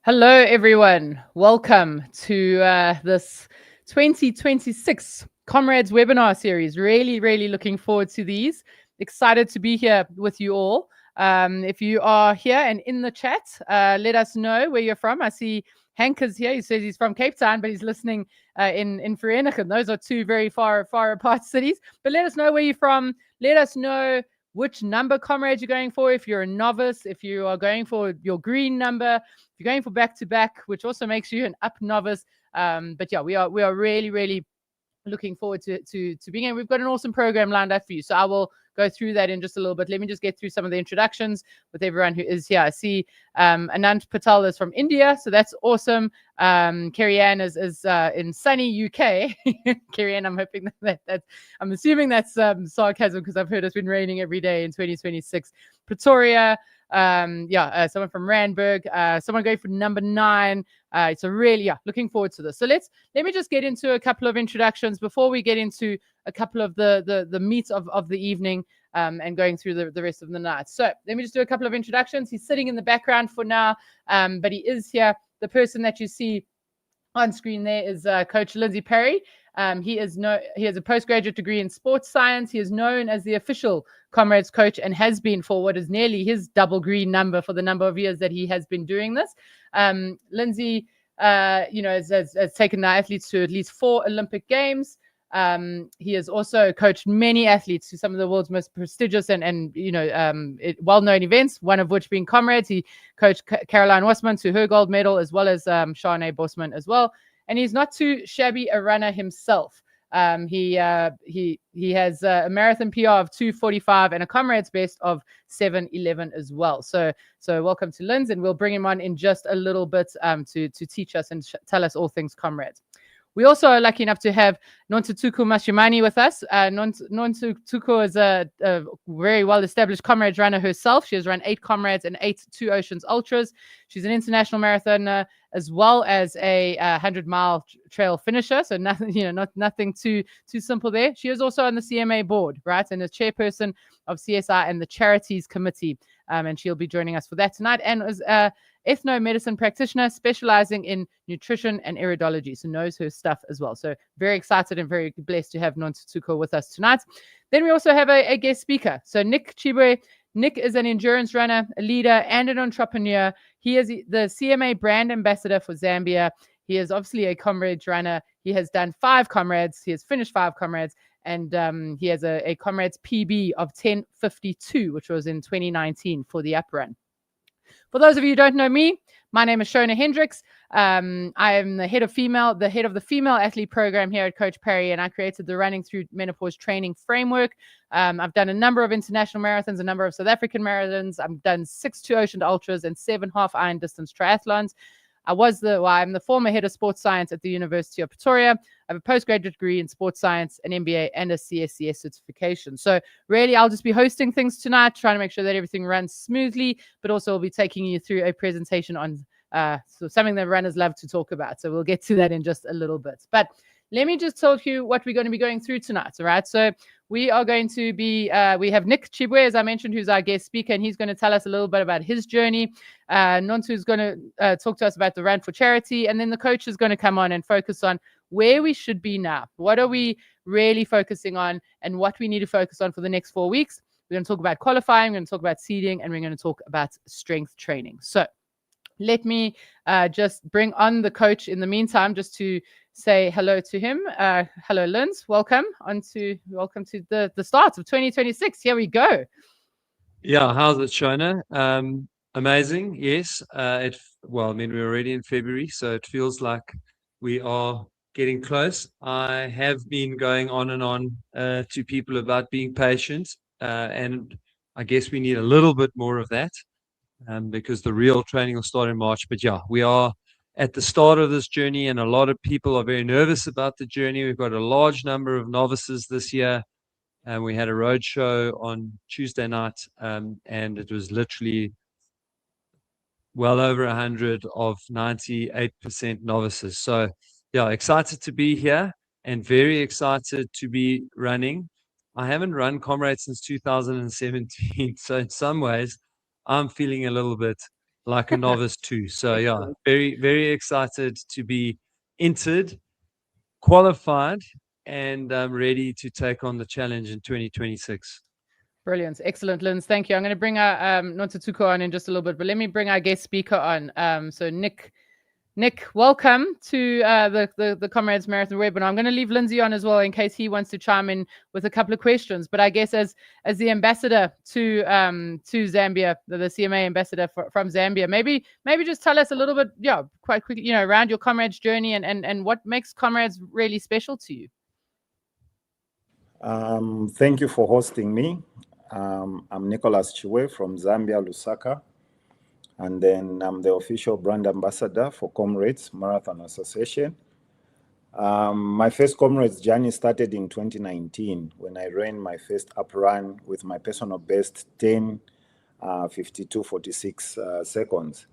Hello, everyone. Welcome to this 2026 Comrades webinar series. Really looking forward to these. Excited to be here with you all. If you are here and in the chat, let us know where you're from. I see Hank is here. He says he's from Cape Town, but he's listening in Vereeniging. Those are two very far apart cities. But let us know where you're from. Let us know which number comrades you're going for. If you're a novice, if you are going for your green number, if you're going for back-to-back, which also makes you an up novice. But yeah, we are really looking forward to being here. We've got an awesome program lined up for you. So I will go through that in just a little bit. Let me just get through some of the introductions with everyone who is here. I see Anand Patel is from India, so that's awesome. Kerry Ann is in sunny UK. Kerry Ann, I'm hoping that I'm assuming that's sarcasm because I've heard it's been raining every day in 2026. Pretoria, someone from Randburg, someone going for number 9. So really, looking forward to this. So let me just get into a couple of introductions before we get into a couple of the meat of the evening and going through the rest of the night. So let me just do a couple of introductions. He's sitting in the background for now, but he is here. The person that you see on screen there is Coach Lindsay Perry. He has a postgraduate degree in sports science. He is known as the official Comrades coach and has been for what is nearly his double green number for the number of years that he has been doing this. Lindsay, has taken our athletes to at least 4 Olympic Games. He has also coached many athletes to some of the world's most prestigious and well-known events, one of which being Comrades. He coached Caroline Wasman to her gold medal, as well as Shanae Bosman as well. And he's not too shabby a runner himself. He has a marathon PR of 2:45 and a Comrades best of 7:11 as well. So welcome to Linz, and we'll bring him on in just a little bit to teach us and tell us all things Comrades. We also are lucky enough to have Nontutuko Mashimani with us. Nontutuko is a very well-established Comrades runner herself. She has run 8 Comrades and 8 Two Oceans Ultras. She's an international marathoner as well as a 100-mile trail finisher. So nothing too simple there. She is also on the CMA board, right, and is chairperson of CSI and the Charities Committee. And she'll be joining us for that tonight. And is ethnomedicine practitioner specializing in nutrition and iridology, so knows her stuff as well. So very excited and very blessed to have Nontutuko with us tonight. Then we also have a guest speaker. So Nick Chiway. Nick is an endurance runner, a leader, and an entrepreneur. He is the CMA brand ambassador for Zambia. He is obviously a Comrades runner. He has done 5 Comrades. He has finished 5 Comrades. And he has a Comrades PB of 10:52, which was in 2019 for the up run. For those of you who don't know me, my name is Shona Hendricks. I am the head of the female athlete program here at Coach Perry, and I created the Running Through Menopause training framework. I've done a number of international marathons, a number of South African marathons. I've done 6 Two Ocean Ultras and 7 half-iron distance triathlons. I'm the former head of sports science at the University of Pretoria. I have a postgraduate degree in sports science, an MBA, and a CSCS certification. So really, I'll just be hosting things tonight, trying to make sure that everything runs smoothly, but also I'll be taking you through a presentation on something that runners love to talk about. So we'll get to that in just a little bit. But let me just tell you what we're going to be going through tonight, all right? So we are going to be, we have Nick Chiway, as I mentioned, who's our guest speaker, and he's going to tell us a little bit about his journey. Nontu's going to talk to us about the Run for Charity, and then the coach is going to come on and focus on where we should be now. What are we really focusing on and what we need to focus on for the next 4 weeks? We're going to talk about qualifying, we're going to talk about seeding, and we're going to talk about strength training. So let me just bring on the coach in the meantime, just to say hello to him. Hello, Linz. Welcome to the start of 2026. Here we go. Yeah, how's it, Shona? Amazing. Yes. We're already in February, so it feels like we are getting close. I have been going on and on to people about being patient, and I guess we need a little bit more of that. Because the real training will start in March. But yeah, we are at the start of this journey, and a lot of people are very nervous about the journey. We've got a large number of novices this year, and we had a road show on Tuesday night, and it was literally well over 100 of 98% novices. So yeah, excited to be here and very excited to be running. I haven't run Comrades since 2017, so in some ways I'm feeling a little bit like a novice too. So yeah, Excellent. very, very excited to be entered, qualified, and ready to take on the challenge in 2026. Brilliant. Excellent, Linz. Thank you. I'm going to bring our Nontutuko on in just a little bit, but let me bring our guest speaker on. So Nick, welcome to the Comrades Marathon webinar. I'm going to leave Lindsay on as well in case he wants to chime in with a couple of questions. But I guess as the ambassador to Zambia, the CMA ambassador from Zambia, maybe just tell us a little bit, quite quickly, around your Comrades journey and what makes Comrades really special to you. Thank you for hosting me. I'm Nicholas Chiway from Zambia, Lusaka. And then I'm the official brand ambassador for Comrades Marathon Association. My first Comrades journey started in 2019 when I ran my first up run with my personal best 10:52:46 seconds.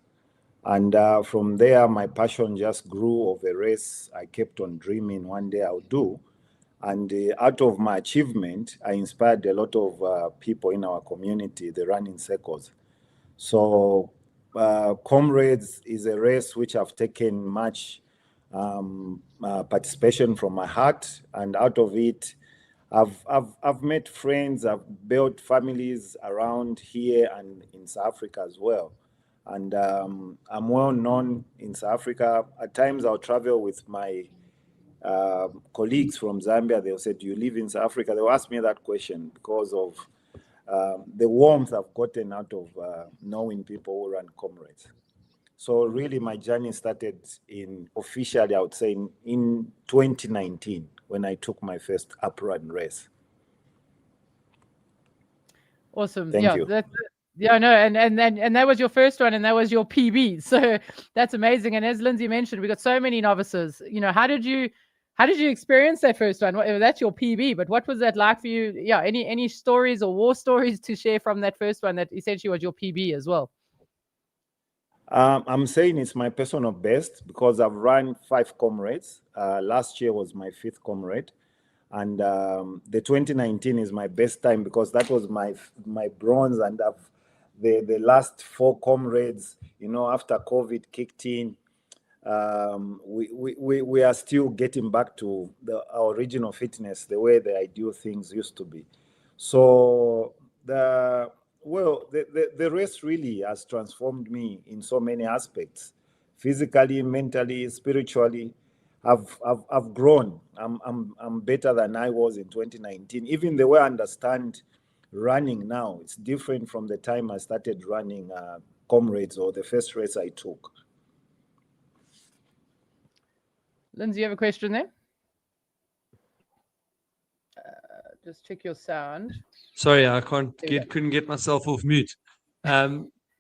And from there, my passion just grew of a race I kept on dreaming one day I'll do. And out of my achievement, I inspired a lot of people in our community, the running circles. So Comrades is a race which I've taken much participation from my heart, and out of it, I've met friends, I've built families around here and in South Africa as well. And I'm well known in South Africa. At times I'll travel with my colleagues from Zambia. They'll say, do you live in South Africa? They'll ask me that question because of the warmth I've gotten out of knowing people who run Comrades. So really my journey started officially, I would say, in 2019 when I took my first up run race. Awesome. Thank you. And that was your first one, and that was your PB. So that's amazing. And as Lindsay mentioned, we got so many novices. How did you experience that first one? That's your PB, but what was that like for you? Yeah, any stories or war stories to share from that first one that essentially was your PB as well? I'm saying it's my personal best because I've run 5 Comrades. Last year was my 5th Comrade. And the 2019 is my best time because that was my bronze, and the last 4 Comrades, after COVID kicked in, we are still getting back to our original fitness, the way the ideal things used to be. So the race really has transformed me in so many aspects, physically, mentally, spiritually. I've grown. I'm better than I was in 2019. Even the way I understand running now, it's different from the time I started running Comrades or the first race I took. Lindsay, you have a question there? Just check your sound. Sorry, I couldn't get myself off mute.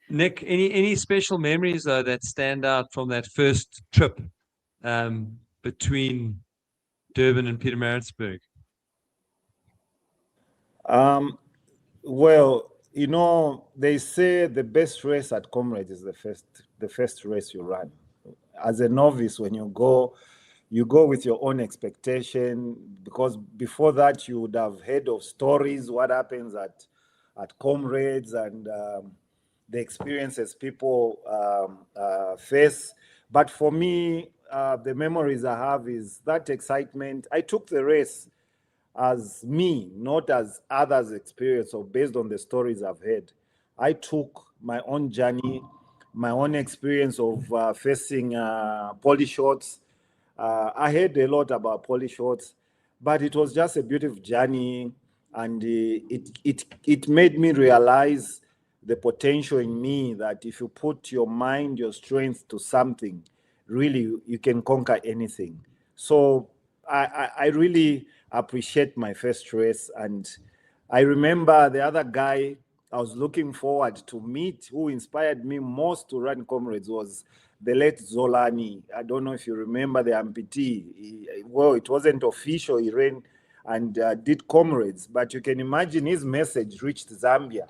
Nick, any special memories though that stand out from that first trip between Durban and Pietermaritzburg? Well, they say the best race at Comrades is the first race you run. As a novice, when you go with your own expectation, because before that you would have heard of stories, what happens at Comrades and the experiences people face. But for me, the memories I have is that excitement. I took the race as me, not as others' experience or based on the stories I've heard. I took my own journey, my own experience of facing poly shots. I heard a lot about poly shots, but it was just a beautiful journey, and it made me realize the potential in me that if you put your mind, your strength to something, really you can conquer anything. So I really appreciate my first race, and I remember the other guy I was looking forward to meet who inspired me most to run Comrades was the late Zolani. I don't know if you remember the amputee. Well, it wasn't official. He ran and did Comrades, but you can imagine his message reached Zambia.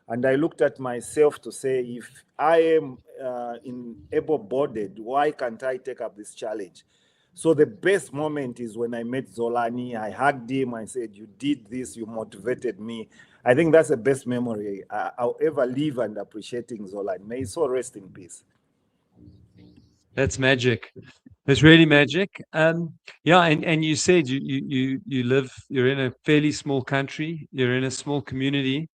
And I looked at myself to say, if I am able-bodied, why can't I take up this challenge? So the best moment is when I met Zolani. I hugged him. I said, "You did this. You motivated me." I think that's the best memory I'll ever live, and appreciating Zolani. May his soul rest in peace. That's magic. It's really magic. Yeah, and you said you live, you're in a fairly small country, you're in a small community,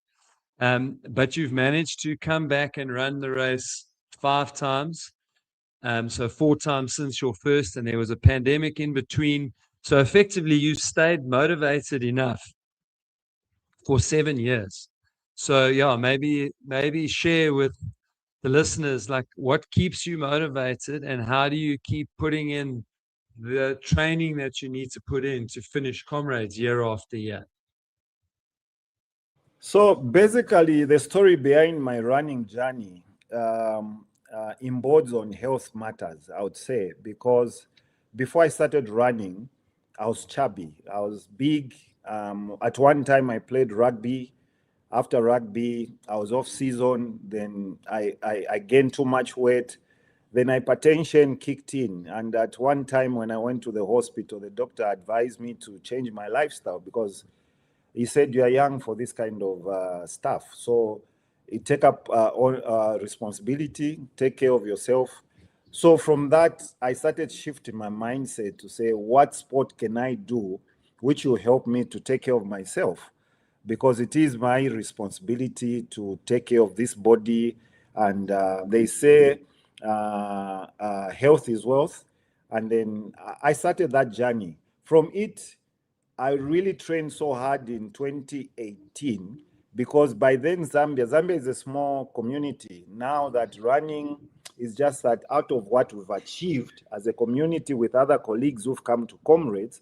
but you've managed to come back and run the race 5 times. So 4 times since your first, and there was a pandemic in between. So effectively, you stayed motivated enough for 7 years. So yeah, maybe share with the listeners, like, what keeps you motivated, and how do you keep putting in the training that you need to put in to finish Comrades year after year? So basically, the story behind my running journey embodies on health matters, I would say, because before I started running, I was chubby. I was big. At one time, I played rugby. After rugby, I was off season. Then I gained too much weight. Then hypertension kicked in. And at one time, when I went to the hospital, the doctor advised me to change my lifestyle because he said, "You are young for this kind of stuff. So you take up responsibility, take care of yourself." So from that, I started shifting my mindset to say, what sport can I do which will help me to take care of myself? Because it is my responsibility to take care of this body. And they say health is wealth. And then I started that journey. From it, I really trained so hard in 2018 because by then Zambia is a small community. Now that running is just that out of what we've achieved as a community with other colleagues who've come to Comrades,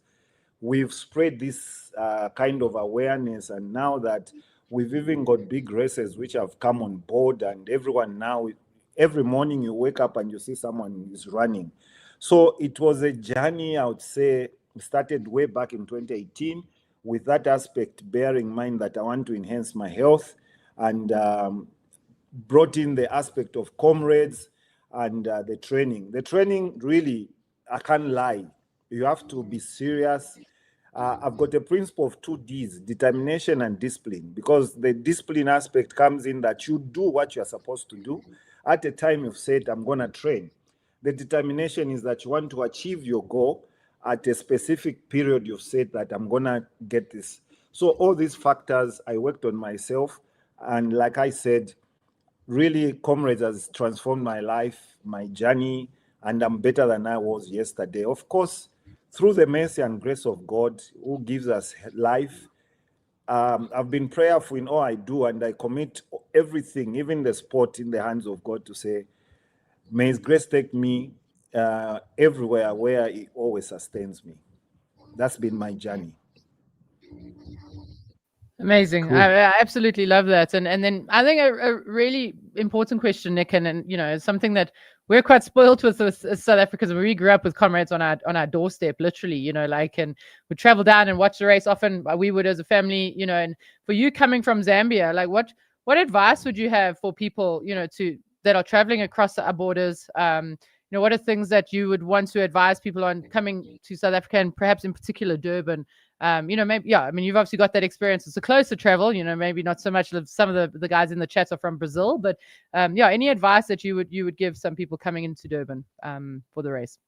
we've spread this kind of awareness. And now that we've even got big races which have come on board, and everyone now, every morning you wake up and you see someone is running. So it was a journey, I would say, started way back in 2018 with that aspect, bearing in mind that I want to enhance my health, and brought in the aspect of Comrades and the training. The training, really, I can't lie. You have to be serious. I've got a principle of 2 Ds, determination and discipline, because the discipline aspect comes in that you do what you're supposed to do. At a time you've said, I'm going to train. The determination is that you want to achieve your goal at a specific period. You've said that I'm going to get this. So all these factors, I worked on myself. And like I said, really, Comrades has transformed my life, my journey, and I'm better than I was yesterday. Of course, through the mercy and grace of God who gives us life. I've been prayerful in all I do, and I commit everything, even the sport, in the hands of God to say, may His grace take me everywhere where He always sustains me. That's been my journey. Amazing. Cool. I absolutely love that. And then I think a really important question, Nick, and you know, something that we're quite spoiled with South Africans. We grew up with Comrades on our doorstep, literally, you know, like, and we travel down and watch the race often. We would as a family, you know. And for you coming from Zambia, like, what advice would you have for people, you know, that are traveling across our borders? You know, what are things that you would want to advise people on coming to South Africa, and perhaps in particular Durban? You know, maybe, yeah, I mean, you've obviously got that experience. It's a closer travel, you know, maybe not so much. Some of the guys in the chat are from Brazil, but yeah, any advice that you would give some people coming into Durban for the race?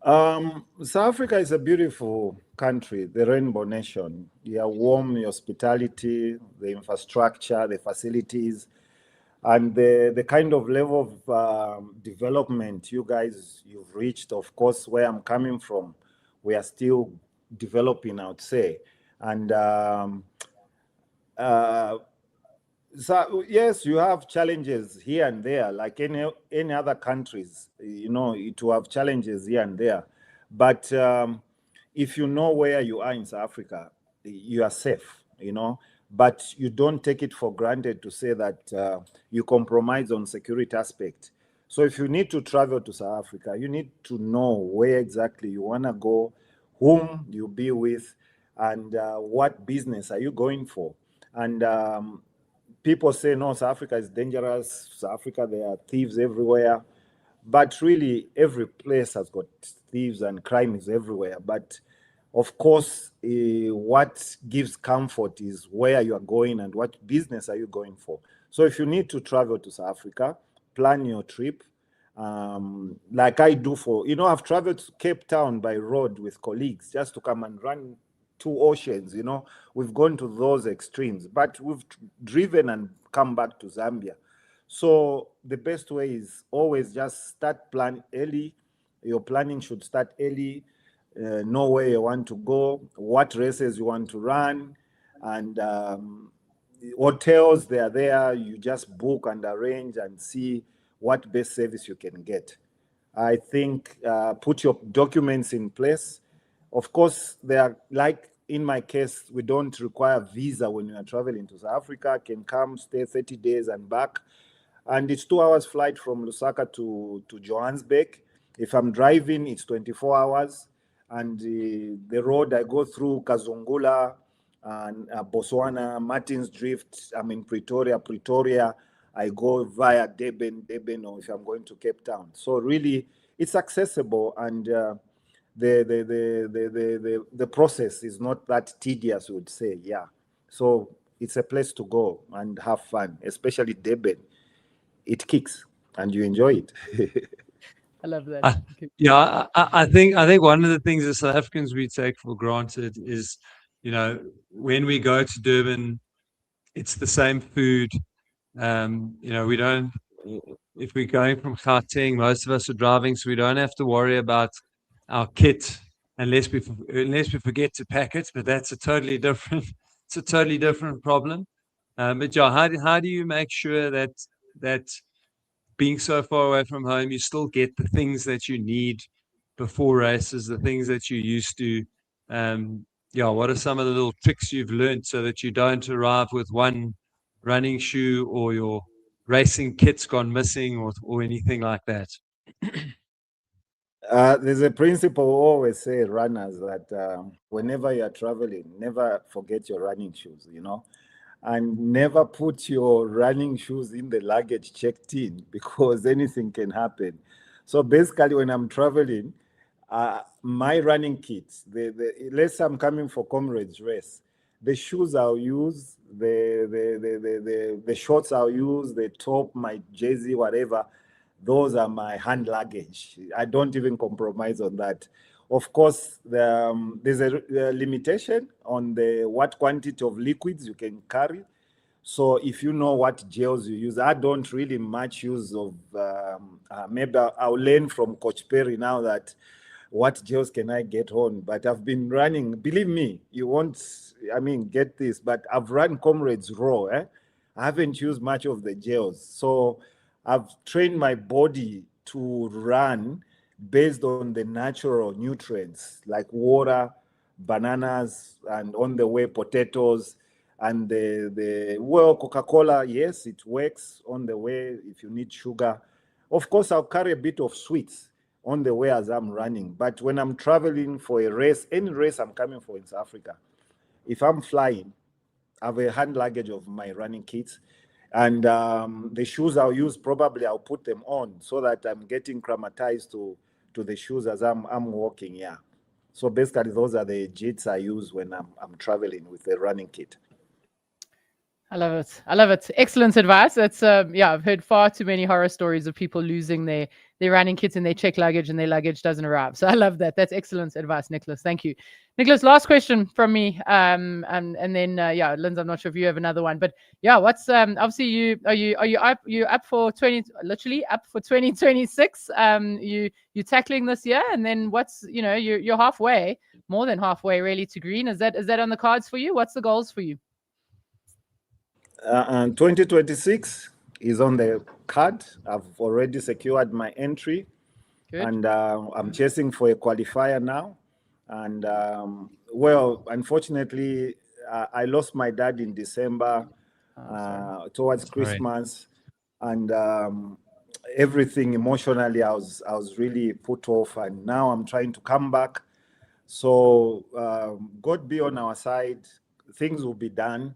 South Africa is a beautiful country, the Rainbow Nation. You are warm, your hospitality, the infrastructure, the facilities, and the kind of level of development you've reached. Of course, where I'm coming from, we are still developing, I would say. And so yes, you have challenges here and there, like any other countries. You know, it will have challenges here and there. But if you know where you are in South Africa, you are safe, you know. But you don't take it for granted to say that you compromise on security aspect. So if you need to travel to South Africa, you need to know where exactly you want to go, whom you'll be with, and what business are you going for. And people say, no, South Africa is dangerous. South Africa, there are thieves everywhere. But really, every place has got thieves and crime is everywhere. But of course, what gives comfort is where you are going and what business are you going for. So if you need to travel to South Africa, plan your trip. Like I do I've traveled to Cape Town by road with colleagues just to come and run 2 oceans. We've gone to those extremes, but we've driven and come back to Zambia. So the best way is always just plan early. Your planning should start early. Know where you want to go, what races you want to run, and hotels, they are there. You just book and arrange and see what best service you can get. I think put your documents in place. Of course, they are like in my case, we don't require visa when you are traveling to South Africa. Can come, stay 30 days and back. And it's 2 hours flight from Lusaka to Johannesburg. If I'm driving, it's 24 hours. And the road I go through Kazungula and Botswana, Martins Drift, I'm in Pretoria, I go via Durban, or if I'm going to Cape Town. So really, it's accessible, and the process is not that tedious, I would say. Yeah. So it's a place to go and have fun, especially Durban. It kicks and you enjoy it. I love that. I think one of the things as South Africans we take for granted is, when we go to Durban, it's the same food. We don't. If we're going from Gauteng, most of us are driving, so we don't have to worry about our kit unless we forget to pack it. But that's a totally different. It's a totally different problem. But yeah, how do you make sure that being so far away from home, you still get the things that you need before races, the things that you used to? What are some of the little tricks you've learned so that you don't arrive with one running shoe or your racing kit's gone missing or anything like that? There's a principle we always say, runners, that whenever you're traveling, never forget your running shoes, and never put your running shoes in the luggage checked in, because anything can happen. So basically, when I'm traveling, my running kits, let's say I'm coming for Comrades race, the shoes I'll use, the shorts I'll use, the top, my jersey, whatever, those are my hand luggage. I don't even compromise on that. Of course, there's a limitation on what quantity of liquids you can carry. So if you know what gels you use, I don't really much use of, maybe I'll learn from Coach Perry now that what gels can I get on. But I've been running, believe me, you won't, get this, but I've run Comrades raw. I haven't used much of the gels. So I've trained my body to run based on the natural nutrients like water, bananas, and on the way potatoes, and Coca-Cola. Yes, it works on the way if you need sugar. Of course, I'll carry a bit of sweets on the way as I'm running. But when I'm traveling for a race, any race I'm coming for in South Africa, if I'm flying, I have a hand luggage of my running kits. And the shoes I'll use, probably I'll put them on so that I'm getting acclimatized to the shoes as I'm walking. Yeah. So basically, those are the jits I use when I'm traveling with the running kit. I love it. I love it. Excellent advice. That's I've heard far too many horror stories of people losing their running kits and their check luggage and their luggage doesn't arrive. So I love that. That's excellent advice, Nicholas. Thank you. Nicholas, last question from me. And then Linz, I'm not sure if you have another one, but what's obviously you up for 2026? You tackling this year, and then what's you're halfway, more than halfway really to green. Is that on the cards for you? What's the goals for you? And 2026 is on the card. I've already secured my entry. Good. And I'm chasing for a qualifier now. And unfortunately, I lost my dad in December towards Christmas, and everything emotionally, I was really put off. And now I'm trying to come back. So God be on our side. Things will be done.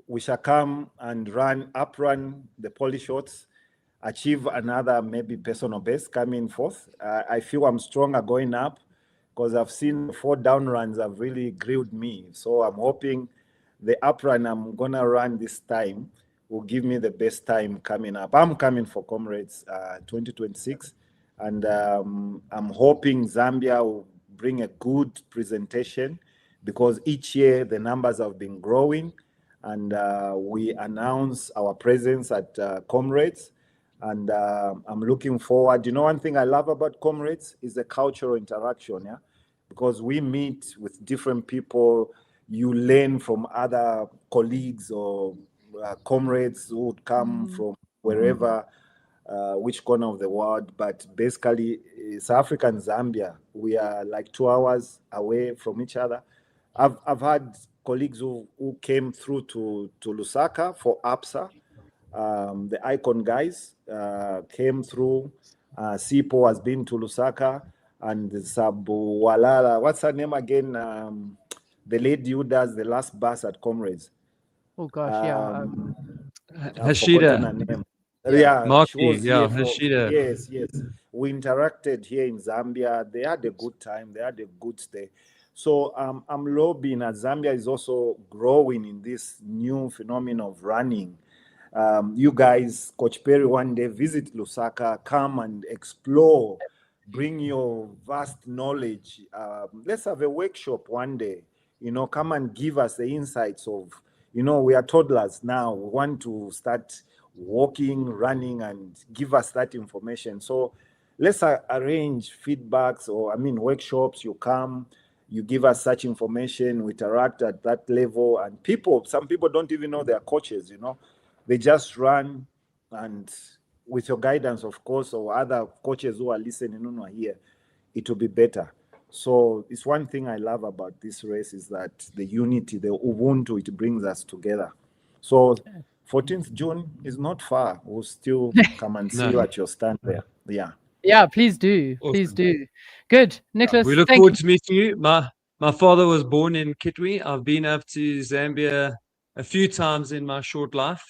We shall come and uprun the poly shots. achieve another maybe personal best coming forth. I feel I'm stronger going up because I've seen the 4 down runs have really grilled me. So I'm hoping the up run I'm going to run this time will give me the best time coming up. I'm coming for Comrades 2026, and I'm hoping Zambia will bring a good presentation, because each year the numbers have been growing, and we announce our presence at Comrades, and I'm looking forward. You know, one thing I love about Comrades is the cultural interaction, yeah, because we meet with different people. You learn from other colleagues or comrades who would come from wherever, which corner of the world. But basically, South Africa and Zambia, we are like 2 hours away from each other. I've had colleagues who came through to Lusaka for APSA. The Icon guys came through. Sipo has been to Lusaka, and Sabu Walala, what's her name again? The lady who does the last bus at Comrades. Oh gosh, yeah. I've forgotten her name. Yeah, she was here for, Hashida. yes. We interacted here in Zambia. They had a good time. They had a good stay. So I'm lobbying as Zambia is also growing in this new phenomenon of running. You guys, Coach Perry, one day visit Lusaka, come and explore, bring your vast knowledge. Let's have a workshop one day. You know, come and give us the insights of, you know, we are toddlers now. We want to start walking, running, and give us that information. So let's arrange feedbacks, or workshops. You come, you give us such information, we interact at that level. And some people don't even know they are coaches, you know. They just run, and with your guidance, of course, or other coaches who are listening who are here, it will be better. So it's one thing I love about this race is that the unity, the Ubuntu, it brings us together. So 14th June is not far. We'll still come and see you at your stand there. Yeah. Yeah, please do. Awesome. Please do. Good. Nicholas, We look forward to meeting you. My father was born in Kitwe. I've been up to Zambia a few times in my short life.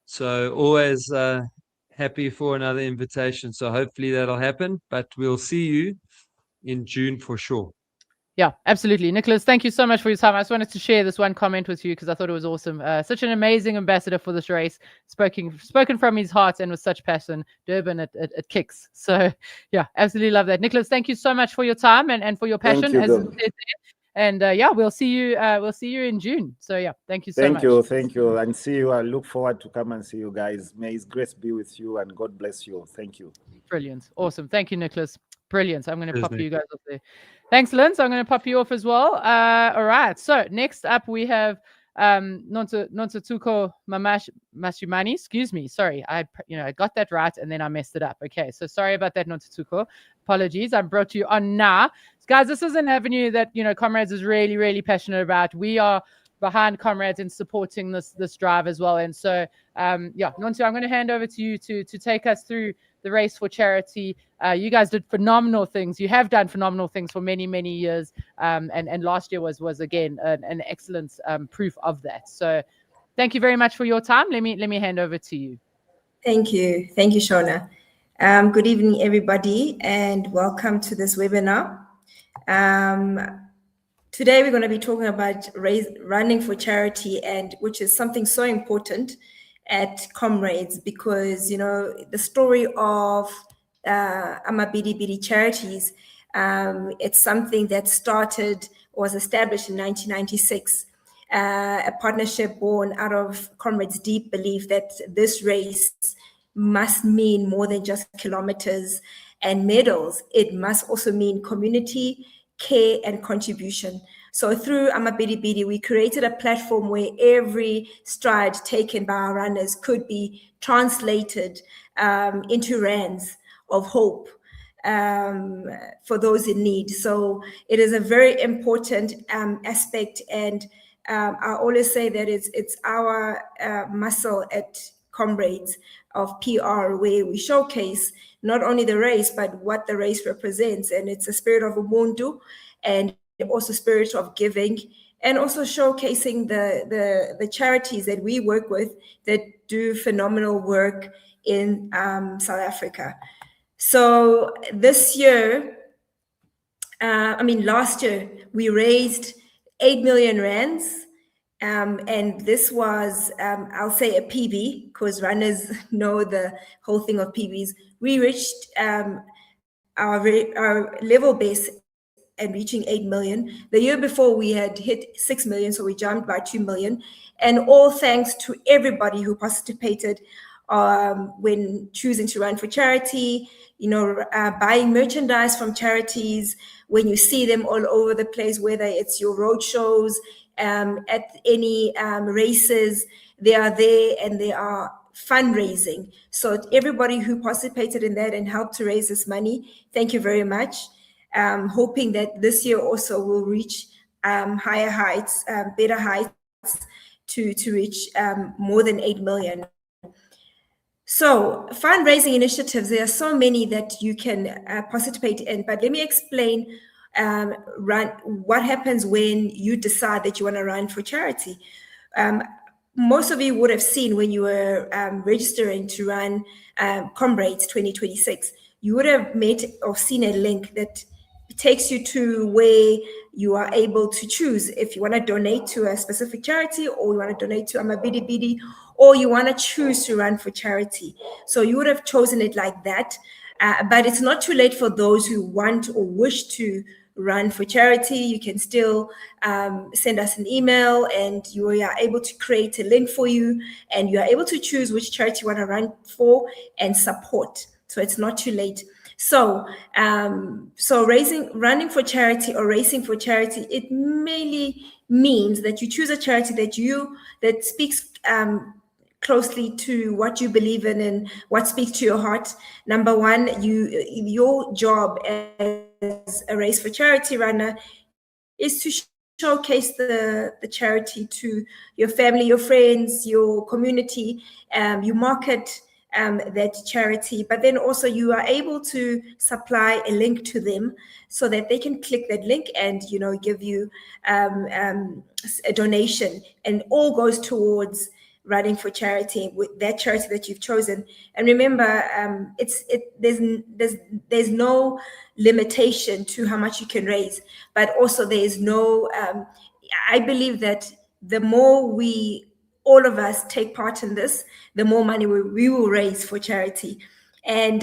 So always happy for another invitation. So hopefully that'll happen. But we'll see you in June for sure. Yeah, absolutely. Nicholas, thank you so much for your time. I just wanted to share this one comment with you because I thought it was awesome. Such an amazing ambassador for this race, spoken from his heart and with such passion. Durban, it kicks. So yeah, absolutely love that. Nicholas, thank you so much for your time and for your passion. Thank you, and yeah, we'll see you in June. So yeah, thank you so much. Thank you, and see you. I look forward to come and see you guys. May His grace be with you, and God bless you. Thank you. Brilliant, awesome. Thank you, Nicholas. Brilliant. I'm going to pop you guys off there. Thanks, Lynn. So I'm going to pop you off as well. All right. So next up we have Nontatuko Masumani. Excuse me. Sorry, I got that right and then I messed it up. Okay, so sorry about that, Nontatuko. Apologies. I brought you on now, guys. This is an avenue that Comrades is really, really passionate about. We are behind Comrades in supporting this drive as well. And so yeah, Nontu, I'm going to hand over to you to take us through the race for charity. You guys did phenomenal things. You have done phenomenal things for many, many years. And last year was again an excellent proof of that. So thank you very much for your time. Let me hand over to you. Thank you, Shona. Good evening, everybody, and welcome to this webinar. Today we're going to be talking about running for charity, and which is something so important at Comrades, because the story of Amabidi Charities, it's something that was established in 1996, a partnership born out of Comrades' deep belief that this race must mean more than just kilometers and medals. It must also mean community, care, and contribution. So through Amabidi, we created a platform where every stride taken by our runners could be translated into rands of hope for those in need. So it is a very important aspect, and I always say that it's our muscle at Comrades of PR, where we showcase not only the race but what the race represents, and it's a spirit of Ubuntu and also spirit of giving, and also showcasing the charities that we work with that do phenomenal work in South Africa. So this year, last year, we raised 8 million rands. And this was, I'll say, a PB, because runners know the whole thing of PBs. We reached our level base and reaching 8 million. The year before, we had hit 6 million, so we jumped by 2 million. And all thanks to everybody who participated when choosing to run for charity, buying merchandise from charities, when you see them all over the place, whether it's your road shows, at any races, they are there and they are fundraising. So everybody who participated in that and helped to raise this money, thank you very much. Hoping that this year also will reach higher heights, better heights, to reach more than 8 million. So fundraising initiatives, there are so many that you can participate in, but let me explain what happens when you decide that you want to run for charity. Most of you would have seen when you were registering to run Comrades 2026, you would have met or seen a link that takes you to where you are able to choose if you want to donate to a specific charity, or you want to donate to Amabidi Bidi, or you want to choose to run for charity. So you would have chosen it like that. But it's not too late for those who want or wish to run for charity. You can still send us an email, and you are able to create a link for you, and you are able to choose which charity you want to run for and support. So it's not too late. So, running for charity or racing for charity, it mainly means that you choose a charity that speaks closely to what you believe in and what speaks to your heart. Number one, your job as a race for charity runner is to showcase the charity to your family, your friends, your community. You market that charity, but then also you are able to supply a link to them so that they can click that link and give you a donation, and all goes towards running for charity with that charity that you've chosen. And remember, there's no limitation to how much you can raise, but also there is no. I believe that the more all of us take part in this, the more money we will raise for charity. And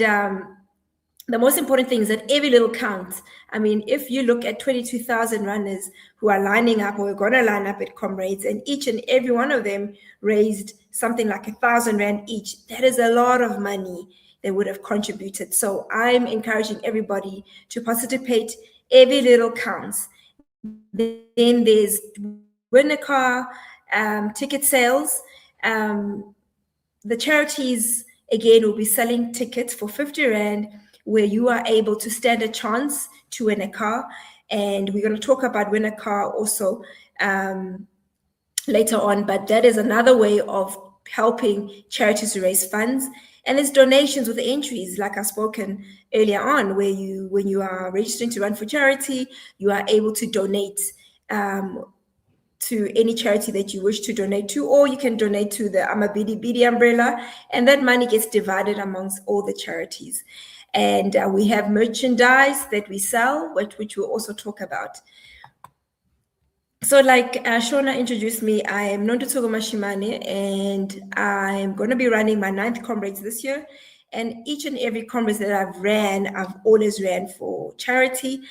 the most important thing is that every little counts. I mean, if you look at 22,000 runners who are lining up or are going to line up at Comrades, and each and every one of them raised something like 1,000 Rand each, that is a lot of money they would have contributed. So I'm encouraging everybody to participate. Every little counts. Then there's win a car, ticket sales. The charities, again, will be selling tickets for 50 Rand, where you are able to stand a chance to win a car. And we're going to talk about win a car also later on, but that is another way of helping charities to raise funds. And there's donations with entries, like I've spoken earlier on, where when you are registering to run for charity, you are able to donate to any charity that you wish to donate to, or you can donate to the Amabidi Bidi umbrella, and that money gets divided amongst all the charities. And we have merchandise that we sell, which we'll also talk about. So like Shona introduced me, I am Nontutugo Mashimane, and I'm going to be running my 9th Comrades this year. And each and every Comrades that I've always ran for charity.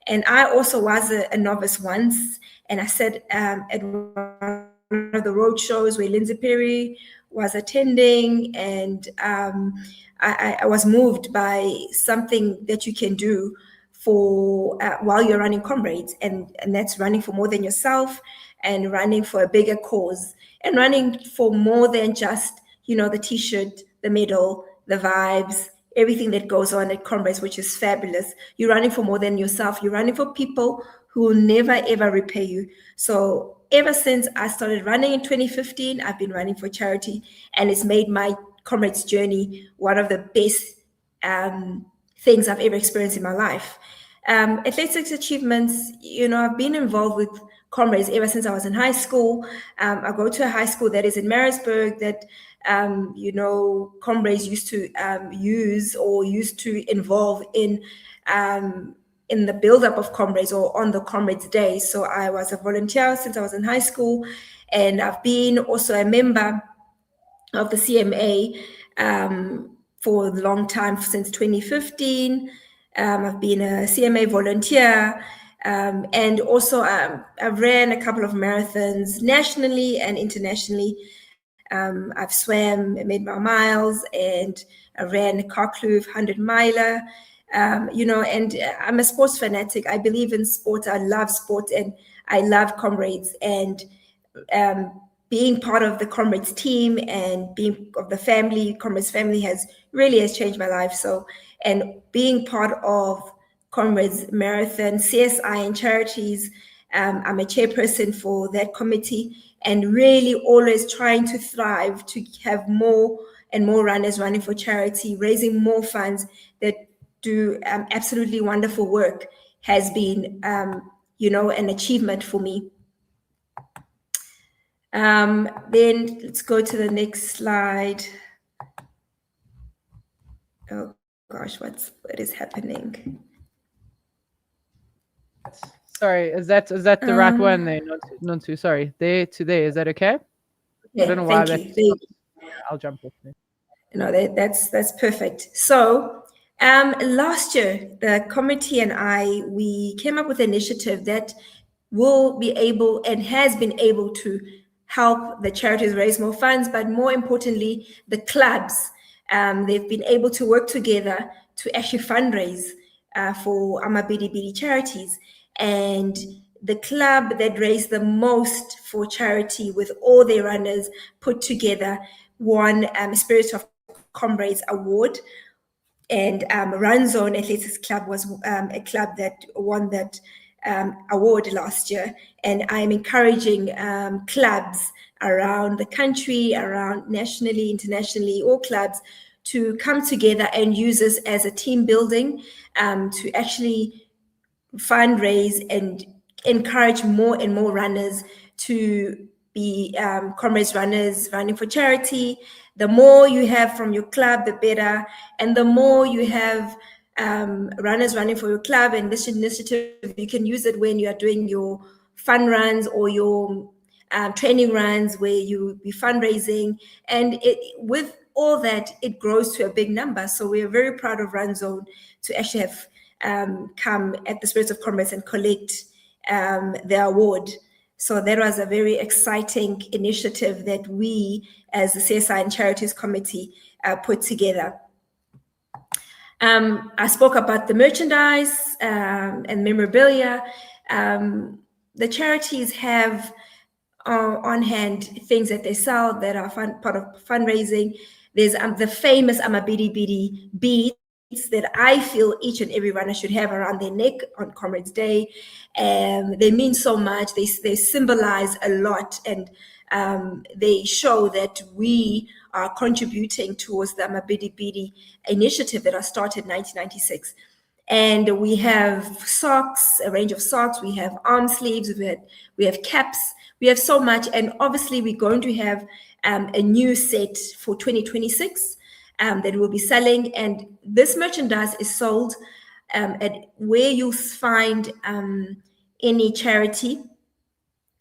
And I also was a novice once, and I said at one of the road shows where Lindsay Perry was attending, and I was moved by something that you can do for while you're running Comrades, and that's running for more than yourself, and running for a bigger cause, and running for more than just the t-shirt, the medal, the vibes, everything that goes on at Comrades, which is fabulous. You're running for more than yourself. You're running for people who will never ever repay you. So ever since I started running in 2015, I've been running for charity, and it's made my Comrades journey one of the best things I've ever experienced in my life. Athletics achievements, I've been involved with Comrades ever since I was in high school. I go to a high school that is in Maritzburg that Comrades used to use or used to involve in the build-up of Comrades or on the Comrades Day. So I was a volunteer since I was in high school, and I've been also a member of the CMA for a long time, since 2015. I've been a CMA volunteer, and also I ran a couple of marathons nationally and internationally. I've swam, made my miles, and I ran a Karkloof 100-miler. And I'm a sports fanatic. I believe in sport. I love sport, and I love Comrades. And being part of the Comrades team and being of the family, Comrades family, has changed my life. So, and being part of Comrades Marathon, CSI and charities, I'm a chairperson for that committee, and really always trying to thrive to have more and more runners running for charity, raising more funds that do absolutely wonderful work has been, an achievement for me. Then let's go to the next slide. Oh gosh, what is happening? Sorry, is that the right one there? Not too sorry. There to there. Is that okay? Yeah, I don't know why thank you. I'll jump off there. No, that's perfect. So last year, the committee and we came up with an initiative that will be able and has been able to help the charities raise more funds, but more importantly, the clubs. They've been able to work together to actually fundraise for Amabidi charities. And the club that raised the most for charity with all their runners put together won Spirit of Comrades Award. And Run Zone Athletics Club was a club that won that award last year. And I'm encouraging clubs around the country, around nationally, internationally, all clubs to come together and use this as a team building to actually fundraise and encourage more and more runners to be Comrades runners running for charity. The more you have from your club, the better. And the more you have runners running for your club and this initiative, you can use it when you are doing your fun runs or your training runs where you be fundraising. And with all that, it grows to a big number. So we are very proud of Run Zone to actually have come at the Spirit of Comrades and collect the award. So that was a very exciting initiative that we, as the CSI and Charities Committee, put together. I spoke about the merchandise and memorabilia. The charities have on hand things that they sell that are part of fundraising. There's the famous Amabidi beads that I feel each and every runner should have around their neck on Comrades Day. They mean so much. They symbolize a lot, and they show that we are contributing towards the Amabidi initiative that was started in 1996. And we have socks, a range of socks. We have arm sleeves. We have caps. We have so much. And obviously, we're going to have a new set for 2026 that we'll be selling. And this merchandise is sold at where you'll find any charity,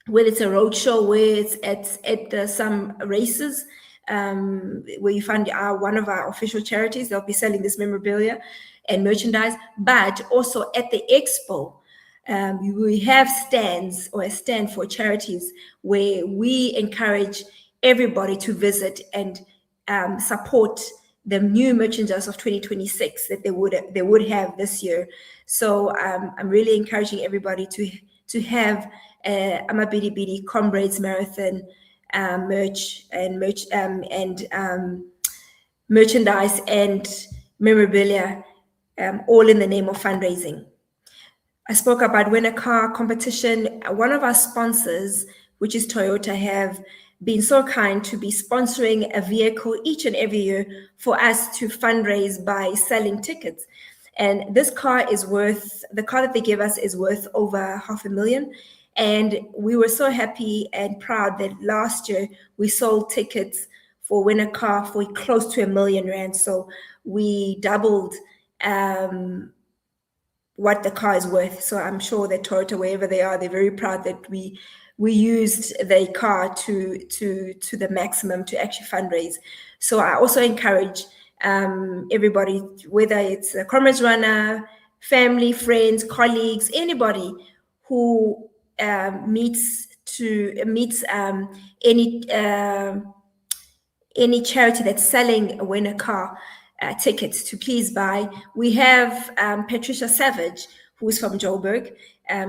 whether it's a roadshow, where it's at some races, where you find one of our official charities. They'll be selling this memorabilia and merchandise, but also at the expo. We have stands or a stand for charities where we encourage everybody to visit and support the new merchandise of 2026 that they would have this year. So I'm really encouraging everybody to have Amabidi Comrades Marathon merch and merchandise and memorabilia, all in the name of fundraising. I spoke about Win a Car competition. One of our sponsors, which is Toyota, have been so kind to be sponsoring a vehicle each and every year for us to fundraise by selling tickets. And this car the car that they give us is worth over $500,000. And we were so happy and proud that last year we sold tickets for win a car for close to R1 million. So we doubled what the car is worth. So I'm sure that Toyota, wherever they are, they're very proud that we used the car to the maximum to actually fundraise. So I also encourage everybody, whether it's a Comrades runner, family, friends, colleagues, anybody who meets any charity that's selling a winner car tickets to please buy. We have Patricia Savage, who's from Joburg.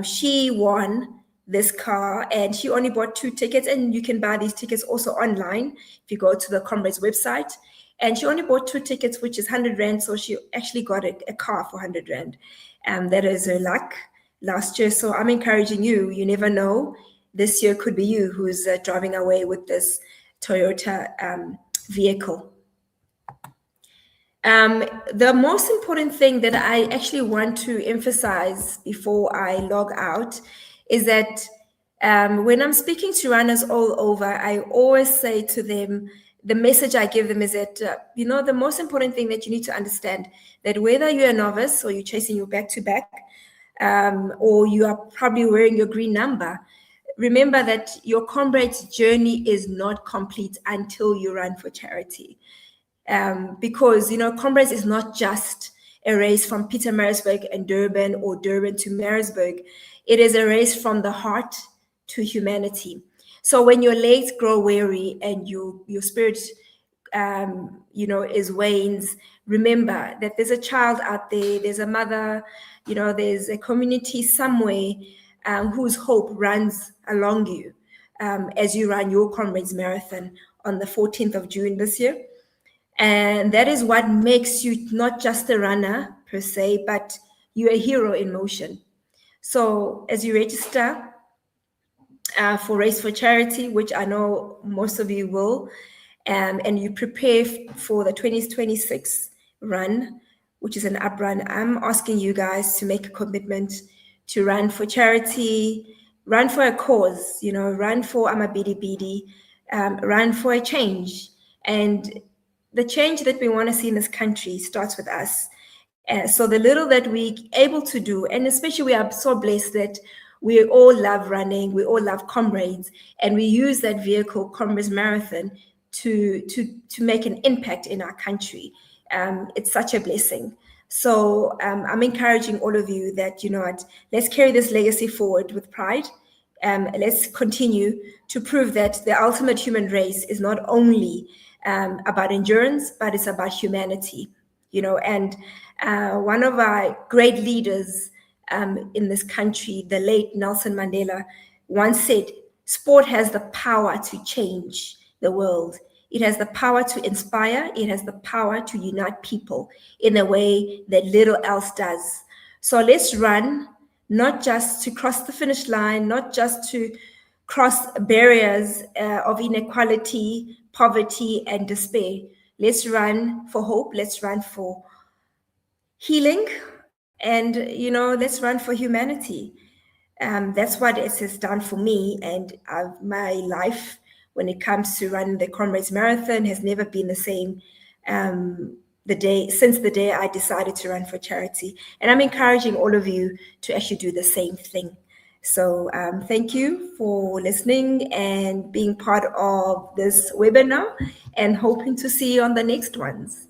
She won this car and she only bought 2 tickets, and you can buy these tickets also online if you go to the Comrades website. And she only bought 2 tickets, which is R100, so she actually got a car for R100. That is her luck last year. So I'm encouraging you, you never know, this year could be you who's driving away with this Toyota vehicle. The most important thing that I actually want to emphasize before I log out is that when I'm speaking to runners all over, I always say to them, the message I give them is that, the most important thing that you need to understand, that whether you're a novice or you're chasing your back-to-back, or you are probably wearing your green number, remember that your Comrades journey is not complete until you run for charity. Because, Comrades is not just a race from Pietermaritzburg and Durban, or Durban to Maritzburg. It is a race from the heart to humanity. So when your legs grow weary and your spirit, is wanes, remember that there's a child out there, there's a mother, there's a community somewhere whose hope runs along you as you run your Comrades Marathon on the 14th of June this year. And that is what makes you not just a runner per se, but you're a hero in motion. So as you register for Race for Charity, which I know most of you will, and you prepare for the 2026 run, which is an up run, I'm asking you guys to make a commitment to run for charity, run for a cause, run for Amabidi, run for a change. And the change that we want to see in this country starts with us. So the little that we're able to do, and especially we are so blessed that we all love running, we all love Comrades, and we use that vehicle, Comrades Marathon, to make an impact in our country. It's such a blessing. So I'm encouraging all of you that, let's carry this legacy forward with pride. Let's continue to prove that the ultimate human race is not only about endurance, but it's about humanity, and one of our great leaders in this country, the late Nelson Mandela, once said, sport has the power to change the world. It has the power to inspire. It has the power to unite people in a way that little else does. So let's run, not just to cross the finish line, not just to cross barriers of inequality, poverty, and despair. Let's run for hope. Let's run for healing. And, let's run for humanity. That's what it has done for me. And my life, when it comes to running the Comrades Marathon, has never been the same since the day I decided to run for charity. And I'm encouraging all of you to actually do the same thing. So thank you for listening and being part of this webinar, and hoping to see you on the next ones.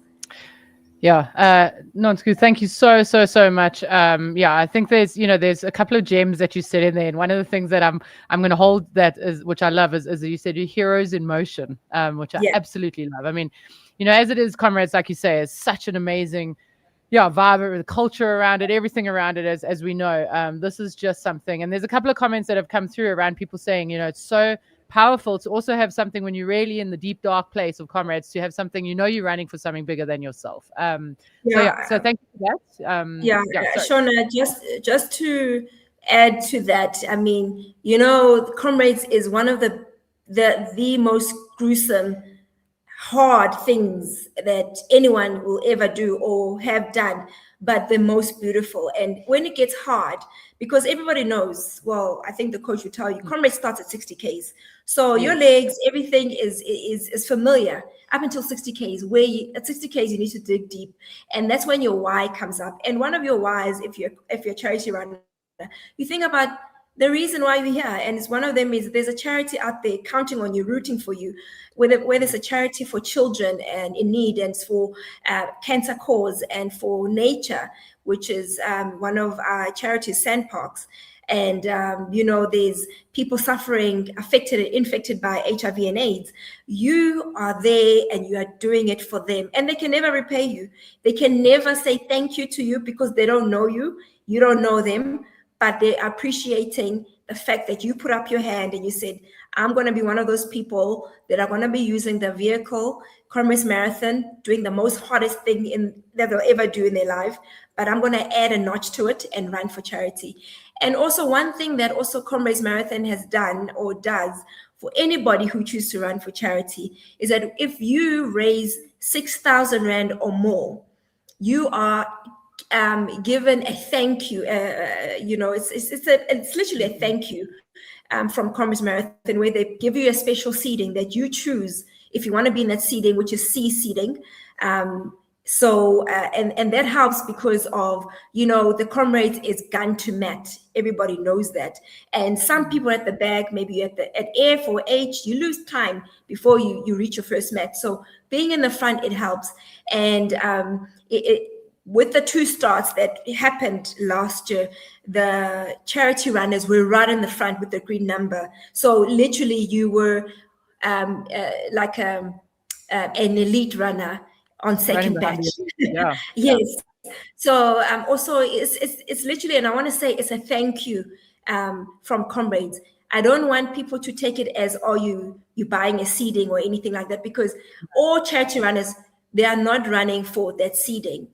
Yeah, Nonsku, thank you so much. I think there's a couple of gems that you said in there, and one of the things that I'm going to hold that is, which I love, is you said, you're heroes in motion, which I absolutely love. I mean, as it is, Comrades, like you say, is such an amazing, vibe, the culture around it, everything around it, as we know. This is just something, and there's a couple of comments that have come through around people saying, it's so powerful to also have something when you're really in the deep dark place of Comrades, to have something, you're running for something bigger than yourself. So thank you for that. Shona, just to add to that, I mean, Comrades is one of the most gruesome, hard things that anyone will ever do or have done, but the most beautiful. And when it gets hard, because everybody knows, well, I think the coach will tell you, Comrades starts at 60 Ks. So your legs, everything is familiar up until 60Ks, where at 60Ks you need to dig deep. And that's when your why comes up. And one of your whys, if you're a charity runner, you think about the reason why we're here. And it's one of them is there's a charity out there counting on you, rooting for you, whether there's a charity for children and in need, and it's for cancer cause, and for nature, which is one of our charities, Sandparks. And, there's people suffering, affected and infected by HIV and AIDS. You are there and you are doing it for them. And they can never repay you. They can never say thank you to you because they don't know you. You don't know them, but they are appreciating the fact that you put up your hand and you said, I'm going to be one of those people that are going to be using the vehicle, Comrades Marathon, doing the most hardest thing that they'll ever do in their life, but I'm going to add a notch to it and run for charity. And also one thing that also Comrades Marathon has done or does for anybody who chooses to run for charity is that if you raise 6,000 Rand or more, you are given a thank you. It's literally a thank you from Comrades Marathon, where they give you a special seating that you choose if you want to be in that seating, which is C seating. And that helps because of, the Comrades is gun to mat. Everybody knows that. And some people at the back, maybe at F or H, you lose time before you reach your first mat. So being in the front, it helps. And with the 2 starts that happened last year, the charity runners were right in the front with the green number. So literally you were like an elite runner on second batch. Yeah. Yes. So also it's literally, and I want to say it's a thank you from Comrades. I don't want people to take it as, you buying a seeding or anything like that, because all charity runners, they are not running for that seeding.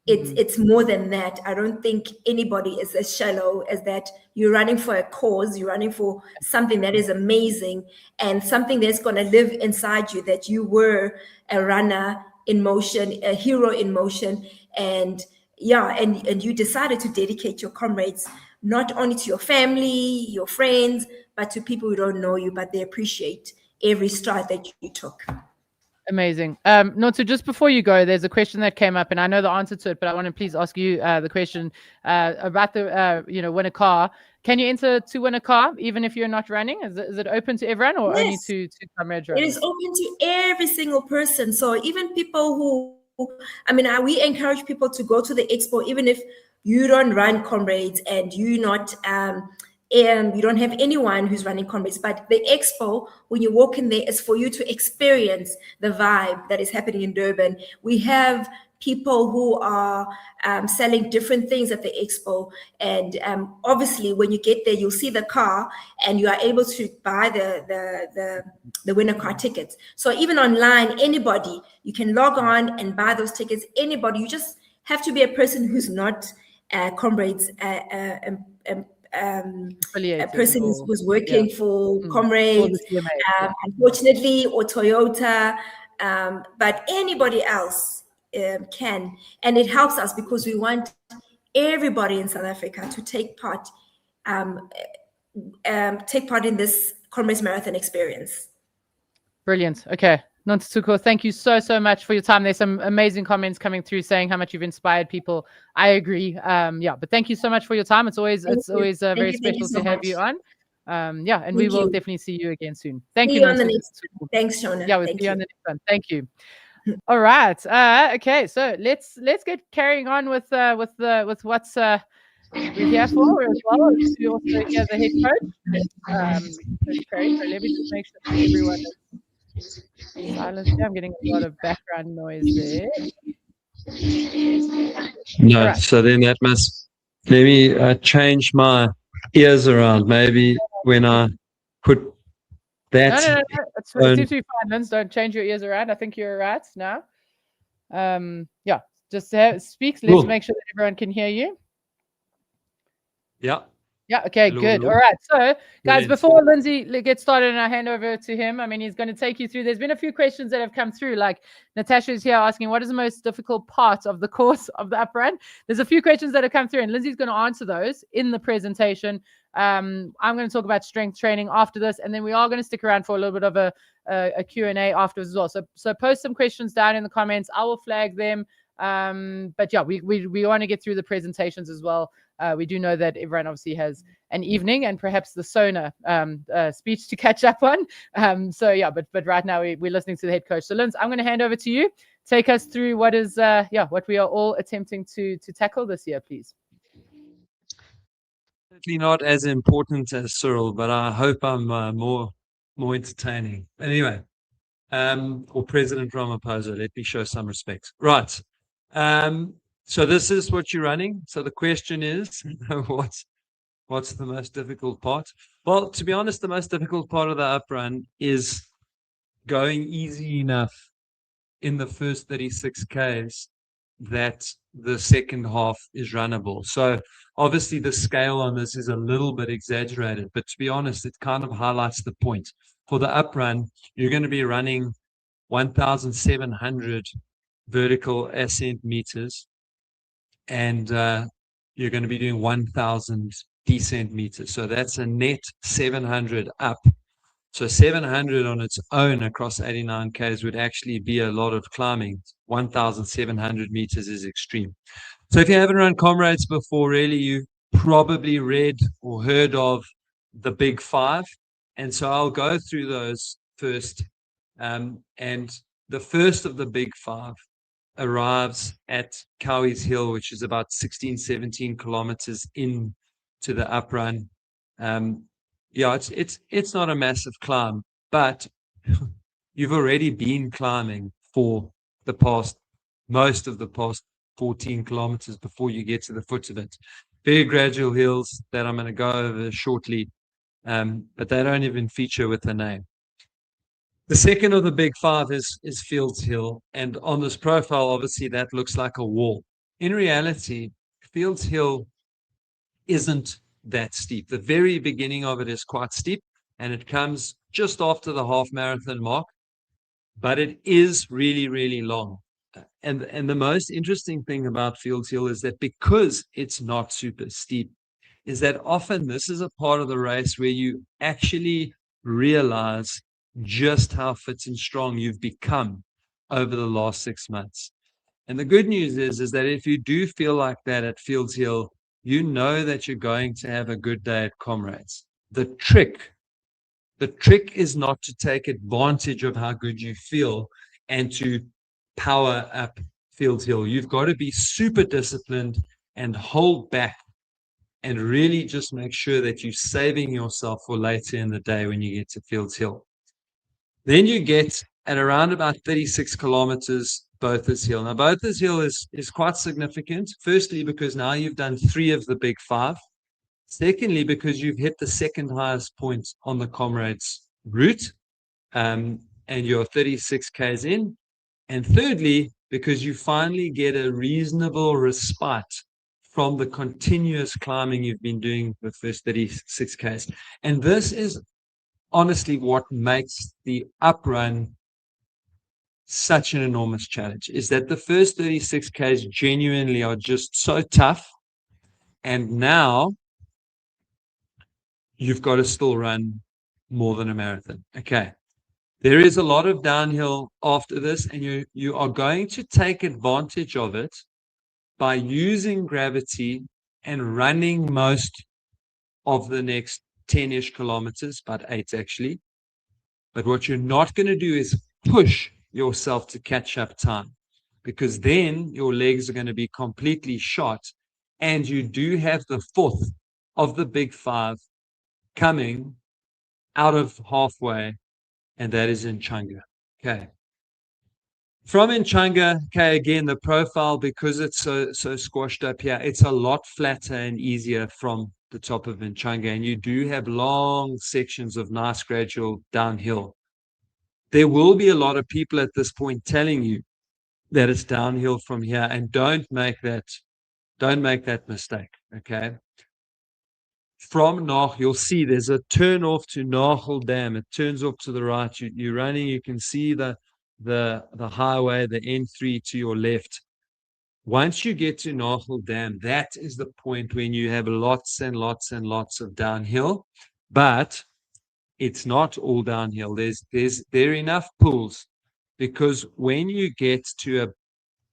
It's more than that. I don't think anybody is as shallow as that. You're running for a cause. You're running for something that is amazing and something that's going to live inside you, that you were a runner in motion, a hero in motion. And and you decided to dedicate your Comrades not only to your family, your friends, but to people who don't know you, but they appreciate every stride that you took. Amazing. Notsu, just before you go, there's a question that came up, and I know the answer to it, but I want to please ask you the question about the win a car. Can you enter to win a car even if you're not running? Is it open to everyone or only to Comrades runners? It is open to every single person. So even people we encourage people to go to the expo, even if you don't run Comrades and you not and you don't have anyone who's running Comrades, but the expo, when you walk in there, is for you to experience the vibe that is happening in Durban. We have people who are selling different things at the expo, and obviously when you get there, you'll see the car and you are able to buy the winner car tickets. So even online, anybody, you can log on and buy those tickets. Anybody, you just have to be a person who's not Comrades a person who's working for Comrades, unfortunately, or Toyota, but anybody else can. And it helps us because we want everybody in South Africa to take part in this Comrades Marathon experience. Brilliant. Okay. Nontuko, thank you so much for your time. There's some amazing comments coming through saying how much you've inspired people. I agree. But thank you so much for your time. It's always very special to have you on. And we will definitely see you again soon. Thank you. Thanks, Shona. Yeah, we'll see you on the next one. Thank you. All right. Okay. So let's get carrying on with what's we're here for as well. We also hear the head coach. So let me just make sure that everyone is silence. I'm getting a lot of background noise there. No, right. So then that must, let me change my ears around. Maybe when I put that. No. It seems to be fine, Linz. Don't change your ears around. I think you're right now. Just speak. Let's make sure that everyone can hear you. Yeah. Yeah. Okay. Good. All right. So, guys, before Lindsay gets started and I hand over to him, I mean, he's going to take you through. There's been a few questions that have come through. Like Natasha is here asking, what is the most difficult part of the course of the up run? There's a few questions that have come through, and Lindsay's going to answer those in the presentation. I'm going to talk about strength training after this, and then we are going to stick around for a little bit of a Q&A afterwards as well. So post some questions down in the comments. I will flag them. But yeah, we want to get through the presentations as well. We do know that everyone obviously has an evening and perhaps the Sona speech to catch up on. So yeah, but right now we're listening to the head coach. So Linz, I'm going to hand over to you. Take us through what is what we are all attempting to tackle this year, please. Certainly not as important as Cyril, but I hope I'm more entertaining. Anyway, or President Ramaphosa, let me show some respect. Right. So this is what you're running. So the question is, what's the most difficult part? Well, to be honest, the most difficult part of the uprun is going easy enough in the first 36 Ks that the second half is runnable. So obviously the scale on this is a little bit exaggerated, but to be honest, it kind of highlights the point. For the uprun, you're going to be running 1,700 vertical ascent meters, and you're going to be doing 1,000 descent meters. So that's a net 700 up. So 700 on its own across 89 Ks would actually be a lot of climbing. 1,700 meters is extreme. So if you haven't run Comrades before, really, you probably read or heard of the Big Five. And so I'll go through those first. And the first of the Big Five arrives at Cowie's Hill, which is about 16, 17 kilometers into the uprun. Yeah, it's not a massive climb, but you've already been climbing for most of the past 14 kilometers before you get to the foot of it. Very gradual hills that I'm going to go over shortly, but they don't even feature with a name. The second of the Big Five is Fields Hill, and on this profile, obviously, that looks like a wall. In reality, Fields Hill isn't that steep. The very beginning of it is quite steep, and it comes just after the half marathon mark, but it is really, really long. And the most interesting thing about Fields Hill is that because it's not super steep, is that often this is a part of the race where you actually realize just how fit and strong you've become over the last 6 months. And the good news is that if you do feel like that at Fields Hill, you know that you're going to have a good day at Comrades. The trick is not to take advantage of how good you feel and to power up Fields Hill. You've got to be super disciplined and hold back and really just make sure that you're saving yourself for later in the day when you get to Fields Hill. Then you get at around about 36 kilometers, Bothers Hill. Now, Bothers Hill is quite significant. Firstly, because now you've done 3 of the Big Five. Secondly, because you've hit the second highest point on the Comrades route, and you're 36 Ks in. And thirdly, because you finally get a reasonable respite from the continuous climbing you've been doing the first 36 Ks. And this is honestly what makes the uprun such an enormous challenge, is that the first 36 Ks genuinely are just so tough. And now you've got to still run more than a marathon. Okay. There is a lot of downhill after this, and you are going to take advantage of it by using gravity and running most of the next 10-ish kilometers, about 8 actually. But what you're not going to do is push yourself to catch up time, because then your legs are going to be completely shot, and you do have the fourth of the Big Five coming out of halfway, and that is Nchanga. Okay. From Nchanga, okay, again, the profile, because it's so squashed up here, it's a lot flatter and easier from the top of Nchanga, and you do have long sections of nice gradual downhill. There will be a lot of people at this point telling you that it's downhill from here, and don't make that mistake. Okay. From Nach, you'll see there's a turn off to Nachel Dam. It turns off to the right. You're running, you can see the highway, the N3 to your left. Once you get to Nachel Dam, that is the point when you have lots and lots and lots of downhill, but it's not all downhill. There are enough pools, because when you get to a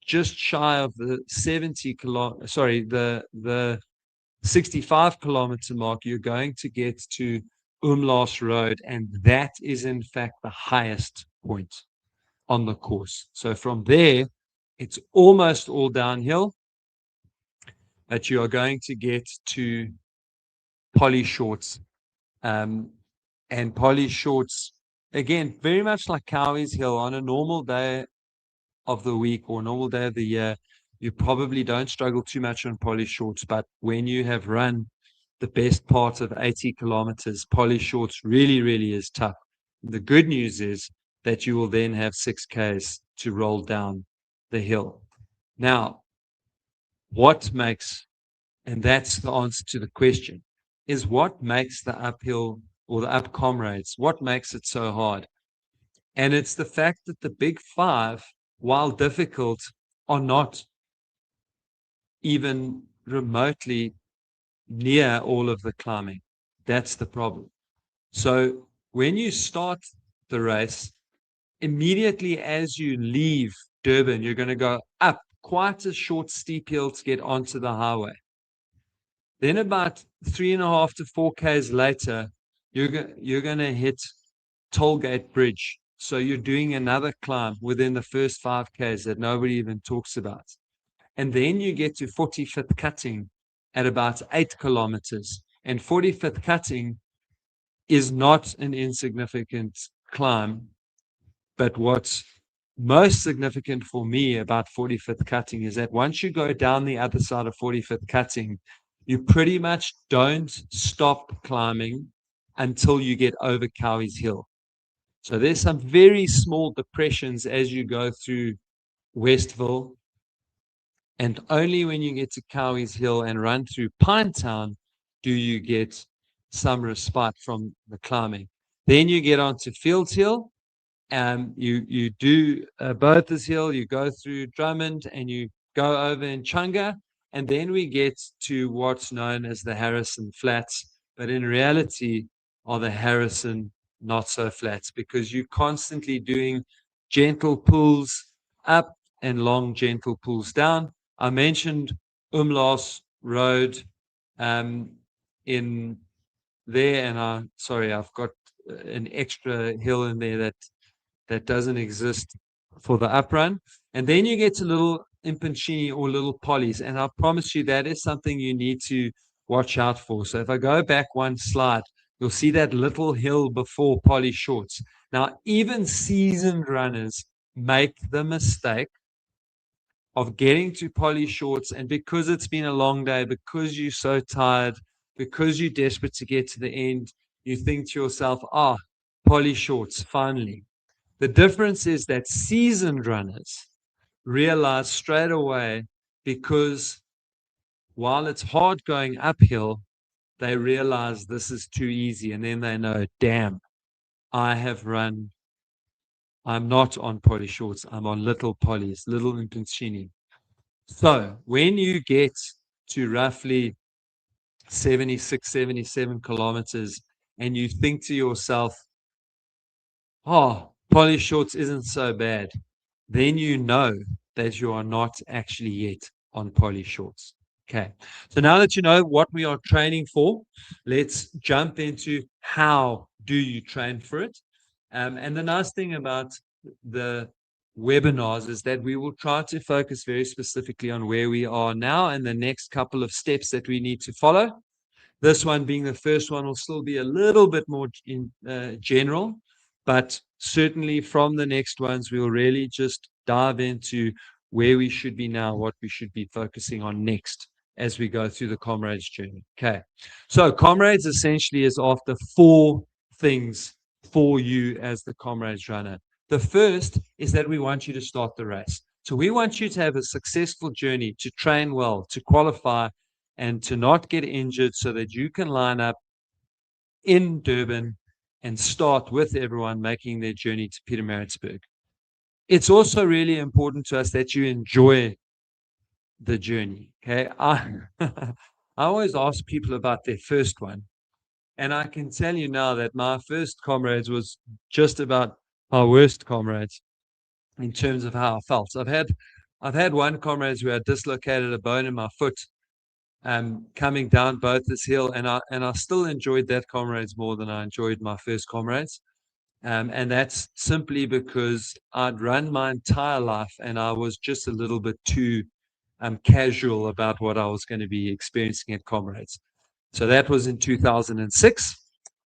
just shy of the 65 kilometer mark, you're going to get to Umlaas Road, and that is in fact the highest point on the course. So from there, it's almost all downhill, but you are going to get to Polly Shorts. And Polly Shorts, again, very much like Cowie's Hill, on a normal day of the week or normal day of the year, you probably don't struggle too much on Polly Shorts. But when you have run the best part of 80 kilometers, Polly Shorts really, really is tough. The good news is that you will then have 6Ks to roll down the hill. Now, what makes, and that's the answer to the question, is what makes the uphill or the up Comrades, what makes it so hard? And it's the fact that the big five, while difficult, are not even remotely near all of the climbing. That's the problem. So when you start the race, immediately as you leave Durban, you're going to go up quite a short, steep hill to get onto the highway. Then about 3.5 to 4Ks later, you're going to hit Tollgate Bridge. So you're doing another climb within the first 5Ks that nobody even talks about. And then you get to 45th Cutting at about 8 kilometers. And 45th Cutting is not an insignificant climb. But what's most significant for me about 45th Cutting is that once you go down the other side of 45th Cutting, you pretty much don't stop climbing until you get over Cowie's Hill. So there's some very small depressions as you go through Westville. And only when you get to Cowie's Hill and run through Pinetown do you get some respite from the climbing. Then you get onto Fields Hill. You do Bertha's Hill, you go through Drummond, and you go over in Chunga. And then we get to what's known as the Harrison Flats. But in reality, are the Harrison not so flats, because you're constantly doing gentle pulls up and long gentle pulls down. I mentioned Umlaas Road in there, and I've got an extra hill in there that doesn't exist for the up run. And then you get to Little Impanchini or Little Polly's, and I promise you that is something you need to watch out for. So if I go back one slide, you'll see that little hill before Polly Shorts. Now, even seasoned runners make the mistake of getting to Polly Shorts, and because it's been a long day, because you're so tired, because you're desperate to get to the end, you think to yourself, Polly Shorts, finally. The difference is that seasoned runners realize straight away, because while it's hard going uphill, they realize this is too easy. And then they know, damn, I'm not on Polly Shorts. I'm on Little Polly's, Little Impanchini. So when you get to roughly 76, 77 kilometers, and you think to yourself, Polly Shorts isn't so bad, then you know that you are not actually yet on Polly Shorts. Okay, so now that you know what we are training for, let's jump into how do you train for it. And the nice thing about the webinars is that we will try to focus very specifically on where we are now and the next couple of steps that we need to follow. This one being the first one will still be a little bit more general, but certainly from the next ones, we'll really just dive into where we should be now, what we should be focusing on next as we go through the Comrades journey. Okay, so Comrades essentially is after 4 things for you as the Comrades runner. The first is that we want you to start the race. So we want you to have a successful journey, to train well, to qualify, and to not get injured, so that you can line up in Durban and start with everyone making their journey to Pietermaritzburg. It's also really important to us that you enjoy the journey. Okay. I always ask people about their first one. And I can tell you now that my first Comrades was just about my worst Comrades in terms of how I felt. I've had one Comrades where I dislocated a bone in my foot coming down both this hill, and I still enjoyed that Comrades more than I enjoyed my first Comrades. And that's simply because I'd run my entire life and I was just a little bit too casual about what I was going to be experiencing at Comrades. So that was in 2006.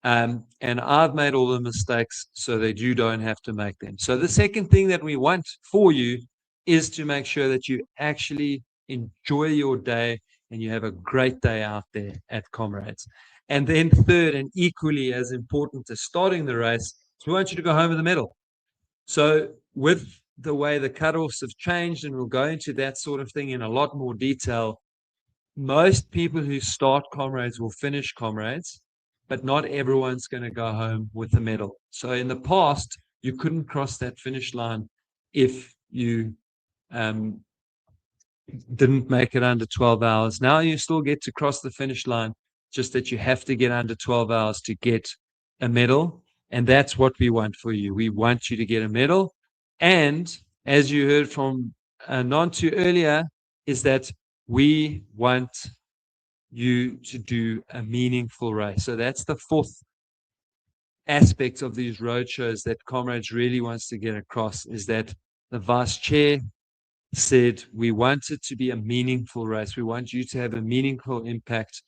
And I've made all the mistakes so that you don't have to make them. So the second thing that we want for you is to make sure that you actually enjoy your day and you have a great day out there at Comrades. And then third, and equally as important as starting the race, we want you to go home with a medal. So with the way the cutoffs have changed, and we'll go into that sort of thing in a lot more detail, most people who start Comrades will finish Comrades, but not everyone's going to go home with a medal. So in the past, you couldn't cross that finish line if you didn't make it under 12 hours. Now you still get to cross the finish line, just that you have to get under 12 hours to get a medal. And that's what we want for you. We want you to get a medal. And as you heard from Nantu earlier, is that we want you to do a meaningful race. So that's the fourth aspect of these road shows that Comrades really wants to get across, is that the vice chair said we want it to be a meaningful race. We want you to have a meaningful impact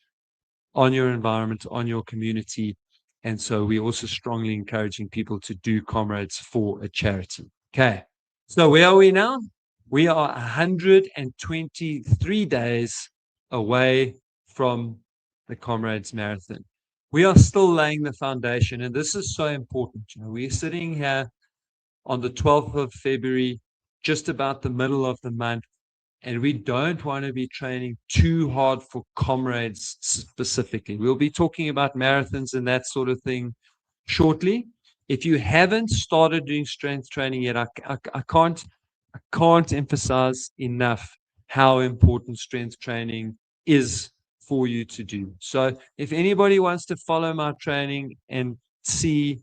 on your environment, on your community. And so we're also strongly encouraging people to do Comrades for a charity. Okay. So where are we now? We are 123 days away from the Comrades Marathon. We are still laying the foundation, and this is so important. You know, we're sitting here on the 12th of February, just about the middle of the month, and we don't want to be training too hard for Comrades specifically. We'll be talking about marathons and that sort of thing shortly. If you haven't started doing strength training yet, I can't emphasize enough how important strength training is for you to do. So if anybody wants to follow my training and see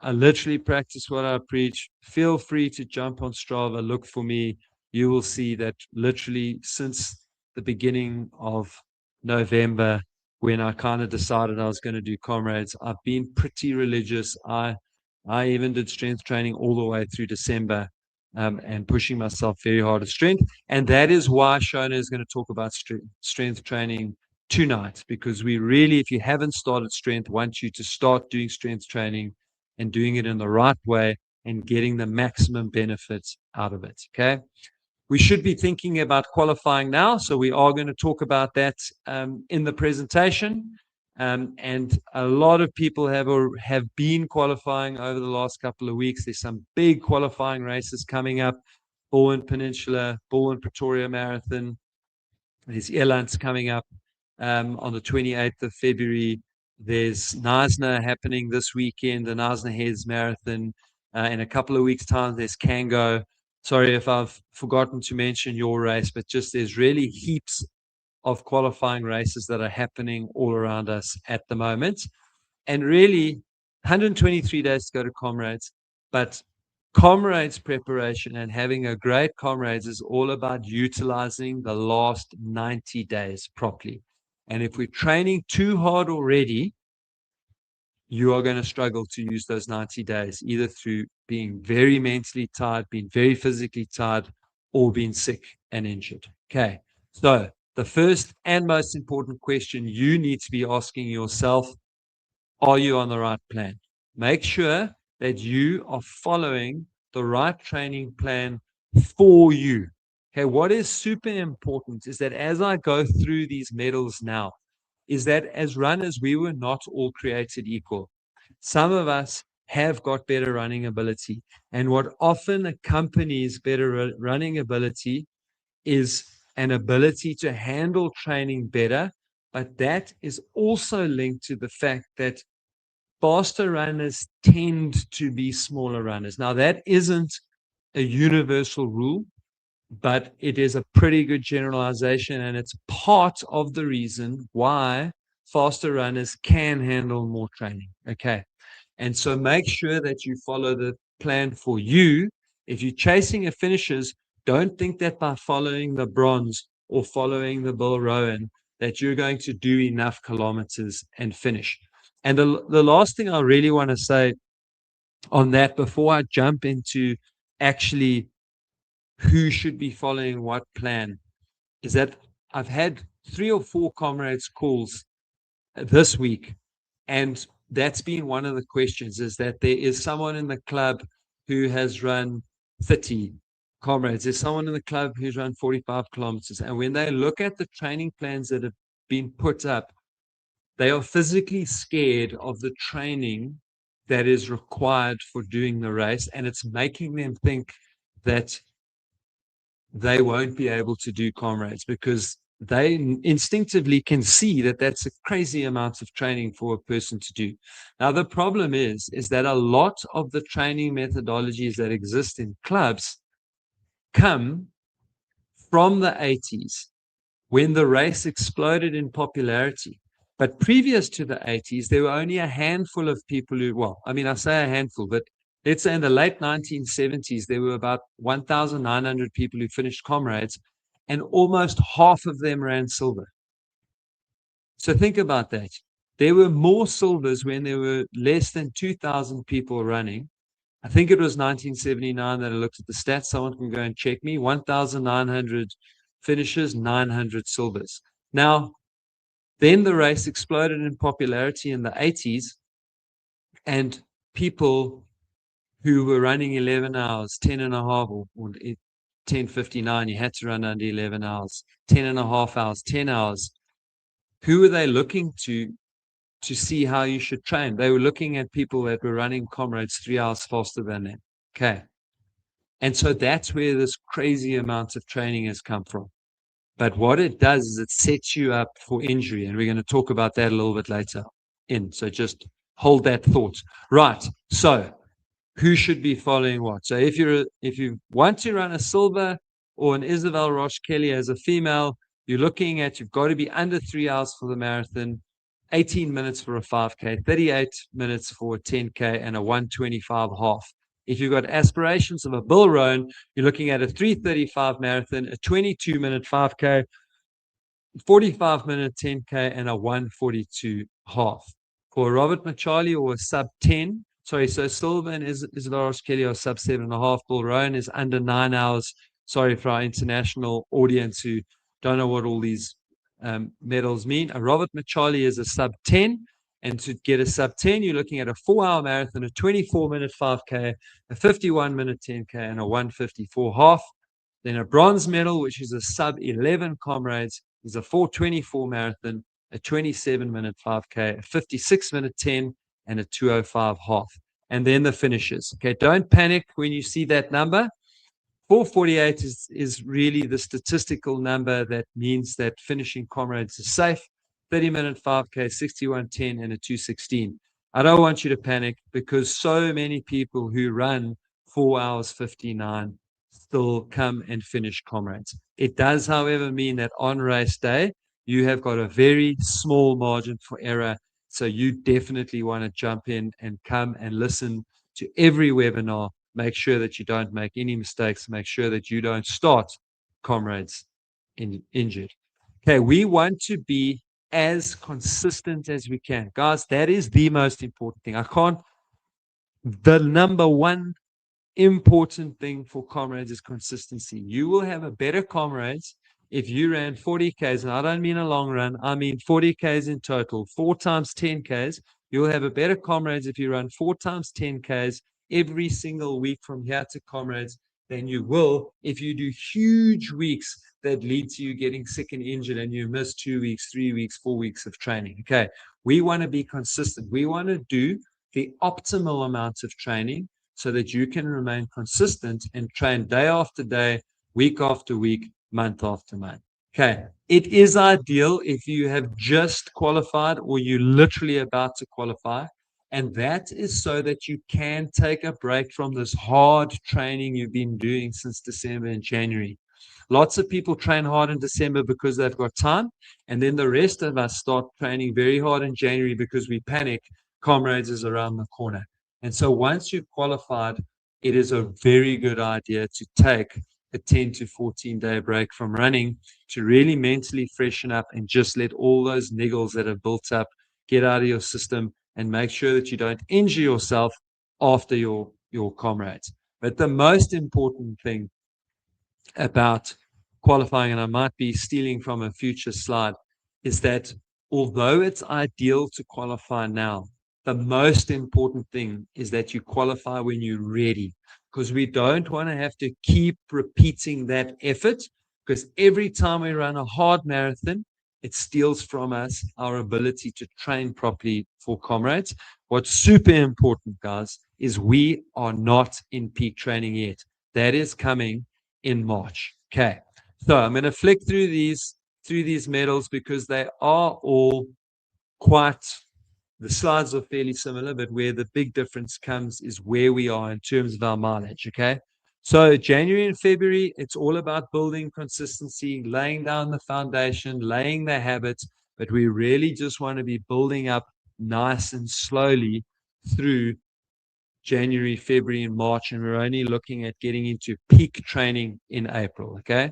I literally practice what I preach, feel free to jump on Strava, look for me. You will see that literally since the beginning of November, when I kind of decided I was going to do Comrades, I've been pretty religious. I even did strength training all the way through December, and pushing myself very hard at strength. And that is why Shona is going to talk about strength training tonight, because we really, if you haven't started strength, want you to start doing strength training and doing it in the right way and getting the maximum benefits out of it. Okay. We should be thinking about qualifying now. So we are going to talk about that in the presentation. And a lot of people have been qualifying over the last couple of weeks. There's some big qualifying races coming up. Bowen Peninsula, Bowen Pretoria Marathon. There's Elands coming up on the 28th of February. There's Knysna happening this weekend, the Knysna Heads Marathon. In a couple of weeks' time, there's Kango. Sorry if I've forgotten to mention your race, but just there's really heaps of qualifying races that are happening all around us at the moment. And really, 123 days to go to Comrades. But Comrades preparation and having a great Comrades is all about utilizing the last 90 days properly. And if we're training too hard already, you are going to struggle to use those 90 days, either through being very mentally tired, being very physically tired, or being sick and injured. Okay. So the first and most important question you need to be asking yourself, are you on the right plan? Make sure that you are following the right training plan for you. Okay, what is super important is that as I go through these medals now, is that as runners, we were not all created equal. Some of us have got better running ability. And what often accompanies better running ability is an ability to handle training better. But that is also linked to the fact that faster runners tend to be smaller runners. Now, that isn't a universal rule, but it is a pretty good generalization, and it's part of the reason why faster runners can handle more training. Okay. And so make sure that you follow the plan for you. If you're chasing a finishes, don't think that by following the bronze or following the Bill Rowan that you're going to do enough kilometers and finish. And the last thing I really want to say on that before I jump into actually who should be following what plan is that I've had 3 or 4 comrades calls this week, and that's been one of the questions, is that there is someone in the club who has run 30 comrades. There's someone in the club who's run 45 kilometers. And when they look at the training plans that have been put up, they are physically scared of the training that is required for doing the race. And it's making them think that they won't be able to do comrades because they instinctively can see that that's a crazy amount of training for a person to do. Now, the problem is that a lot of the training methodologies that exist in clubs come from the 80s when the race exploded in popularity. But previous to the 80s, there were only a handful of people who, well, I mean, I say a handful, but let's say in the late 1970s, there were about 1,900 people who finished comrades, and almost half of them ran silver. So think about that. There were more silvers when there were less than 2,000 people running. I think it was 1979 that I looked at the stats. Someone can go and check me. 1,900 finishes, 900 silvers. Now, then the race exploded in popularity in the 80s, and people who were running 11 hours, 10 and a half, or 10:59, you had to run under 11 hours, 10 and a half hours, 10 hours. Who were they looking to see how you should train? They were looking at people that were running comrades 3 hours faster than them. Okay. And so that's where this crazy amount of training has come from. But what it does is it sets you up for injury. And we're going to talk about that a little bit later in. So just hold that thought. Right. So who should be following what? So if you want to run a silver or an Isabel Roche Kelly as a female, you're looking at, you've got to be under 3 hours for the marathon, 18 minutes for a 5K, 38 minutes for a 10K, and a 125 half. If you've got aspirations of a Bill Rowan, you're looking at a 3:35 marathon, a 22-minute 5K, 45-minute 10K, and a 142 half. For Robert Machali or a sub 10, sorry, so Silver and Isabel Roche Kelly are sub 7.5. Bill Rowan is under 9 hours. Sorry for our international audience who don't know what all these medals mean. A Robert Machali is a sub 10. And to get a sub 10, you're looking at a 4-hour marathon, a 24-minute 5K, a 51-minute 10K, and a 154 half. Then a bronze medal, which is a sub 11 comrades, is a 4:24 marathon, a 27-minute 5K, a 56-minute 10, and a 2:05 half. And then the finishes. Okay, don't panic when you see that number. 4:48 is really the statistical number that means that finishing comrades is safe. 30-minute 5K, 61:10, and a 2:16. I don't want you to panic because so many people who run 4 hours 59 still come and finish comrades. It does, however, mean that on race day, you have got a very small margin for error. So you definitely want to jump in and come and listen to every webinar. Make sure that you don't make any mistakes. Make sure that you don't start comrades injured. Okay, we want to be as consistent as we can. Guys, that is the most important thing. The number one important thing for comrades is consistency. You will have a better comrades if you ran 40Ks, and I don't mean a long run, I mean 40Ks in total, 4 times 10Ks. You'll have a better comrades if you run 4 times 10Ks every single week from here to comrades than you will if you do huge weeks that lead to you getting sick and injured and you miss 2 weeks, 3 weeks, 4 weeks of training. Okay, we want to be consistent. We want to do the optimal amount of training so that you can remain consistent and train day after day, week after week, month after month. Okay, it is ideal if you have just qualified or you're literally about to qualify. And that is so that you can take a break from this hard training you've been doing since December and January. Lots of people train hard in December because they've got time. And then the rest of us start training very hard in January because we panic. Comrades is around the corner. And so once you've qualified, it is a very good idea to take a 10 to 14 day break from running to really mentally freshen up and just let all those niggles that have built up get out of your system and make sure that you don't injure yourself after your comrades. But the most important thing about qualifying, and I might be stealing from a future slide, is that although it's ideal to qualify now, the most important thing is that you qualify when you're ready, because we don't want to have to keep repeating that effort, because every time we run a hard marathon, it steals from us our ability to train properly for comrades. What's super important, guys, is we are not in peak training yet. That is coming in March. Okay, so I'm going to flick through these medals because they are all quite, the slides are fairly similar, but where the big difference comes is where we are in terms of our mileage. Okay, so January and February, it's all about building consistency, laying down the foundation, laying the habits, but we really just want to be building up nice and slowly through January, February, and March, and we're only looking at getting into peak training in April. Okay,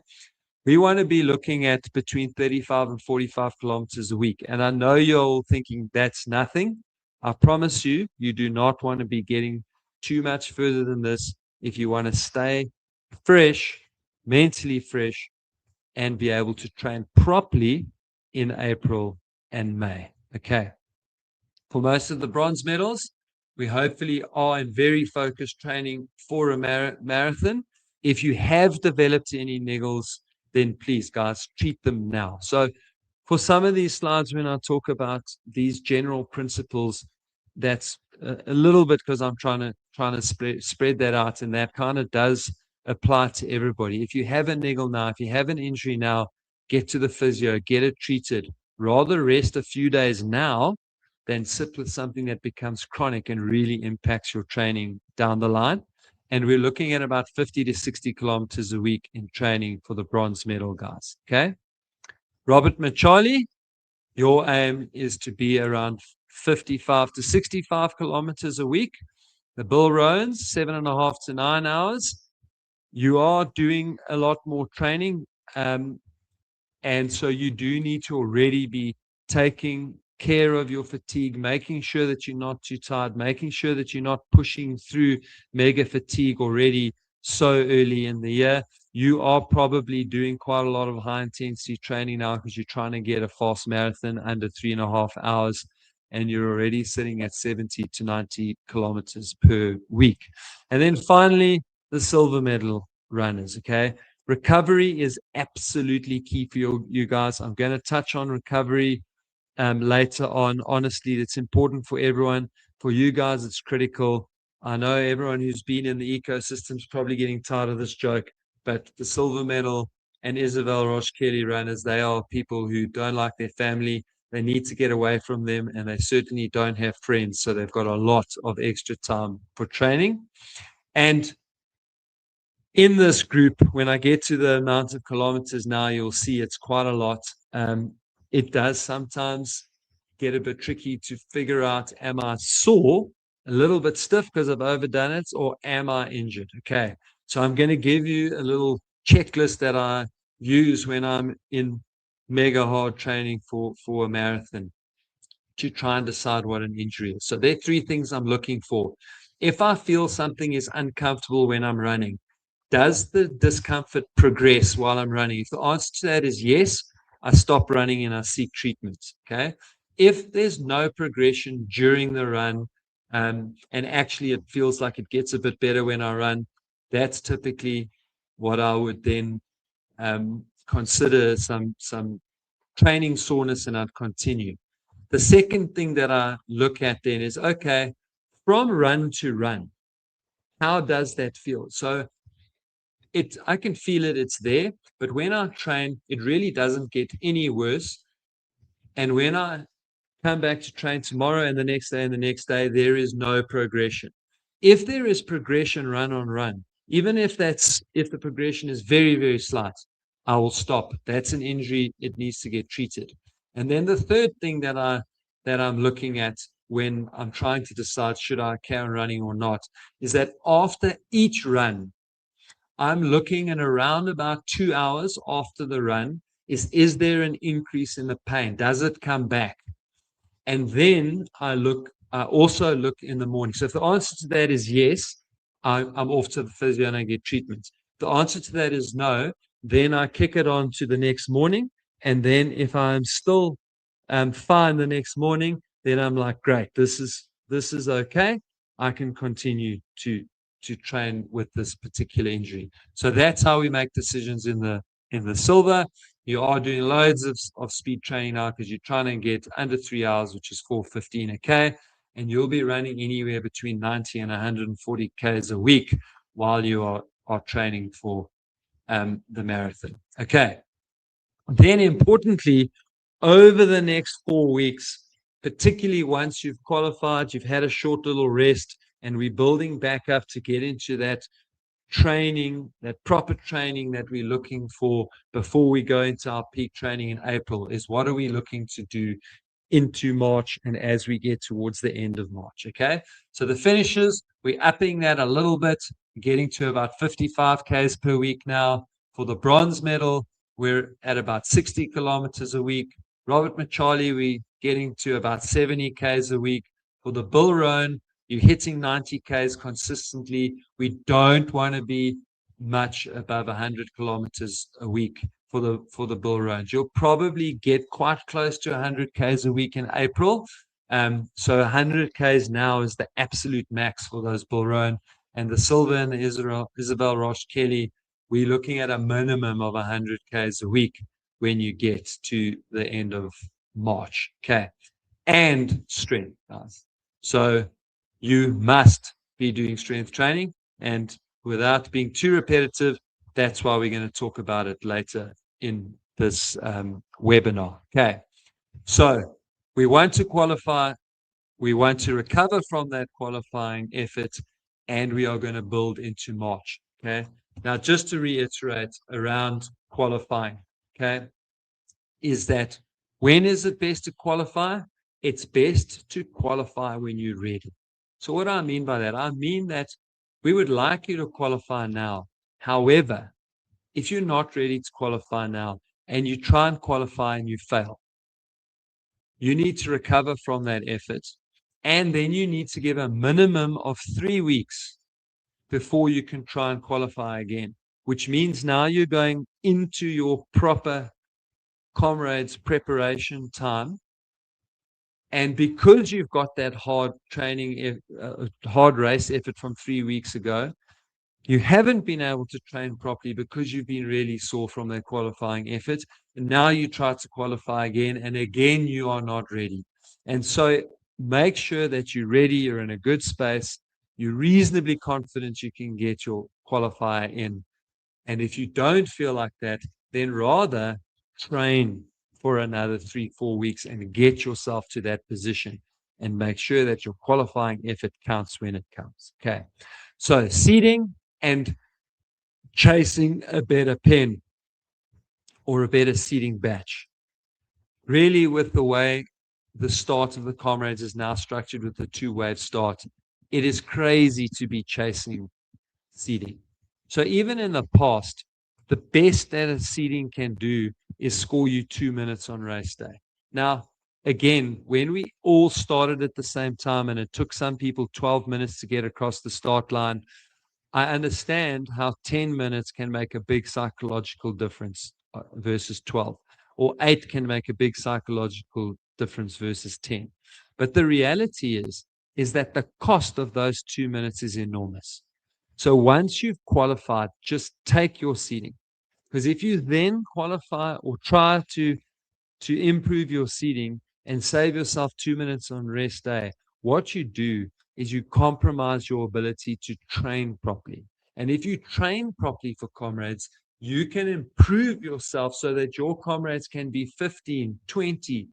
we want to be looking at between 35 and 45 kilometers a week. And I know you're all thinking that's nothing. I promise you, you do not want to be getting too much further than this if you want to stay fresh, mentally fresh, and be able to train properly in April and May. Okay. For most of the bronze medals, we hopefully are in very focused training for a marathon. If you have developed any niggles, then please, guys, treat them now. So for some of these slides, when I talk about these general principles, that's a little bit because I'm trying to spread that out, and that kind of does apply to everybody. If you have a niggle now, if you have an injury now, get to the physio, get it treated. Rather rest a few days now than sit with something that becomes chronic and really impacts your training down the line. And we're looking at about 50 to 60 kilometers a week in training for the bronze medal guys. Okay. Robert Machali, your aim is to be around 55 to 65 kilometers a week. The Bill Rowan's 7.5 to 9 hours. You are doing a lot more training. And so you do need to already be taking care of your fatigue, making sure that you're not too tired, making sure that you're not pushing through mega fatigue already so early in the year. You are probably doing quite a lot of high intensity training now because you're trying to get a fast marathon under 3.5 hours, and you're already sitting at 70 to 90 kilometers per week. And then finally, the silver medal runners. Okay. Recovery is absolutely key for you guys. I'm going to touch on recovery later on. Honestly, it's important for everyone. For you guys, it's critical. I know everyone who's been in the ecosystem is probably getting tired of this joke, but the silver medal and Isabel Roche Kelly runners, they are people who don't like their family. They need to get away from them, and they certainly don't have friends. So they've got a lot of extra time for training. And in this group, when I get to the amount of kilometers now, you'll see it's quite a lot. It does sometimes get a bit tricky to figure out, am I sore, a little bit stiff because I've overdone it, or am I injured? Okay, so I'm going to give you a little checklist that I use when I'm in mega hard training for a marathon to try and decide what an injury is. So there are 3 things I'm looking for. If I feel something is uncomfortable when I'm running, does the discomfort progress while I'm running? If the answer to that is yes, I stop running and I seek treatment. Okay. If there's no progression during the run, and actually it feels like it gets a bit better when I run, that's typically what I would then consider some training soreness, and I'd continue. The second thing that I look at then is, okay, from run to run, how does that feel? So I can feel it, it's there, but when I train, it really doesn't get any worse. And when I come back to train tomorrow and the next day and the next day, there is no progression. If there is progression run on run, Even if the progression is very, very slight, I will stop. That's an injury. It needs to get treated. And then the third thing that I'm looking at when I'm trying to decide should I carry on running or not is that after each run, I'm looking at around about 2 hours after the run. Is there an increase in the pain? Does it come back? And then I also look in the morning. So if the answer to that is yes, I'm off to the physio and I get treatment. If the answer to that is no, then I kick it on to the next morning. And then if I'm still fine the next morning, then I'm like, great, this is okay. I can continue to train with this particular injury. So that's how we make decisions in the silver. You are doing loads of speed training now because you're trying to get under 3 hours, which is 4:15 a K, and you'll be running anywhere between 90 and 140 Ks a week while you are training for the marathon. Okay. Then importantly, over the next 4 weeks, particularly once you've qualified, you've had a short little rest, and we're building back up to get into that training, that proper training that we're looking for before we go into our peak training in April, is what are we looking to do into March and as we get towards the end of March. Okay, so the finishes, we're upping that a little bit, getting to about 55 Ks per week now. For the bronze medal, we're at about 60 kilometers a week. Robert Machali, we're getting to about 70 Ks a week. For the Bull Roan, you're hitting 90 Ks consistently. We don't want to be much above 100 kilometers a week for the Bull Roan. You'll probably get quite close to 100 Ks a week in April. So 100 Ks now is the absolute max for those Bull Roan. And the silver and the Isabel Roche Kelly, we're looking at a minimum of 100 Ks a week when you get to the end of March. Okay. And strength, guys. So you must be doing strength training, and without being too repetitive, that's why we're going to talk about it later in this webinar. Okay, so we want to qualify, we want to recover from that qualifying effort, and we are going to build into March. Okay, now just to reiterate around qualifying, okay, is that when is it best to qualify? It's best to qualify when you're ready. So what do I mean by that? I mean that we would like you to qualify now. However, if you're not ready to qualify now and you try and qualify and you fail, you need to recover from that effort. And then you need to give a minimum of 3 weeks before you can try and qualify again, which means now you're going into your proper Comrades preparation time. And because you've got that hard training, hard race effort from 3 weeks ago, you haven't been able to train properly because you've been really sore from that qualifying effort. And now you try to qualify again, and again, you are not ready. And so make sure that you're ready, you're in a good space, you're reasonably confident you can get your qualifier in. And if you don't feel like that, then rather train for another 3-4 weeks and get yourself to that position and make sure that your qualifying effort counts when it counts. Okay. So seeding and chasing a better pen or a better seeding batch. Really, with the way the start of the Comrades is now structured with the 2-wave start, it is crazy to be chasing seeding. So even in the past, the best that a seeding can do is score you 2 minutes on race day. Now, again, when we all started at the same time and it took some people 12 minutes to get across the start line, I understand how 10 minutes can make a big psychological difference versus 12, or 8 can make a big psychological difference versus 10. But the reality is that the cost of those 2 minutes is enormous. So once you've qualified, just take your seeding. Because if you then qualify or try to improve your seeding and save yourself 2 minutes on rest day, what you do is you compromise your ability to train properly. And if you train properly for Comrades, you can improve yourself so that your Comrades can be 15, 20,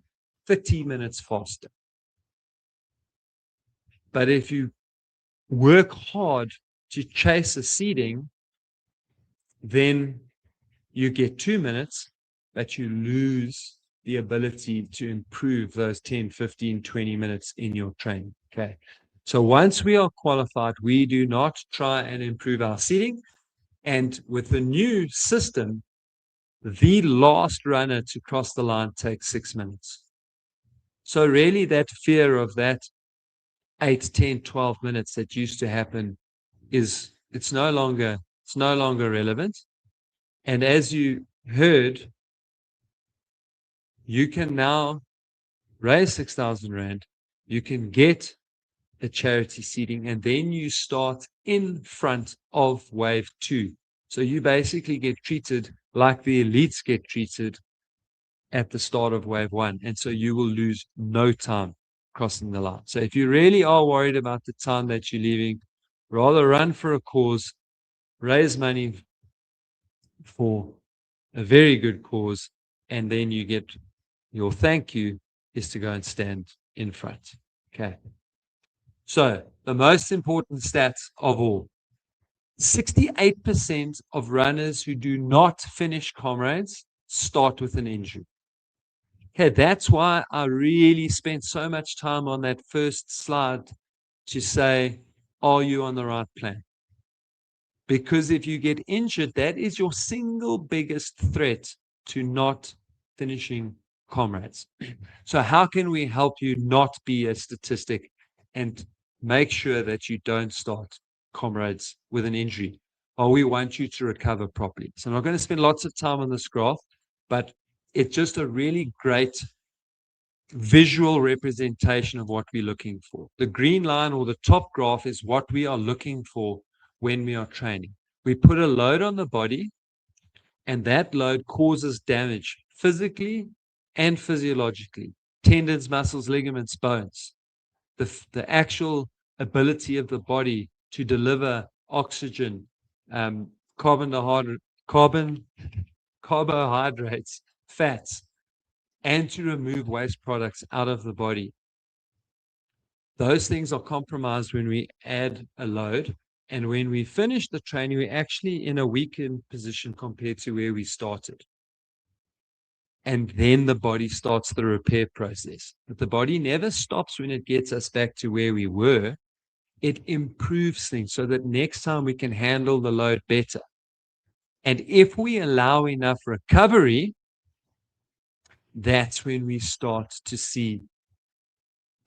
30 minutes faster. But if you work hard to chase a seeding, then you get 2 minutes, but you lose the ability to improve those 10, 15, 20 minutes in your training. Okay. So once we are qualified, we do not try and improve our seeding. And with the new system, the last runner to cross the line takes 6 minutes. So really that fear of that 8, 10, 12 minutes that used to happen it's no longer relevant. And as you heard, you can now raise 6,000 Rand, you can get a charity seeding, and then you start in front of wave 2. So you basically get treated like the elites get treated at the start of wave 1. And so you will lose no time crossing the line. So if you really are worried about the time that you're leaving, rather run for a cause, raise money for a very good cause, and then you get your thank you is to go and stand in front. Okay. So the most important stats of all, 68% of runners who do not finish Comrades start with an injury. Okay, that's why I really spent so much time on that first slide to say, are you on the right plan? Because if you get injured, that is your single biggest threat to not finishing Comrades. So how can we help you not be a statistic and make sure that you don't start Comrades with an injury? Well, we want you to recover properly. So I'm not going to spend lots of time on this graph, but it's just a really great visual representation of what we're looking for. The green line or the top graph is what we are looking for when we are training. We put a load on the body, and that load causes damage physically and physiologically. Tendons, muscles, ligaments, bones. The actual ability of the body to deliver oxygen, carbohydrates, fats, and to remove waste products out of the body. Those things are compromised when we add a load. And when we finish the training, we're actually in a weakened position compared to where we started. And then the body starts the repair process. But the body never stops when it gets us back to where we were. It improves things so that next time we can handle the load better. And if we allow enough recovery, that's when we start to see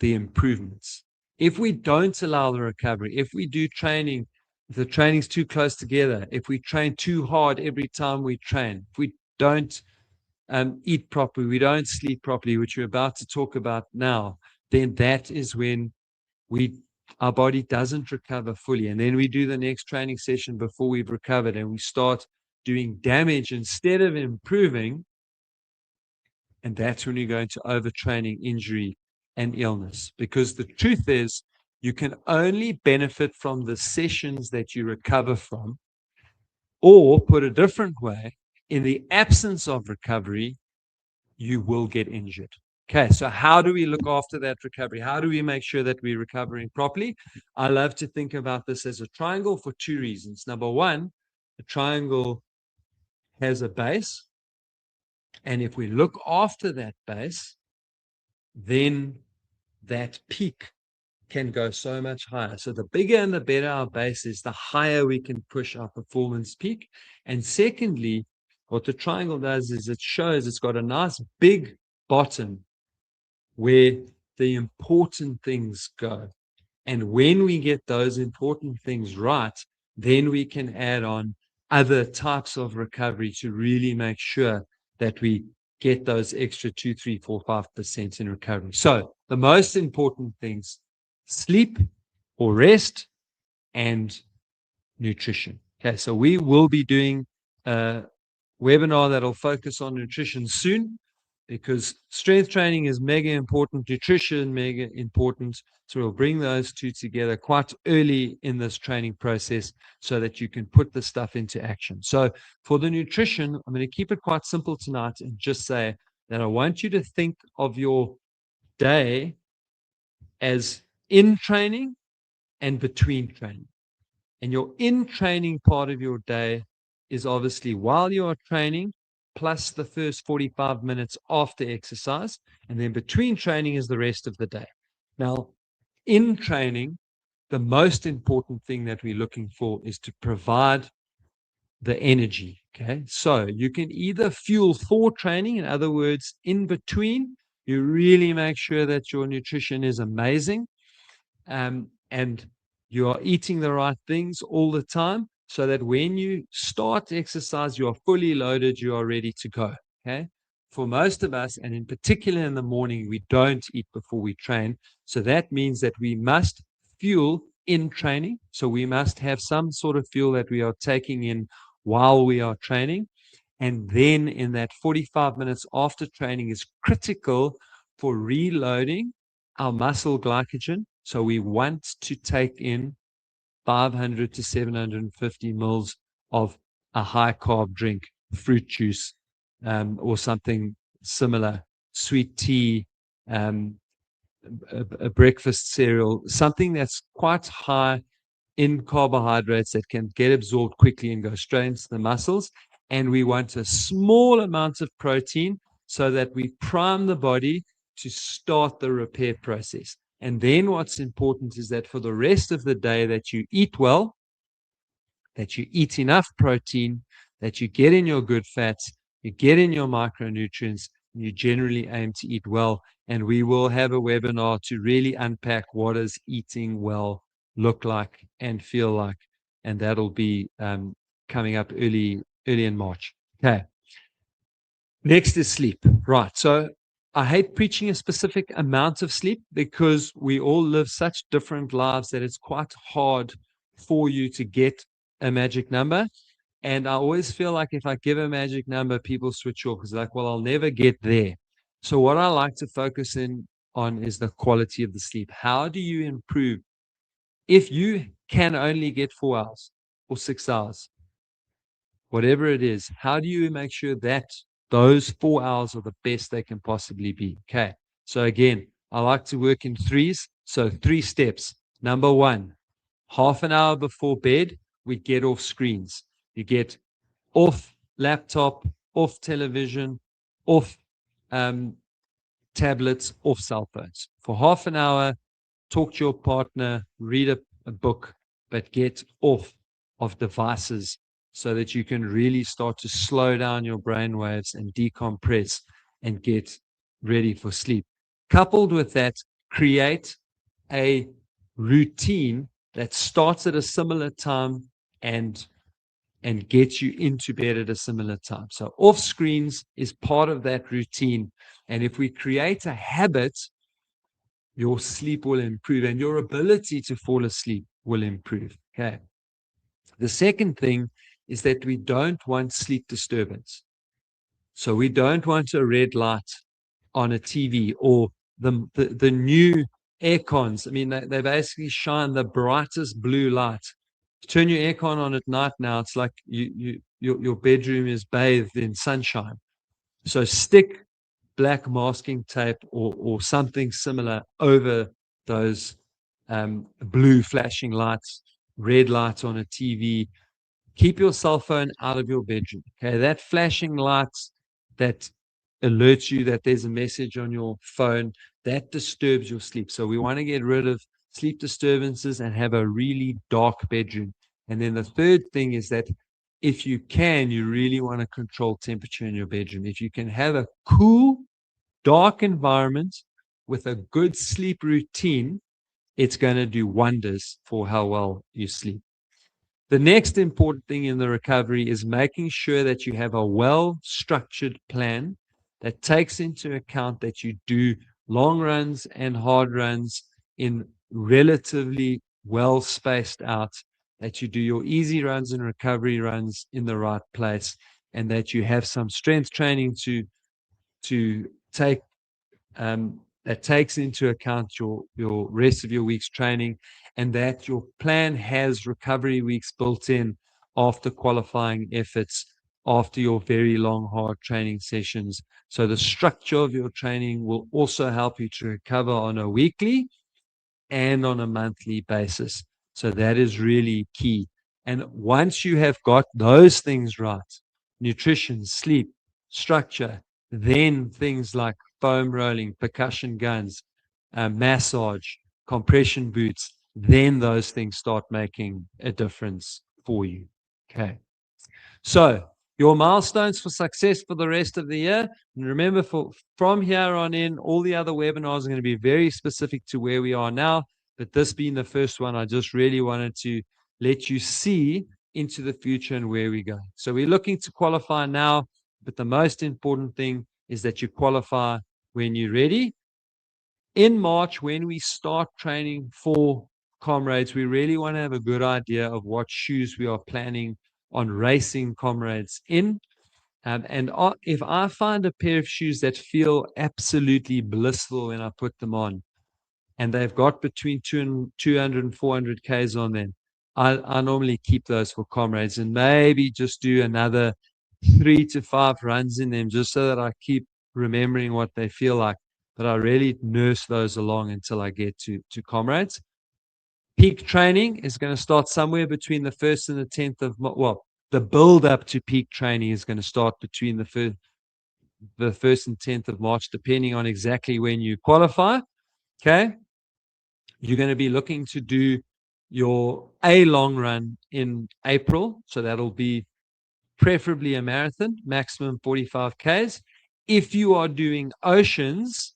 the improvements. If we don't allow the recovery, if we do training, if the training's too close together, if we train too hard every time we train, if we don't eat properly, we don't sleep properly, which we're about to talk about now, then that is when our body doesn't recover fully. And then we do the next training session before we've recovered, and we start doing damage instead of improving. And that's when you go into overtraining, injury, and illness. Because the truth is, you can only benefit from the sessions that you recover from, or put a different way, in the absence of recovery, you will get injured. Okay, so how do we look after that recovery? How do we make sure that we're recovering properly? I love to think about this as a triangle for two reasons. Number one, the triangle has a base. And if we look after that base, then that peak can go so much higher. So the bigger and the better our base is, the higher we can push our performance peak. And secondly, what the triangle does is it shows it's got a nice big bottom where the important things go. And when we get those important things right, then we can add on other types of recovery to really make sure that we get those extra 2, 3, 4, 5% in recovery. So the most important things: sleep or rest and nutrition. Okay, so we will be doing a webinar that'll focus on nutrition soon, because strength training is mega important, nutrition mega important. So we'll bring those two together quite early in this training process so that you can put the stuff into action. So for the nutrition, I'm going to keep it quite simple tonight and just say that I want you to think of your day as in training and between training. And your in-training part of your day is obviously while you are training, plus the first 45 minutes after exercise. And then between training is the rest of the day. Now, in training, the most important thing that we're looking for is to provide the energy. Okay. So you can either fuel for training, in other words, in between, you really make sure that your nutrition is amazing. And you are eating the right things all the time so that when you start exercise, you are fully loaded, you are ready to go. Okay. For most of us, and in particular in the morning, we don't eat before we train. So that means that we must fuel in training. So we must have some sort of fuel that we are taking in while we are training. And then in that 45 minutes after training is critical for reloading our muscle glycogen. So we want to take in 500 to 750 mils of a high carb drink, fruit juice, or something similar, sweet tea, a breakfast cereal, something that's quite high in carbohydrates that can get absorbed quickly and go straight into the muscles. And we want a small amount of protein so that we prime the body to start the repair process. And then what's important is that for the rest of the day that you eat well, that you eat enough protein, that you get in your good fats, you get in your micronutrients, and you generally aim to eat well. And we will have a webinar to really unpack what does eating well look like and feel like. And that'll be coming up early in March. Okay. Next is sleep. Right. So I hate preaching a specific amount of sleep because we all live such different lives that it's quite hard for you to get a magic number. And I always feel like if I give a magic number, people switch off because like, well, I'll never get there. So what I like to focus in on is the quality of the sleep. How do you improve? If you can only get 4 hours or 6 hours, whatever it is, how do you make sure that those 4 hours are the best they can possibly be? Okay. So again, I like to work in threes. So 3 steps. Number 1, half an hour before bed, we get off screens. You get off laptop, off television, off tablets, off cell phones. For half an hour, talk to your partner, read a book, but get off of devices so that you can really start to slow down your brain waves and decompress and get ready for sleep. Coupled with that, create a routine that starts at a similar time and gets you into bed at a similar time. So off screens is part of that routine. And if we create a habit, your sleep will improve and your ability to fall asleep will improve. Okay. The second thing is that we don't want sleep disturbance. So we don't want a red light on a TV or the new aircons. I mean, they basically shine the brightest blue light. Turn your aircon on at night now, it's like your bedroom is bathed in sunshine. So stick black masking tape or something similar over those blue flashing lights, red lights on a TV. Keep your cell phone out of your bedroom. Okay, that flashing lights that alerts you that there's a message on your phone, that disturbs your sleep. So we want to get rid of sleep disturbances and have a really dark bedroom. And then the third thing is that if you can, you really want to control temperature in your bedroom. If you can have a cool, dark environment with a good sleep routine, it's going to do wonders for how well you sleep. The next important thing in the recovery is making sure that you have a well-structured plan that takes into account that you do long runs and hard runs in relatively well-spaced out, that you do your easy runs and recovery runs in the right place, and that you have some strength training to take that takes into account your rest of your week's training, and that your plan has recovery weeks built in after qualifying efforts, after your very long, hard training sessions. So the structure of your training will also help you to recover on a weekly and on a monthly basis. So that is really key. And once you have got those things right, nutrition, sleep, structure, then things like foam rolling, percussion guns, massage, compression boots, then those things start making a difference for you. Okay. So your milestones for success for the rest of the year. And remember, from here on in, all the other webinars are going to be very specific to where we are now. But this being the first one, I just really wanted to let you see into the future and where we're going. So we're looking to qualify now, but the most important thing is that you qualify when you're ready. In March, when we start training for Comrades, we really want to have a good idea of what shoes we are planning on racing Comrades in. If I find a pair of shoes that feel absolutely blissful when I put them on, and they've got between 200 and 400 Ks on them, I normally keep those for Comrades and maybe just do another 3 to 5 runs in them just so that I keep remembering what they feel like. But I really nurse those along until I get to Comrades. Peak training is going to start somewhere between the 1st and the 10th of March. Well, the build up to peak training is going to start between the 1st and 10th of March, depending on exactly when you qualify. Okay. You're going to be looking to do your A long run in April. So that'll be preferably a marathon, maximum 45 Ks. If you are doing oceans,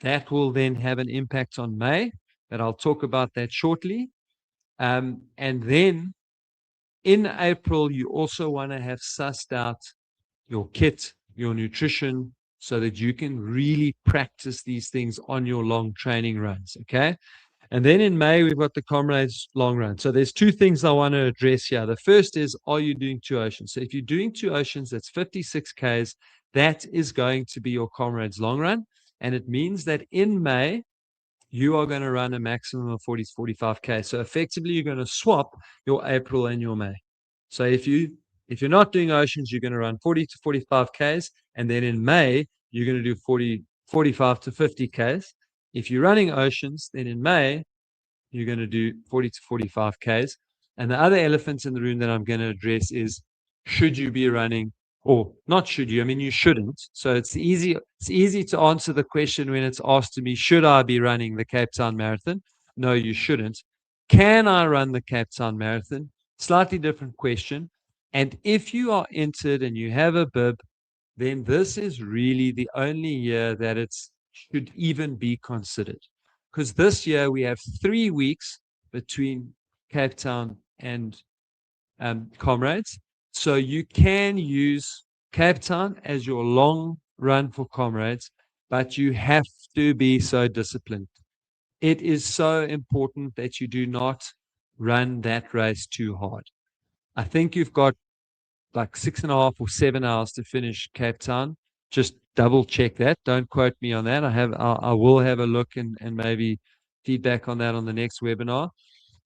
that will then have an impact on May, but I'll talk about that shortly. And then in April, you also want to have sussed out your kit, your nutrition, so that you can really practice these things on your long training runs. Okay. And then in May, we've got the Comrades long run. So there's 2 things I want to address here. The first is, are you doing 2 oceans? So if you're doing 2 oceans, that's 56 Ks. That is going to be your Comrades long run. And it means that in May, you are going to run a maximum of 40 to 45 Ks. So effectively, you're going to swap your April and your May. So if you're not doing oceans, you're going to run 40 to 45 Ks. And then in May, you're going to do 45 to 50 Ks. If you're running oceans, then in May, you're going to do 40 to 45 Ks. And the other elephant in the room that I'm going to address is, should you be running, or not should you? I mean, you shouldn't. So it's easy to answer the question when it's asked to me, should I be running the Cape Town Marathon? No, you shouldn't. Can I run the Cape Town Marathon? Slightly different question. And if you are entered and you have a bib, then this is really the only year that it should even be considered. Because this year we have 3 weeks between Cape Town and Comrades. So you can use Cape Town as your long run for Comrades, but you have to be so disciplined. It is so important that you do not run that race too hard. I think you've got like 6.5 or 7 hours to finish Cape Town. Just double check that. Don't quote me on that. I will have a look and maybe feedback on that on the next webinar.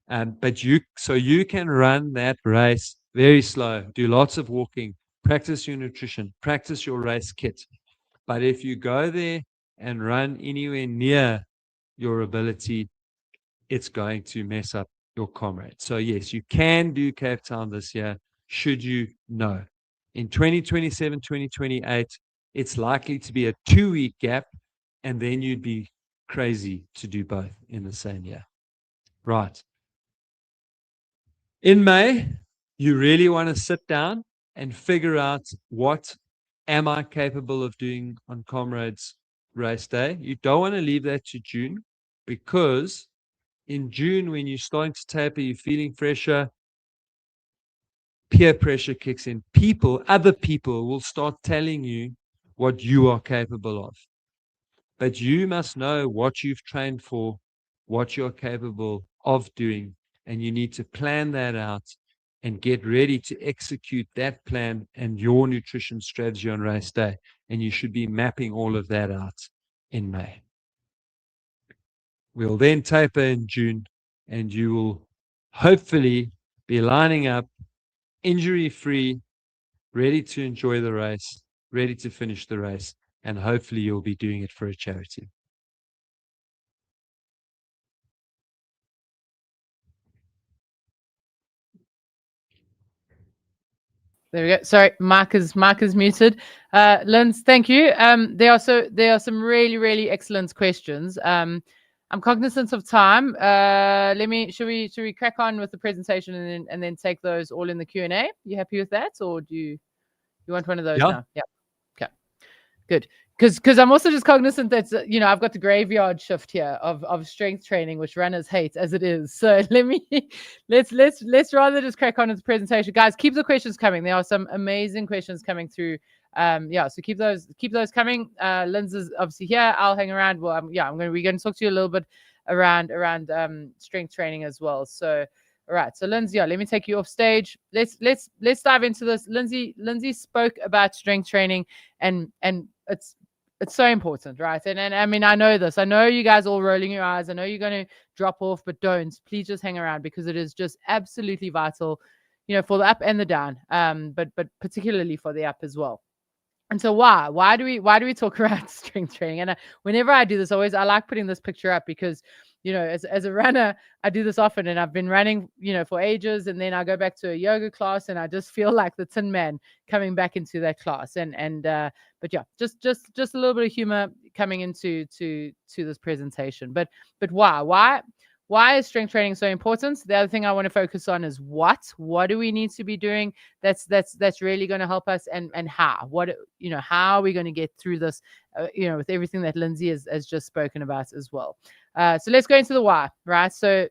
But you can run that race very slow, do lots of walking, practice your nutrition, practice your race kit. But if you go there and run anywhere near your ability, it's going to mess up your Comrade. So yes, you can do Cape Town this year. Should you? No. In 2027, 2028, it's likely to be a 2-week gap, and then you'd be crazy to do both in the same year. Right. In May, you really want to sit down and figure out, what am I capable of doing on Comrades race day? You don't want to leave that to June, because in June, when you're starting to taper, you're feeling fresher, peer pressure kicks in. Other people will start telling you what you are capable of. But you must know what you've trained for, what you're capable of doing, and you need to plan that out and get ready to execute that plan and your nutrition strategy on race day. And you should be mapping all of that out in May. We'll then taper in June, and you will hopefully be lining up injury-free, ready to enjoy the race, ready to finish the race, and hopefully you'll be doing it for a charity. There we go. Sorry, Mark is muted. Linz, thank you. There are some really, really excellent questions. I'm cognizant of time. Should we crack on with the presentation and then take those all in the Q&A? You happy with that, or do you want one of those now? Yeah. Okay. Good. Because I'm also just cognizant that I've got the graveyard shift here of strength training, which runners hate as it is. So let's rather just crack on with the presentation, guys. Keep the questions coming. There are some amazing questions coming through. So keep those coming. Linz is obviously here. I'll hang around. Well, we're going to talk to you a little bit around strength training as well. So all right. So Linz, let me take you off stage. Let's dive into this. Lindsay spoke about strength training and it's so important, right? And I mean, I know this. I know you guys all rolling your eyes. I know you're going to drop off, but don't. Please just hang around because it is just absolutely vital, for the up and the down. But particularly for the up as well. And so why do we talk about strength training? And whenever I do this, I like putting this picture up because as a runner, I do this often, and I've been running, for ages, and then I go back to a yoga class, and I just feel like the Tin Man coming back into that class. But yeah, just a little bit of humor coming into this presentation. But why is strength training so important? The other thing I want to focus on is what do we need to be doing that's really going to help us, and how how are we going to get through this, with everything that Lindsay has just spoken about as well. So let's go into the why, right? So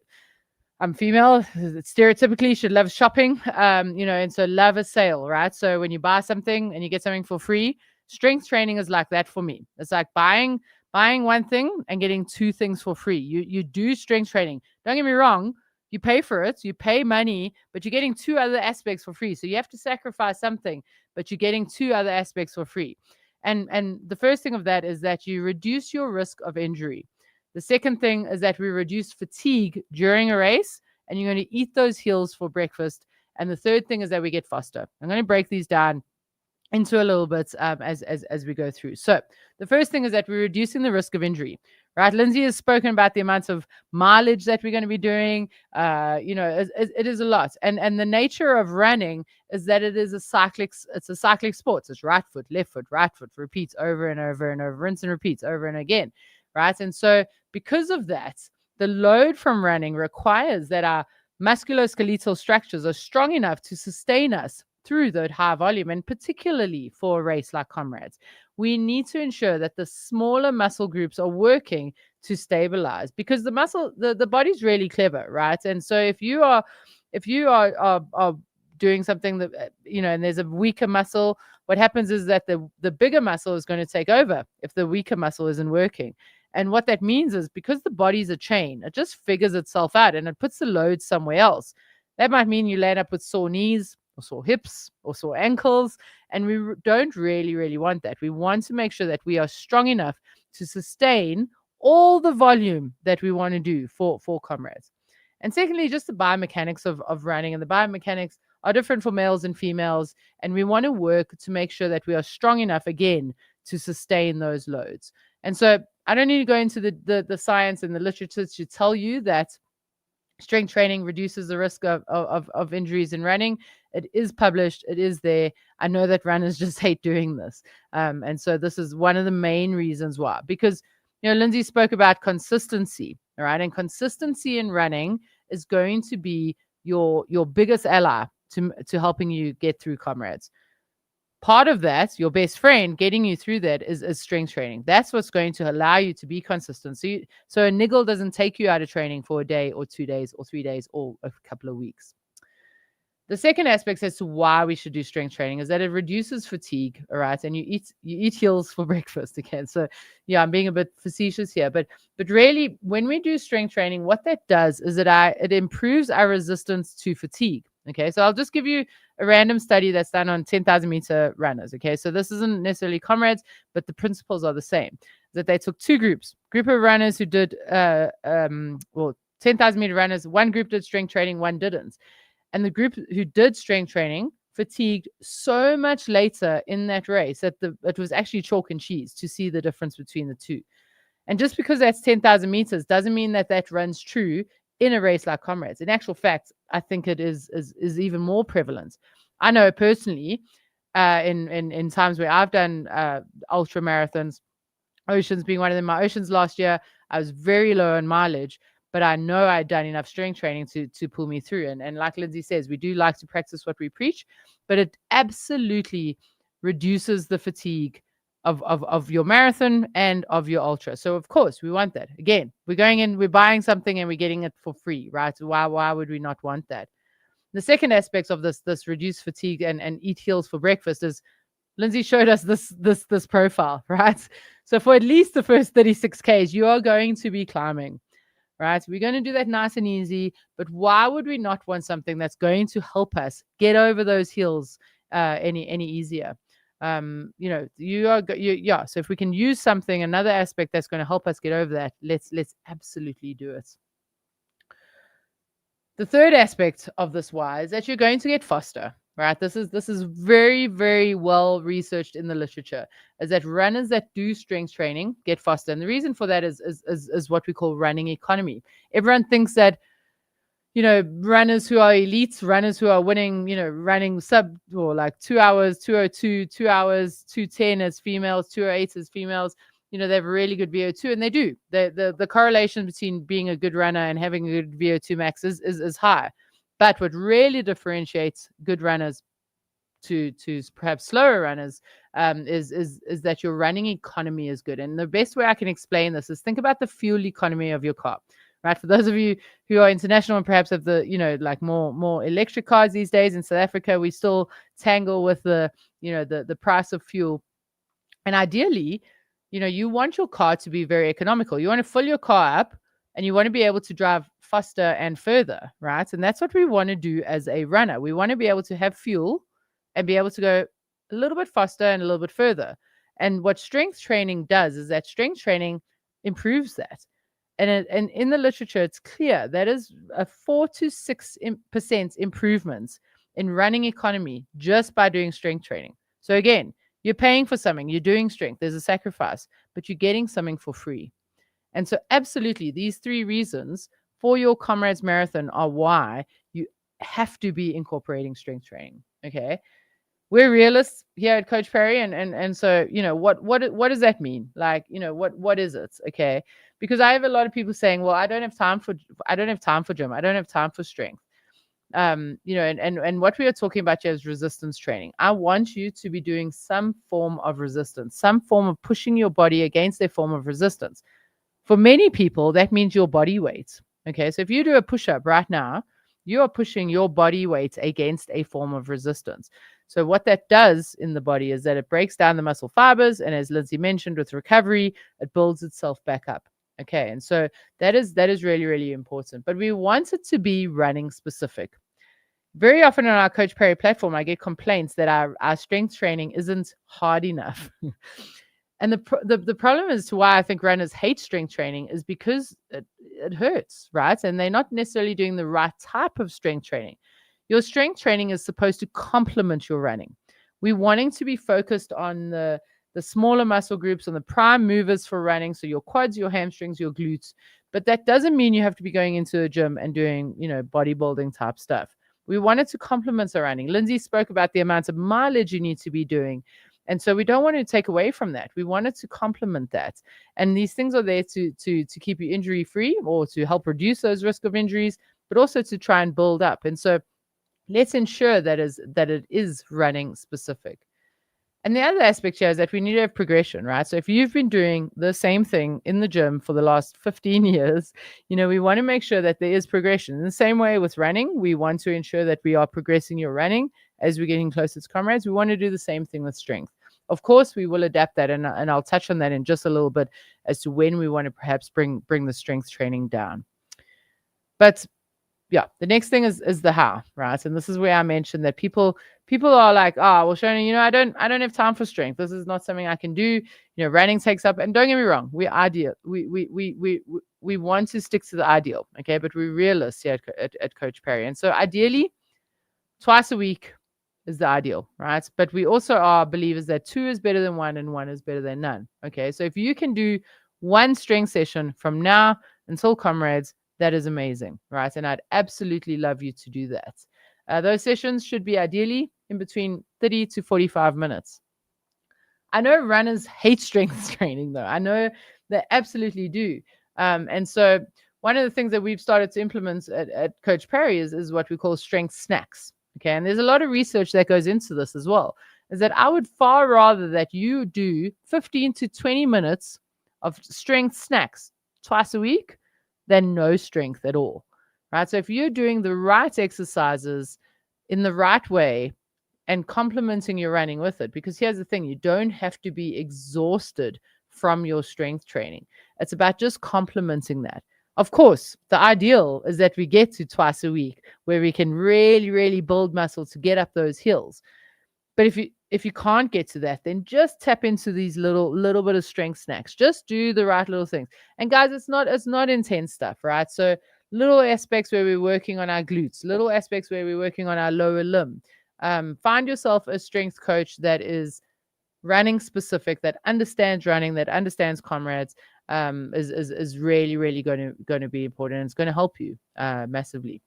I'm female, stereotypically should love shopping, and so love a sale, right? So when you buy something and you get something for free, strength training is like that for me. It's like buying one thing and getting two things for free. You do strength training. Don't get me wrong. You pay for it. You pay money, but you're getting two other aspects for free. So you have to sacrifice something, but you're getting two other aspects for free. And the first thing of that is that you reduce your risk of injury. The second thing is that we reduce fatigue during a race, and you're going to eat those hills for breakfast. And the third thing is that we get faster. I'm going to break these down into a little bit as we go through. So the first thing is that we're reducing the risk of injury, right? Lindsay has spoken about the amounts of mileage that we're going to be doing. It is a lot. And the nature of running is that it's a cyclic sport. It's right foot, left foot, right foot, repeats over and over and over, rinse and repeats over and again, right? And so because of that, the load from running requires that our musculoskeletal structures are strong enough to sustain us through that high volume, and particularly for a race like Comrades. We need to ensure that the smaller muscle groups are working to stabilize, because the body's really clever, right? And so if you are doing something that, and there's a weaker muscle, what happens is that the bigger muscle is going to take over if the weaker muscle isn't working. And what that means is, because the body's a chain, it just figures itself out and it puts the load somewhere else. That might mean you land up with sore knees or sore hips or sore ankles. And we don't really, really want that. We want to make sure that we are strong enough to sustain all the volume that we want to do for Comrades. And secondly, just the biomechanics of running. And the biomechanics are different for males and females. And we want to work to make sure that we are strong enough, again, to sustain those loads. And so I don't need to go into the science and the literature to tell you that strength training reduces the risk of injuries in running. It is published. It is there. I know that runners just hate doing this. And so this is one of the main reasons why. Because, Lindsay spoke about consistency, all right? And consistency in running is going to be your biggest ally to helping you get through Comrades. Part of that, your best friend getting you through that is strength training. That's what's going to allow you to be consistent. So a niggle doesn't take you out of training for a day or 2 days or 3 days or a couple of weeks. The second aspect as to why we should do strength training is that it reduces fatigue, all right? And you eat hills for breakfast again. So yeah, I'm being a bit facetious here, but really, when we do strength training, what that does is that it improves our resistance to fatigue. Okay, so I'll just give you a random study that's done on 10,000 meter runners. Okay, so this isn't necessarily Comrades, but the principles are the same. That they took two groups, group of runners who did 10,000 meter runners. One group did strength training, one didn't. And the group who did strength training fatigued so much later in that race that it was actually chalk and cheese to see the difference between the two. And just because that's 10,000 meters doesn't mean that runs true in a race like Comrades. In actual fact, I think it is even more prevalent. I know personally, in times where I've done ultra marathons, Oceans being one of them. My Oceans last year, I was very low on mileage, but I know I'd done enough strength training to pull me through. And like Lindsay says, we do like to practice what we preach, but it absolutely reduces the fatigue of your marathon and of your ultra. So of course we want that. Again, we're going in, we're buying something and we're getting it for free, right? So why would we not want that? The second aspect of this reduced fatigue and eat heels for breakfast is Lindsay showed us this profile, right? So for at least the first 36 Ks, you are going to be climbing, right? We're going to do that nice and easy, but why would we not want something that's going to help us get over those hills any easier? So if we can use something, another aspect that's going to help us get over that, let's absolutely do it. The third aspect of this why is that you're going to get faster, right? This is very, very well researched in the literature, is that runners that do strength training get faster. And the reason for that is what we call running economy. Everyone thinks that, runners who are elites, runners who are winning, running sub or like 2 hours, 2:02, 2 hours, 2:10 as females, 2:08 as females, they have a really good VO2, and they do. The correlation between being a good runner and having a good VO2 max is high. But what really differentiates good runners to perhaps slower runners is that your running economy is good. And the best way I can explain this is think about the fuel economy of your car, right? For those of you who are international and perhaps have the, like more electric cars these days in South Africa, we still tangle with the price of fuel. And ideally, you want your car to be very economical. You want to fill your car up and you want to be able to drive faster and further, right? And that's what we want to do as a runner. We want to be able to have fuel and be able to go a little bit faster and a little bit further. And what strength training does is that strength training improves that. And in the literature, it's clear that is a 4 to 6% improvement in running economy just by doing strength training. So again, you're paying for something, you're doing strength, there's a sacrifice, but you're getting something for free. And so absolutely, these three reasons for your Comrades Marathon are why you have to be incorporating strength training, okay? We're realists here at Coach Perry, and so, what does that mean? Like, what is it, okay? Because I have a lot of people saying, well, I don't have time for gym, I don't have time for strength. And what we are talking about here is resistance training. I want you to be doing some form of resistance, some form of pushing your body against a form of resistance. For many people, that means your body weight. Okay, so if you do a push-up right now, you are pushing your body weight against a form of resistance. So what that does in the body is that it breaks down the muscle fibers, and as Lindsay mentioned with recovery, it builds itself back up. Okay, and so that is really, really important. But we want it to be running specific. Very often on our Coach Perry platform, I get complaints that our strength training isn't hard enough. And the problem as to why I think runners hate strength training is because it hurts, right? And they're not necessarily doing the right type of strength training. Your strength training is supposed to complement your running. We're wanting to be focused on the smaller muscle groups, on the prime movers for running, so your quads, your hamstrings, your glutes. But that doesn't mean you have to be going into a gym and doing, bodybuilding type stuff. We want it to complement our running. Lindsay spoke about the amount of mileage you need to be doing. And so we don't want to take away from that. We want it to complement that. And these things are there to keep you injury free or to help reduce those risk of injuries, but also to try and build up. And so let's ensure that it is running specific. And the other aspect here is that we need to have progression, right? So if you've been doing the same thing in the gym for the last 15 years, we want to make sure that there is progression. In the same way with running, we want to ensure that we are progressing your running as we're getting closer to Comrades. We want to do the same thing with strength. Of course, we will adapt that, and I'll touch on that in just a little bit as to when we want to perhaps bring the strength training down. But yeah, the next thing is the how, right? And this is where I mentioned that people are like, oh, well, Shona, I don't have time for strength. This is not something I can do. Running takes up, and don't get me wrong, we're ideal. We want to stick to the ideal, okay? But we're realists here at Coach Perry, and so ideally, twice a week is the ideal, right? But we also are believers that 2 is better than 1 and 1 is better than none. Okay, so if you can do 1 strength session from now until Comrades, that is amazing, right? And I'd absolutely love you to do that. Those sessions should be ideally in between 30 to 45 minutes. I know runners hate strength training, though. I know they absolutely do. And so one of the things that we've started to implement at Coach Perry is what we call strength snacks. Okay. And there's a lot of research that goes into this as well, is that I would far rather that you do 15 to 20 minutes of strength snacks twice a week than no strength at all. Right. So if you're doing the right exercises in the right way, and complementing your running with it, because here's the thing, you don't have to be exhausted from your strength training. It's about just complementing that. Of course, the ideal is that we get to twice a week where we can really, really build muscle to get up those hills. But if you can't get to that, then just tap into these little bit of strength snacks. Just do the right little things. And guys, it's not intense stuff, right? So little aspects where we're working on our glutes, little aspects where we're working on our lower limb. Find yourself a strength coach that is running specific, that understands running, that understands Comrades, is really, really going to be important. And it's going to help you massively.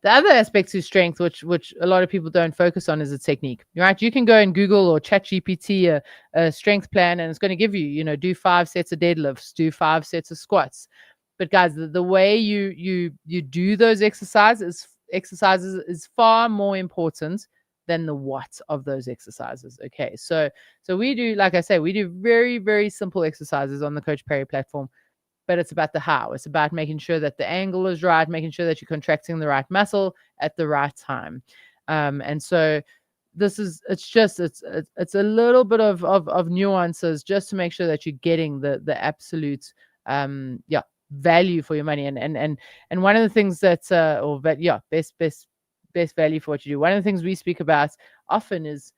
The other aspect to strength, which a lot of people don't focus on, is the technique. Right? You can go and Google or ChatGPT a strength plan, and it's going to give you, do 5 sets of deadlifts, do 5 sets of squats. But guys, the way you do those exercises is far more important than the what of those exercises. Okay, so we do, like I say, we do very, very simple exercises on the Coach Perry platform, but it's about the how. It's about making sure that the angle is right, making sure that you're contracting the right muscle at the right time. And so it's a little bit of nuances just to make sure that you're getting the absolute value for your money. And one of the things that best value for what you do. One of the things we speak about often is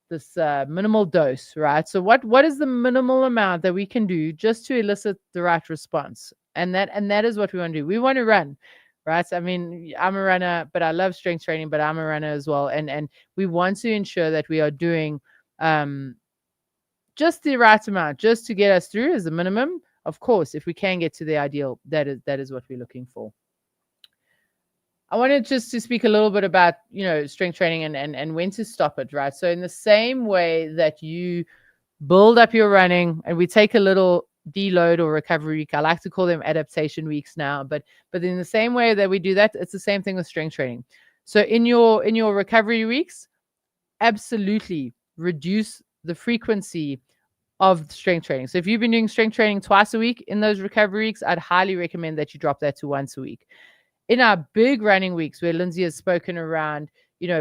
this minimal dose, right? So what is the minimal amount that we can do just to elicit the right response? And that is what we want to do. We want to run, right? I mean, I'm a runner, but I love strength training, but I'm a runner as well. And we want to ensure that we are doing just the right amount, just to get us through as a minimum. Of course, if we can get to the ideal, that is what we're looking for. I wanted just to speak a little bit about, strength training and when to stop it, right? So in the same way that you build up your running and we take a little deload or recovery week, I like to call them adaptation weeks now, but in the same way that we do that, it's the same thing with strength training. So in your recovery weeks, absolutely reduce the frequency of strength training. So if you've been doing strength training twice a week in those recovery weeks, I'd highly recommend that you drop that to once a week. In our big running weeks where Lindsay has spoken around,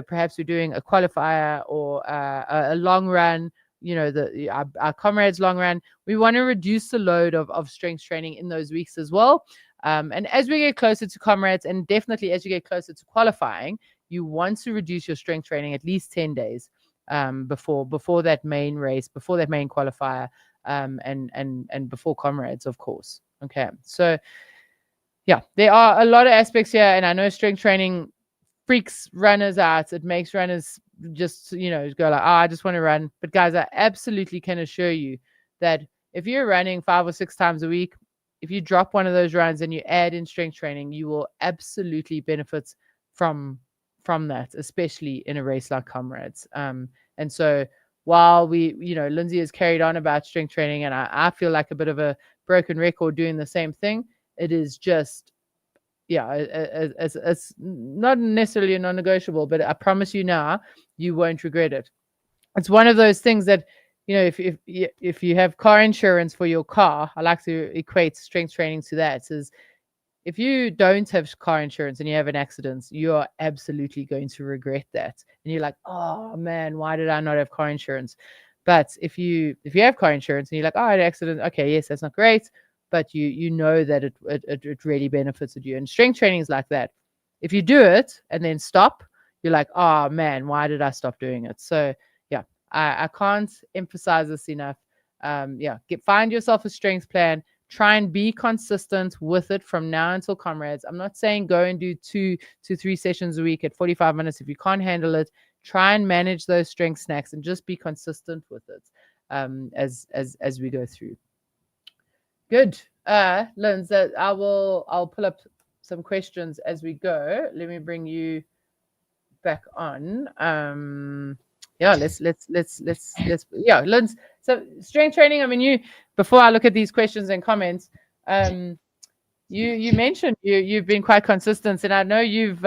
perhaps we're doing a qualifier or a long run, our Comrades long run, we want to reduce the load of strength training in those weeks as well. And as we get closer to Comrades, and definitely as you get closer to qualifying, you want to reduce your strength training at least 10 days before that main race, before that main qualifier, and before Comrades, of course. Okay, so yeah, there are a lot of aspects here, and I know strength training freaks runners out. It makes runners just, go like, I just want to run. But guys, I absolutely can assure you that if you're running 5 or 6 times a week, if you drop one of those runs and you add in strength training, you will absolutely benefit from that, especially in a race like Comrades. And so while Lindsay has carried on about strength training, and I feel like a bit of a broken record doing the same thing, it is just, it's not necessarily a non-negotiable, but I promise you now, you won't regret it. It's one of those things that, if you have car insurance for your car, I like to equate strength training to that. Is if you don't have car insurance and you have an accident, you are absolutely going to regret that. And you're like, oh man, why did I not have car insurance? But if you have car insurance and you're like, oh, I had an accident, okay, yes, that's not great, but you know that it really benefited you. And strength training is like that. If you do it and then stop, you're like, oh man, why did I stop doing it? So yeah, I can't emphasize this enough. Find yourself a strength plan. Try and be consistent with it from now until Comrades. I'm not saying go and do 2 to 3 sessions a week at 45 minutes. If you can't handle it, try and manage those strength snacks and just be consistent with it as we go through. Good. Linz, I'll pull up some questions as we go. Let me bring you back on. Yeah, let's yeah, Linz. So strength training. I mean, before I look at these questions and comments, you mentioned you've been quite consistent, and I know you've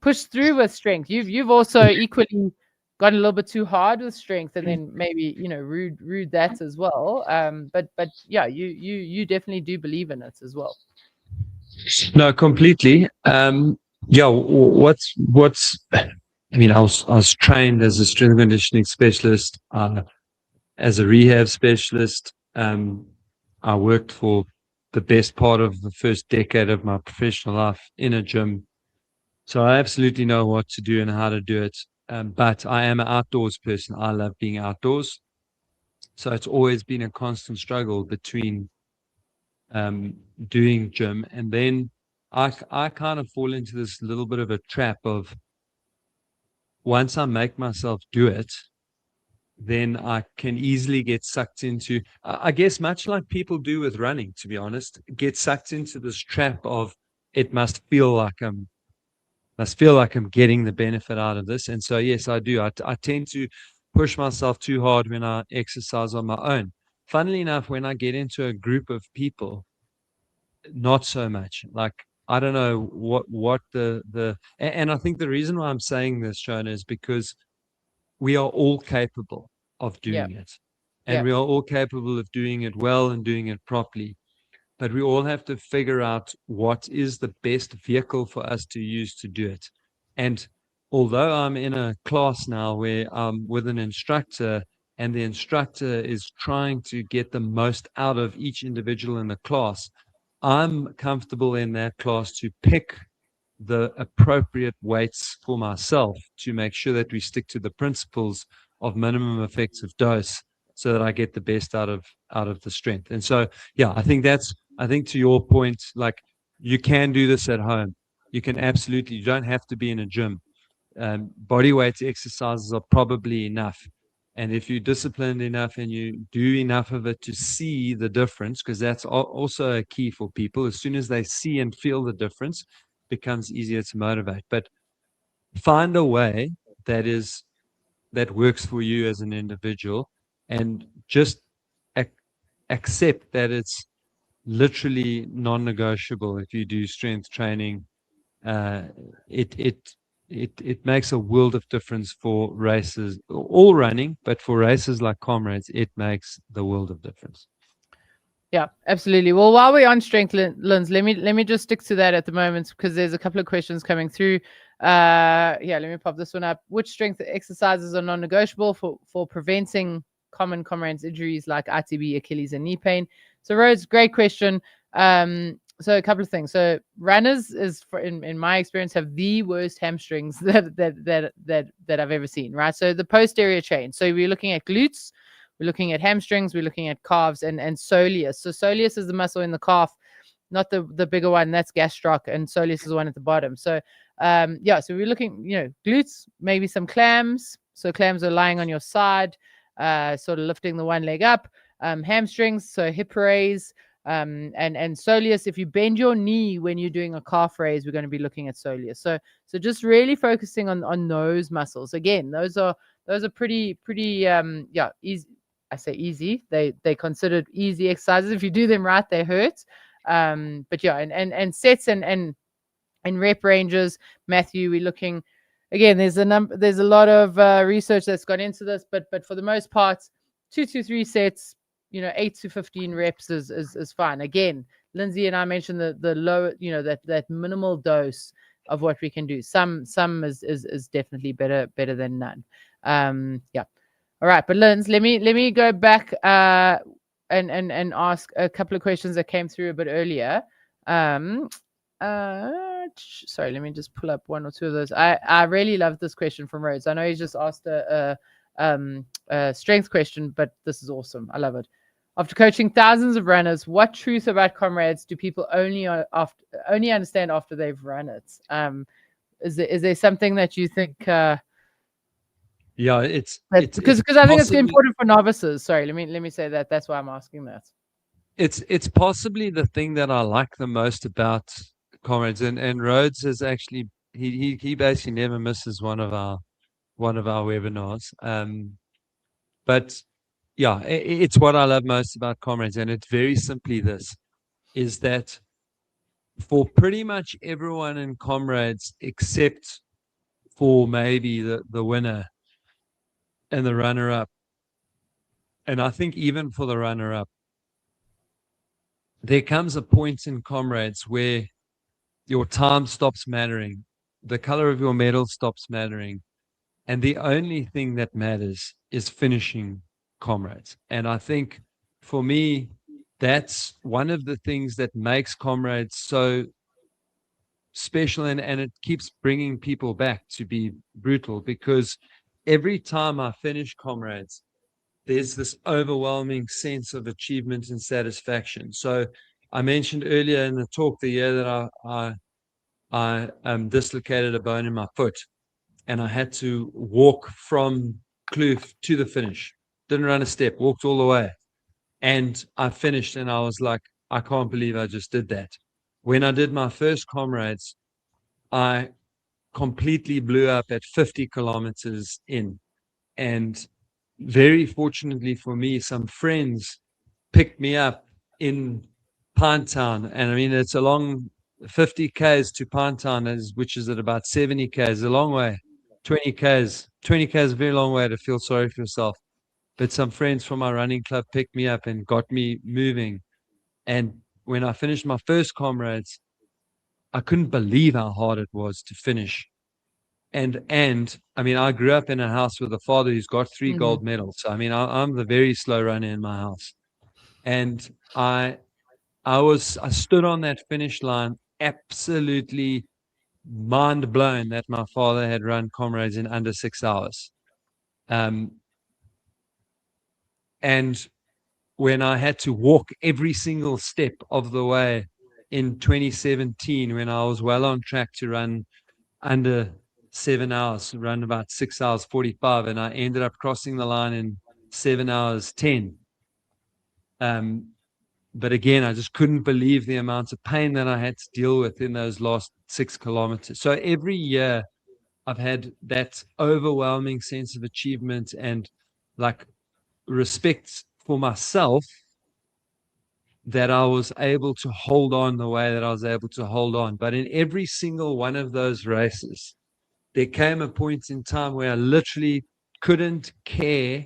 pushed through with strength. You've also equally gone a little bit too hard with strength, and then maybe rude that as well. But yeah, you definitely do believe in it as well. No, completely. Yeah, what's I mean, I was trained as a strength and conditioning specialist, as a rehab specialist. I worked for the best part of the first decade of my professional life in a gym. So I absolutely know what to do and how to do it. But I am an outdoors person. I love being outdoors. So it's always been a constant struggle between doing gym, and then I kind of fall into this little bit of a trap of, once I make myself do it, then I can easily get sucked into, I guess, much like people do with running, to be honest, get sucked into this trap of, it must feel like I'm getting the benefit out of this. And so, yes, I do. I tend to push myself too hard when I exercise on my own. Funnily enough, when I get into a group of people, not so much. Like, I don't know what and I think the reason why I'm saying this, Shona, is because we are all capable of doing it. And we are all capable of doing it well and doing it properly. But we all have to figure out what is the best vehicle for us to use to do it. And although I'm in a class now where I'm with an instructor, and the instructor is trying to get the most out of each individual in the class, I'm comfortable in that class to pick the appropriate weights for myself to make sure that we stick to the principles of minimum effective dose, so that I get the best out of the strength. And so, yeah, I think to your point, like, you can do this at home. You can absolutely, you don't have to be in a gym. Body weight exercises are probably enough. And if you're disciplined enough and you do enough of it to see the difference, because that's also a key for people, as soon as they see and feel the difference, it becomes easier to motivate. But find a way that works for you as an individual, and just accept that it's literally non-negotiable. If you do strength training, it makes a world of difference for races, all running, but for races like Comrades, it makes the world of difference. Yeah, absolutely. Well, while we're on strength, Linz, let me just stick to that at the moment, because there's a couple of questions coming through. Yeah, let me pop this one up. Which strength exercises are non-negotiable for preventing common Comrades injuries like ITB, Achilles, and knee pain? So, Rose, great question. So a couple of things. So runners in my experience, have the worst hamstrings that I've ever seen, right? So the posterior chain. So we're looking at glutes, we're looking at hamstrings, we're looking at calves and soleus. So soleus is the muscle in the calf, not the bigger one. That's gastroc, and soleus is the one at the bottom. So yeah, so we're looking, glutes, maybe some clams. So clams are lying on your side, sort of lifting the one leg up. Hamstrings, so hip raise. And soleus, if you bend your knee when you're doing a calf raise, we're going to be looking at soleus. So just really focusing on those muscles. Again, those are pretty easy. I say easy. They considered easy exercises. If you do them right, they hurt. But yeah, and sets and rep ranges, Matthew, we're looking again. There's a lot of research that's gone into this, but for the most part, 2 to 3 sets. 8 to 15 reps is fine. Again, Lindsay and I mentioned the low, that minimal dose of what we can do. Some is definitely better than none. Yeah. All right. But Linz, let me go back and ask a couple of questions that came through a bit earlier. Sorry, let me just pull up one or two of those. I really love this question from Rhodes. I know he just asked a strength question, but this is awesome. I love it. After coaching thousands of runners, what truth about Comrades do people only understand after they've run it? Is there something that you think? Yeah, it's because I think it's important for novices. Sorry, let me say that. That's why I'm asking that. It's possibly the thing that I like the most about Comrades, and Rhodes has actually he basically never misses one of our webinars. But yeah, it's what I love most about Comrades, and it's very simply this: is that for pretty much everyone in Comrades, except for maybe the winner and the runner-up, and I think even for the runner-up, there comes a point in Comrades where your time stops mattering, the color of your medal stops mattering, and the only thing that matters is finishing Comrades. And I think for me, that's one of the things that makes Comrades so special, and it keeps bringing people back, to be brutal, because every time I finish Comrades, there's this overwhelming sense of achievement and satisfaction. So I mentioned earlier in the talk the year that I dislocated a bone in my foot, and I had to walk from Kloof to the finish. Didn't run a step, walked all the way. And I finished, and I was like, I can't believe I just did that. When I did my first Comrades, I completely blew up at 50 kilometers in. And very fortunately for me, some friends picked me up in Pinetown. And I mean, it's a long 50 Ks to Pinetown, which is at about 70 Ks, a long way. 20 Ks is a very long way to feel sorry for yourself. But some friends from my running club picked me up and got me moving. And when I finished my first Comrades, I couldn't believe how hard it was to finish. And I mean, I grew up in a house with a father who's got 3 gold medals. So, I mean, I'm the very slow runner in my house. And I stood on that finish line absolutely mind blown that my father had run Comrades in under 6 hours. And when I had to walk every single step of the way in 2017, when I was well on track to run under 7 hours, run about 6 hours 45, and I ended up crossing the line in 7 hours 10. But again, I just couldn't believe the amount of pain that I had to deal with in those last 6 kilometers. So every year I've had that overwhelming sense of achievement and like respect for myself, that I was able to hold on the way that I was able to hold on. But in every single one of those races, there came a point in time where I literally couldn't care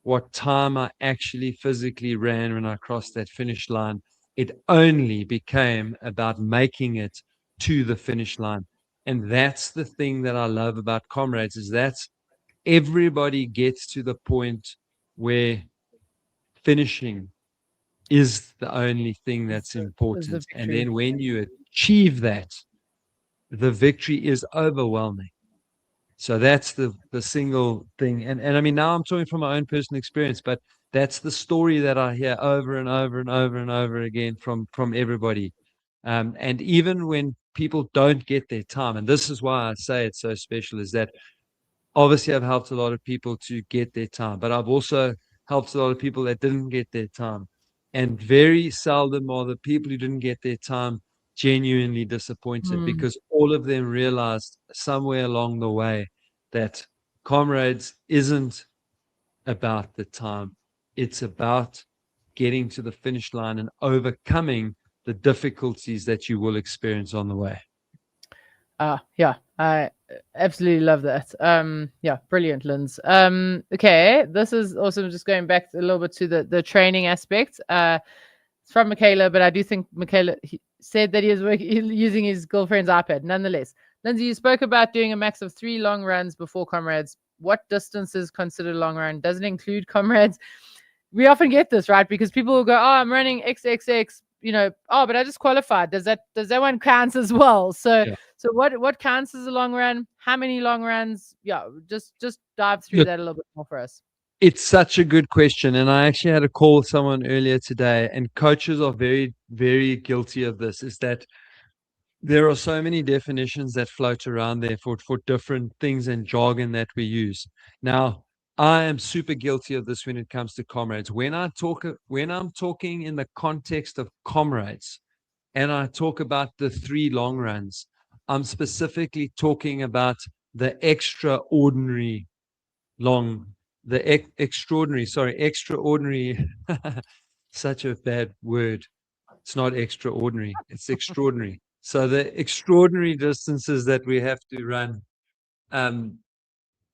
what time I actually physically ran when I crossed that finish line. It only became about making it to the finish line. And that's the thing that I love about Comrades, is that everybody gets to the point where finishing is the only thing that's important. And then when you achieve that, the victory is overwhelming. So that's the single thing. And I mean, now I'm talking from my own personal experience, but that's the story that I hear over and over and over and over again from everybody. And even when people don't get their time, and this is why I say it's so special, is that obviously I've helped a lot of people to get their time, but I've also helped a lot of people that didn't get their time. And very seldom are the people who didn't get their time genuinely disappointed, because all of them realized somewhere along the way that Comrades isn't about the time. It's about getting to the finish line and overcoming the difficulties that you will experience on the way. Yeah, I absolutely love that. Yeah, brilliant, Linz. Okay, this is also just going back a little bit to the training aspect. It's from Michaela, but I do think Michaela said that he was using his girlfriend's iPad. Nonetheless, Lindsay, you spoke about doing a max of 3 long runs before Comrades. What distance is considered a long run? Does it include Comrades? We often get this, right? Because people will go, "Oh, I'm running XXX." You know, oh, but I just qualified. Does that one count as well? So, Yeah. So what counts as a long run? How many long runs? Yeah, just dive through that a little bit more for us. It's such a good question. And I actually had a call with someone earlier today, and coaches are very, very guilty of this, is that there are so many definitions that float around there for different things and jargon that we use. Now, I am super guilty of this when it comes to Comrades. When I'm talking in the context of Comrades, and I talk about the 3 long runs, I'm specifically talking about the extraordinary extraordinary, such a bad word. It's not extraordinary, it's extraordinary. So the extraordinary distances that we have to run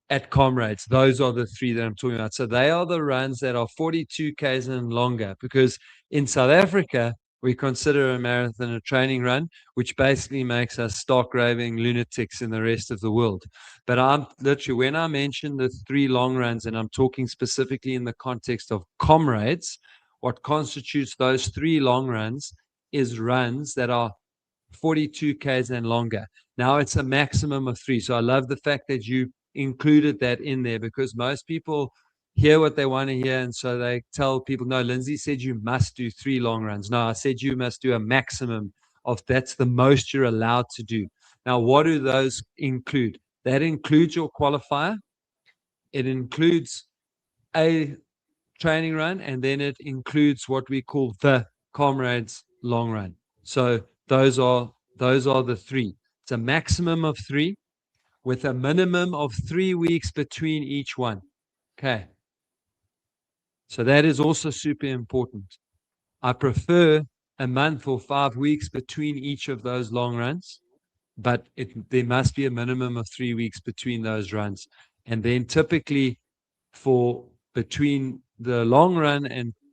at Comrades, those are the 3 that I'm talking about. So they are the runs that are 42 Ks and longer, because in South Africa, we consider a marathon a training run, which basically makes us stark raving lunatics in the rest of the world. But I'm literally, when I mention the 3 long runs, and I'm talking specifically in the context of Comrades, what constitutes those 3 long runs is runs that are 42 Ks and longer. Now it's a maximum of 3. So I love the fact that you included that in there, because most people hear what they want to hear, and so they tell people, no, Lindsay said you must do 3 long runs. No, I said you must do a maximum of, that's the most you're allowed to do. Now, what do those include? That includes your qualifier, it includes a training run, and then it includes what we call the Comrades long run. So those are the 3. It's a maximum of 3 with a minimum of 3 weeks between each one. Okay. So that is also super important. I prefer a month or 5 weeks between each of those long runs, but there must be a minimum of 3 weeks between those runs. And then typically for between the long run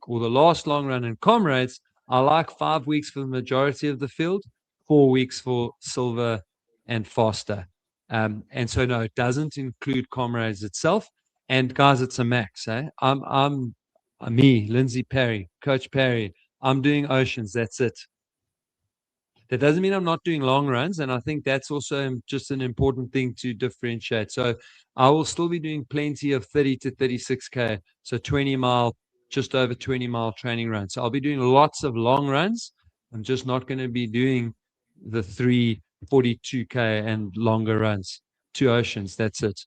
or the last long run and Comrades, I like 5 weeks for the majority of the field, 4 weeks for silver and faster. And so, no, it doesn't include Comrades itself. And guys, it's a max. I'm me, Lindsay Perry, Coach Perry. I'm doing oceans. That's it. That doesn't mean I'm not doing long runs. And I think that's also just an important thing to differentiate. So I will still be doing plenty of 30 to 36K. So 20 mile, just over 20 mile training runs. So I'll be doing lots of long runs. I'm just not going to be doing the 342K and longer runs. 2 oceans. That's it.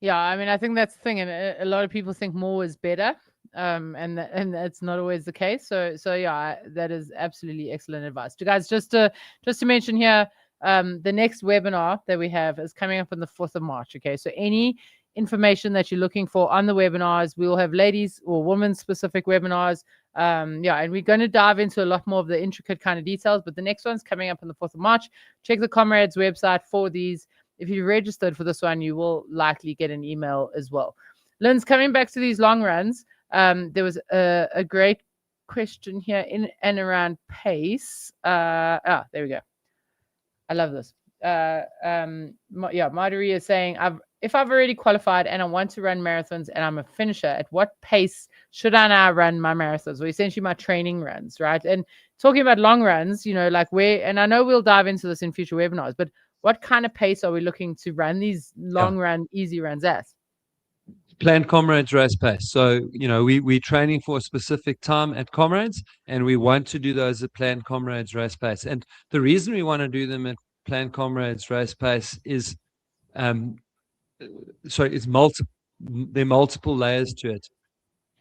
Yeah, I mean, I think that's the thing, and a lot of people think more is better, and that's not always the case. So yeah, that is absolutely excellent advice. You guys, just to mention here, the next webinar that we have is coming up on the 4th of March. Okay, so any information that you're looking for on the webinars, we will have ladies or women specific webinars. Yeah, and we're going to dive into a lot more of the intricate kind of details, but the next one's coming up on the 4th of March. Check the Comrades website for these. If you registered for this one, you will likely get an email as well. Lynn's, coming back to these long runs, there was a great question here in and around pace. There we go. I love this. Yeah, Marjorie is saying, if I've already qualified and I want to run marathons and I'm a finisher, at what pace should I now run my marathons, or essentially my training runs, right? And talking about long runs, you know, like where, and I know we'll dive into this in future webinars, but what kind of pace are we looking to run these long run, easy runs at? Planned Comrades race pace. So, you know, we're training for a specific time at Comrades, and we want to do those at Planned Comrades race pace. And the reason we want to do them at Planned Comrades race pace is, it's multiple. There are multiple layers to it.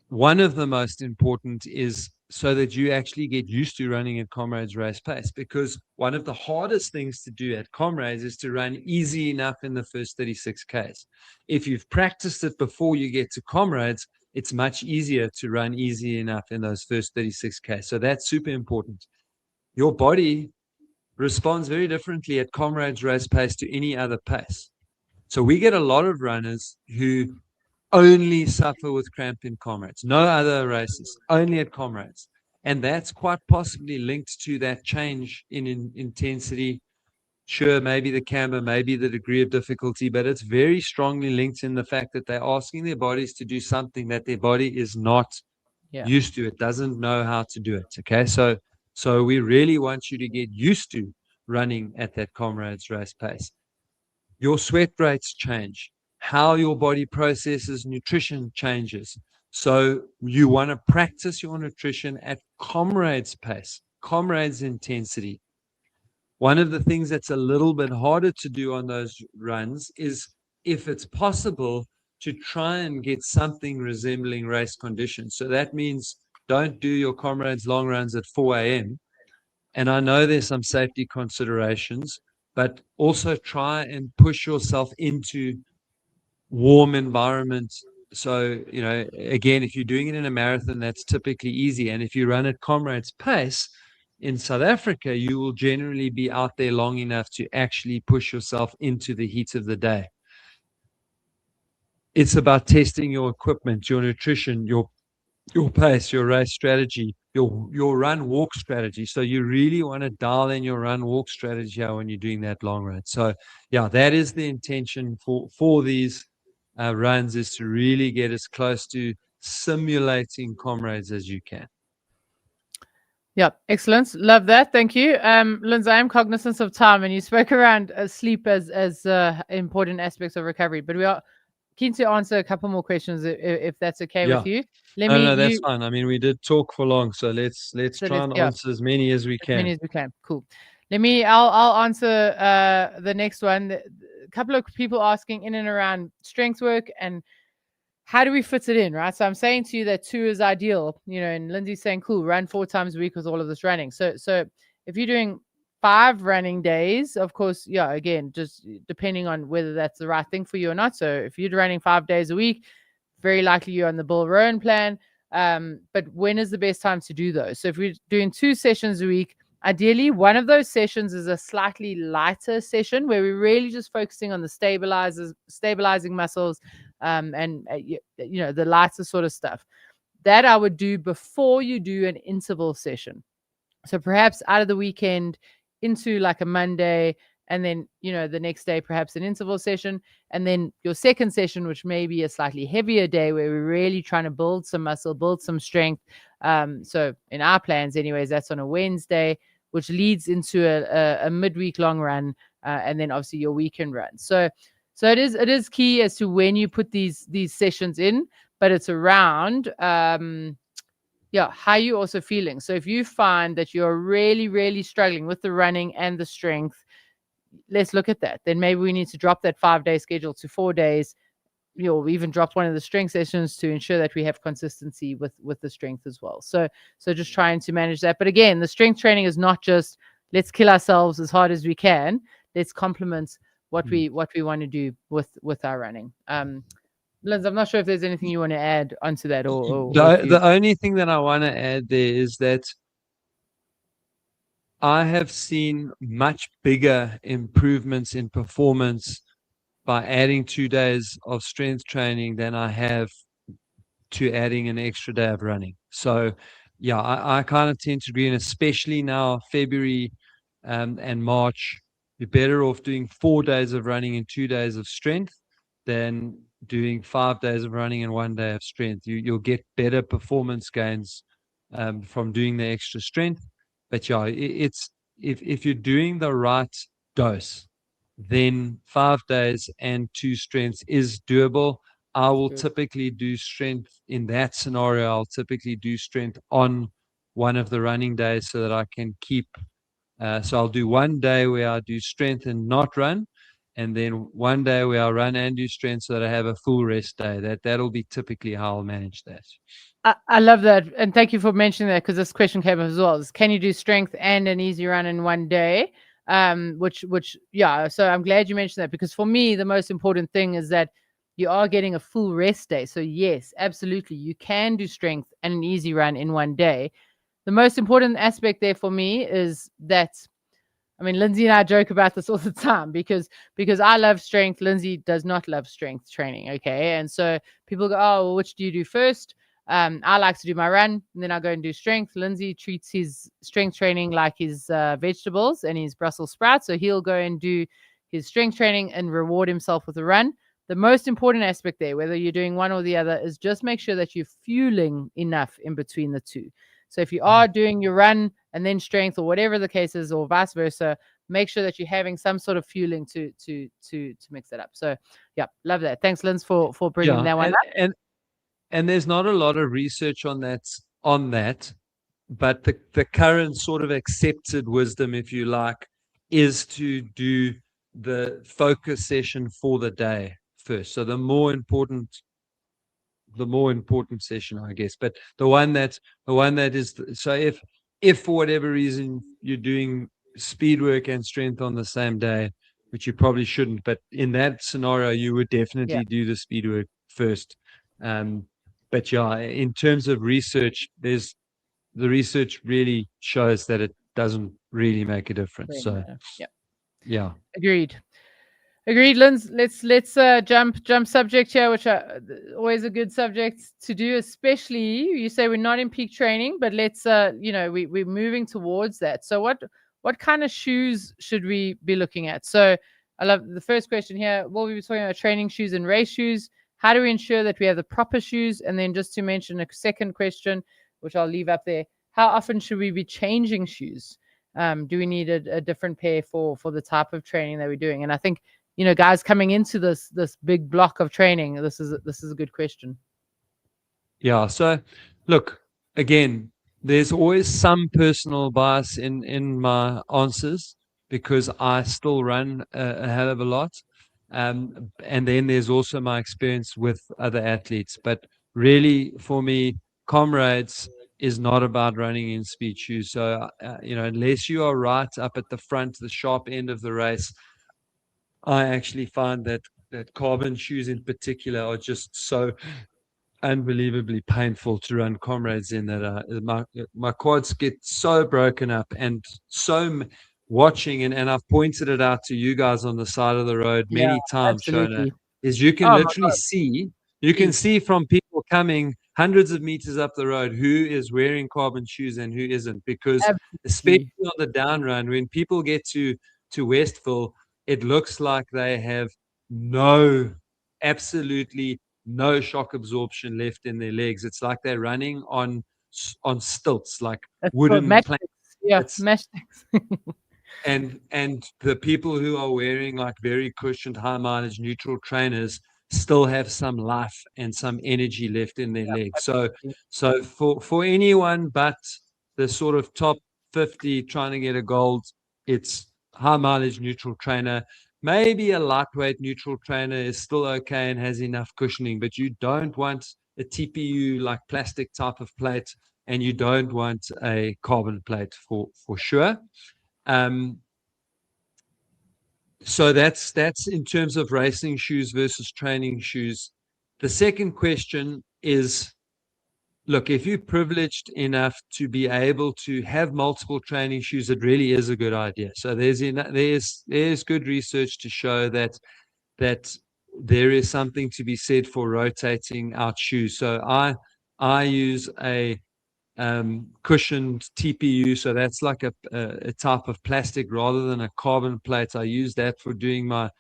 One of the most important is so that you actually get used to running at Comrades race pace, because one of the hardest things to do at Comrades is to run easy enough in the first 36Ks. If you've practiced it before you get to Comrades, it's much easier to run easy enough in those first 36Ks. So that's super important. Your body responds very differently at Comrades race pace to any other pace. So we get a lot of runners who only suffer with cramp in Comrades, no other races, only at Comrades. And that's quite possibly linked to that change in intensity. Sure, maybe the camber, maybe the degree of difficulty, but it's very strongly linked in the fact that they're asking their bodies to do something that their body is not used to. It doesn't know how to do it. Okay, so we really want you to get used to running at that Comrades race pace. Your sweat rates change. How your body processes nutrition changes. So you want to practice your nutrition at Comrades pace, Comrades intensity. One of the things that's a little bit harder to do on those runs is, if it's possible, to try and get something resembling race conditions. So that means don't do your Comrades long runs at 4 a.m. And I know there's some safety considerations, but also try and push yourself into warm environments. So, again, if you're doing it in a marathon, that's typically easy. And if you run at Comrades pace in South Africa, you will generally be out there long enough to actually push yourself into the heat of the day. It's about testing your equipment, your nutrition, your pace, your race strategy, your run walk strategy. So you really want to dial in your run walk strategy when you're doing that long run. So yeah, that is the intention for these runs, is to really get as close to simulating Comrades as you can. Yeah, excellent. Love that. Thank you. Lindsay, I am cognizant of time, and you spoke around sleep as important aspects of recovery, but we are keen to answer a couple more questions if that's okay with you. No, that's fine. I mean, we did talk for long, so let's try and answer as many as we can. As many as we can. Cool. I'll answer the next one. A couple of people asking in and around strength work and how do we fit it in, right? So I'm saying to you that 2 is ideal, and Lindsay's saying, cool, run 4 times a week with all of this running. So if you're doing 5 running days, of course, again, just depending on whether that's the right thing for you or not. So if you're running 5 days a week, very likely you're on the Bill Rowan plan. But when is the best time to do those? So if we're doing 2 sessions a week, ideally, one of those sessions is a slightly lighter session where we're really just focusing on the stabilizing muscles, and the lighter sort of stuff. That I would do before you do an interval session. So perhaps out of the weekend into like a Monday, and then the next day perhaps an interval session, and then your second session, which may be a slightly heavier day where we're really trying to build some muscle, build some strength. So in our plans anyways, that's on a Wednesday, which leads into a midweek long run, and then obviously your weekend run. So it is key as to when you put these sessions in, but it's around how you also feeling. So if you find that you're really, really struggling with the running and the strength, let's look at that. Then maybe we need to drop that 5-day schedule to 4 days. We even drop one of the strength sessions to ensure that we have consistency with the strength as well. So just trying to manage that. But again, the strength training is not just let's kill ourselves as hard as we can. Let's complement what we want to do with our running. Liz, I'm not sure if there's anything you want to add onto that, or the only thing that I want to add there is that I have seen much bigger improvements in performance by adding 2 days of strength training than I have to adding an extra day of running. So I kind of tend to agree, and especially now February and March, you're better off doing 4 days of running and 2 days of strength than doing 5 days of running and 1 day of strength. You'll get better performance gains from doing the extra strength. But it's if you're doing the right dose, then 5 days and 2 strengths is doable. I will typically do strength in that scenario. I'll typically do strength on one of the running days so that I can keep. So I'll do 1 day where I do strength and not run, and then 1 day where I run and do strength so that I have a full rest day. That'll be typically how I'll manage that. I love that. And thank you for mentioning that, because this question came up as well. Is, can you do strength and an easy run in 1 day? So I'm glad you mentioned that, because for me, the most important thing is that you are getting a full rest day. So yes, absolutely, you can do strength and an easy run in 1 day. The most important aspect there for me is that, I mean, Lindsay and I joke about this all the time because I love strength. Lindsay does not love strength training. Okay. And so people go, oh, well, which do you do first? I like to do my run, and then I go and do strength. Lindsay treats his strength training like his vegetables and his Brussels sprouts. So he'll go and do his strength training and reward himself with a run. The most important aspect there, whether you're doing one or the other, is just make sure that you're fueling enough in between the two. So if you are doing your run and then strength, or whatever the case is, or vice versa, make sure that you're having some sort of fueling to mix that up. So yeah, love that. Thanks, Linz, for bringing that one up. And there's not a lot of research on that, but the current sort of accepted wisdom, if you like, is to do the focus session for the day first. So the more important session, I guess, but the one that is, so if for whatever reason you're doing speed work and strength on the same day, which you probably shouldn't. But in that scenario, you would definitely do the speed work first. But yeah, in terms of research, the research really shows that it doesn't really make a difference. So yeah. Agreed, Linz. Let's jump subject here, which are always a good subject to do, especially you say we're not in peak training, but let's we're moving towards that. So what kind of shoes should we be looking at? So I love the first question here. Will we be talking about training shoes and race shoes? How do we ensure that we have the proper shoes? And then just to mention a second question, which I'll leave up there. How often should we be changing shoes? Do we need a different pair for the type of training that we're doing? And I think, guys coming into this big block of training, this is a good question. Yeah. So look, again, there's always some personal bias in my answers because I still run a hell of a lot. And then there's also my experience with other athletes. But really, for me, Comrades is not about running in speed shoes. So, unless you are right up at the front, the sharp end of the race, I actually find that carbon shoes in particular are just so unbelievably painful to run Comrades in that my quads get so broken up and so watching and I've pointed it out to you guys on the side of the road many times, Shona, is you can literally see from people coming hundreds of meters up the road who is wearing carbon shoes and who isn't, because especially on the down run, when people get to Westville, it looks like they have absolutely no shock absorption left in their legs. It's like they're running on stilts, like wooden planks. Matchsticks. and the people who are wearing like very cushioned, high mileage neutral trainers still have some life and some energy left in their legs. So for anyone but the sort of top 50 trying to get a gold, it's high mileage neutral trainer. Maybe a lightweight neutral trainer is still okay and has enough cushioning, but you don't want a TPU like plastic type of plate, and you don't want a carbon plate for sure. So that's in terms of racing shoes versus training shoes. The second question is, look, if you're privileged enough to be able to have multiple training shoes, it really is a good idea. So there's good research to show that there is something to be said for rotating out shoes. So I use a cushioned TPU, so that's like a type of plastic rather than a carbon plate. I use that for doing my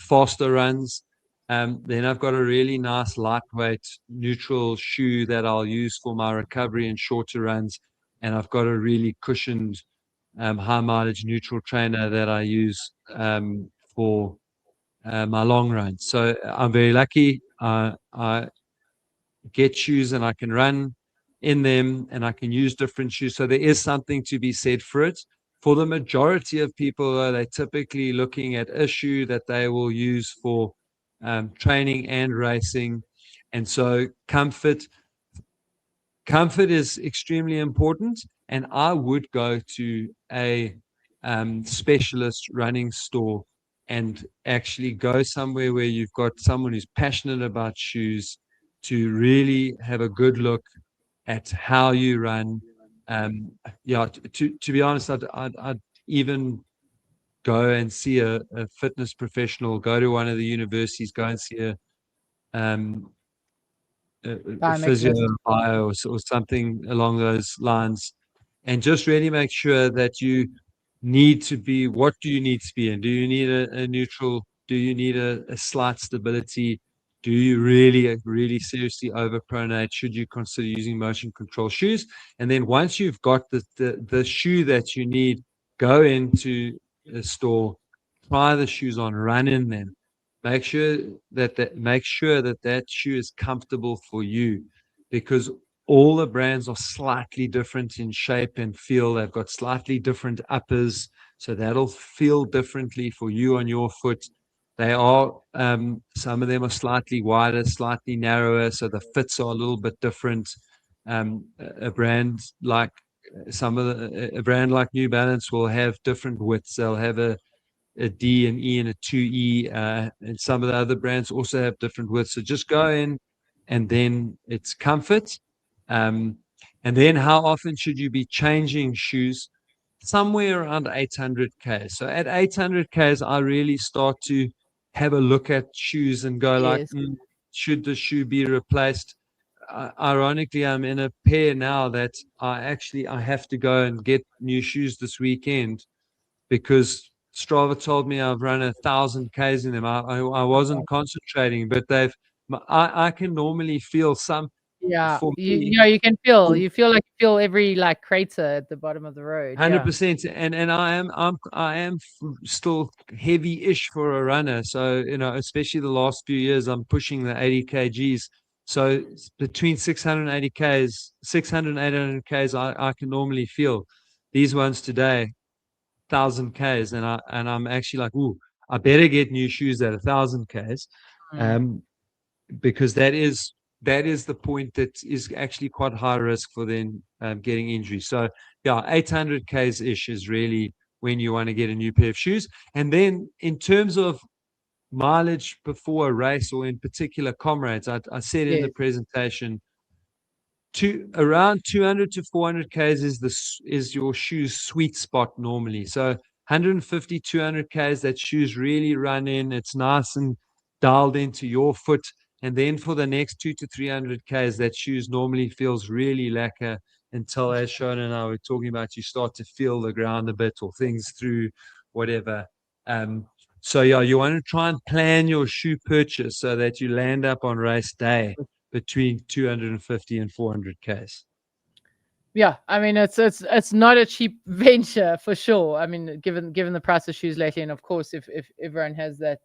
faster runs. Then I've got a really nice lightweight neutral shoe that I'll use for my recovery and shorter runs, and I've got a really cushioned high mileage neutral trainer that I use for my long runs. So I'm very lucky. I get shoes and I can run in them and I can use different shoes. So there is something to be said for it. For the majority of people, they're typically looking at a shoe that they will use for training and racing. And so comfort is extremely important. And I would go to a specialist running store and actually go somewhere where you've got someone who's passionate about shoes to really have a good look at how you run. To be honest, I'd even go and see a fitness professional, go to one of the universities, go and see a physio bio or something along those lines, and just really make sure that you need to be, what do you need to be in? Do you need a neutral? Do you need a slight stability? Do you really seriously overpronate? Should you consider using motion control shoes? And then once you've got the shoe that you need, go into a store, try the shoes on, run in them. Make sure that shoe is comfortable for you, because all the brands are slightly different in shape and feel. They've got slightly different uppers, so that'll feel differently for you on your foot. They are, some of them are slightly wider, slightly narrower, so the fits are a little bit different. A brand like some of a brand like New Balance will have different widths. They'll have a D, an E, and a 2E, and some of the other brands also have different widths. So just go in, and then it's comfort. And then how often should you be changing shoes? Somewhere around 800 Ks. So at 800 Ks, I really start to have a look at shoes and go like, Yes. should the shoe be replaced? Ironically, I'm in a pair now that I have to go and get new shoes this weekend, because Strava told me I've run 1,000 Ks in them. I wasn't concentrating, but I can normally feel some. Yeah, For you me, know, you feel like you feel every like crater at the bottom of the road. 100%, and I am still heavy-ish for a runner. So especially the last few years, I'm pushing the 80 kgs. So between 600 and 80 Ks, 600 and 800 Ks, I can normally feel. These ones today, 1,000 Ks, and I'm actually like, ooh, I better get new shoes at 1,000 Ks, because that is the point that is actually quite high risk for then getting injury. So yeah, 800 Ks ish is really when you want to get a new pair of shoes. And then in terms of mileage before a race, or in particular Comrades, I said in the presentation, around 200 to 400 Ks is your shoe's sweet spot normally. So 150, 200 Ks, that shoes really run in. It's nice and dialed into your foot. And then for the next 200 to 300 Ks, that shoes normally feels really lacquer until, as Shona and I were talking about, you start to feel the ground a bit, or things through whatever. So yeah, you want to try and plan your shoe purchase so that you land up on race day between 250 and 400 Ks. Yeah, I mean it's not a cheap venture for sure. I mean, given the price of shoes lately, and of course, if everyone has that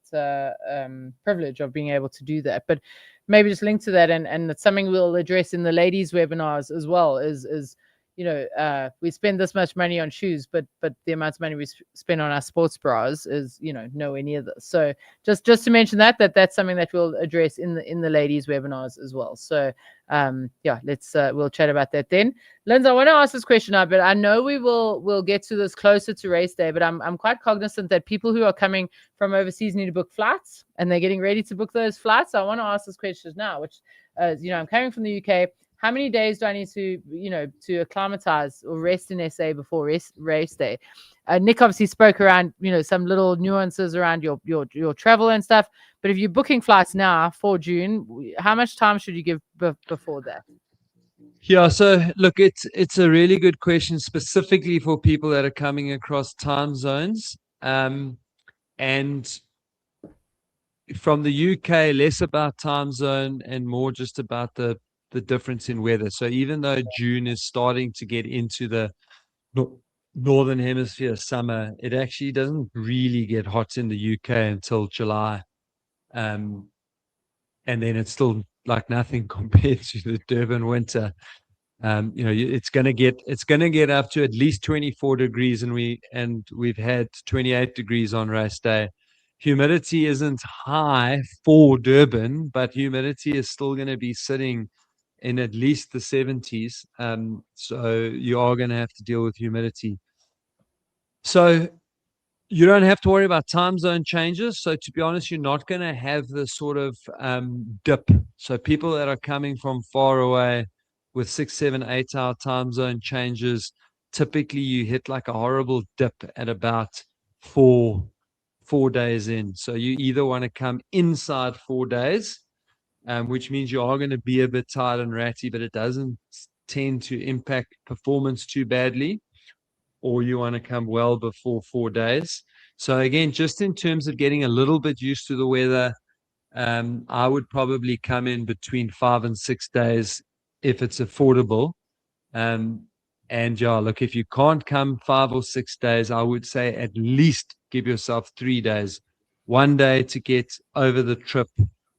privilege of being able to do that, but maybe just link to that, and it's something we'll address in the ladies' webinars as well. Is we spend this much money on shoes, but the amount of money we spend on our sports bras is nowhere near this. So just to mention that's something that we'll address in the ladies' webinars as well. So let's we'll chat about that then. Lindsay, I want to ask this question now, but I know we'll get to this closer to race day, but I'm quite cognizant that people who are coming from overseas need to book flights, and they're getting ready to book those flights. So I want to ask this question now, which I'm coming from the UK. How many days do I need to, to acclimatize or rest in SA before race day? Nick obviously spoke around, some little nuances around your travel and stuff. But if you're booking flights now for June, how much time should you give before that? Yeah, so look, it's a really good question, specifically for people that are coming across time zones. And from the UK, less about time zone and more just about the difference in weather. So even though June is starting to get into the northern hemisphere summer, it actually doesn't really get hot in the UK until July. And then it's still like nothing compared to the Durban winter. It's going to get up to at least 24 degrees, and we've had 28 degrees on race day. Humidity isn't high for Durban, but humidity is still going to be sitting in at least the 70s. So you are going to have to deal with humidity. So you don't have to worry about time zone changes. So to be honest, you're not going to have the sort of dip. So people that are coming from far away with 6, 7, 8 hour time zone changes, typically you hit like a horrible dip at about 4 days in. So you either want to come inside 4 days, which means you are going to be a bit tired and ratty, but it doesn't tend to impact performance too badly, or you want to come well before 4 days. So again, just in terms of getting a little bit used to the weather, I would probably come in between 5 and 6 days if it's affordable. And look, if you can't come 5 or 6 days, I would say at least give yourself 3 days. 1 day to get over the trip,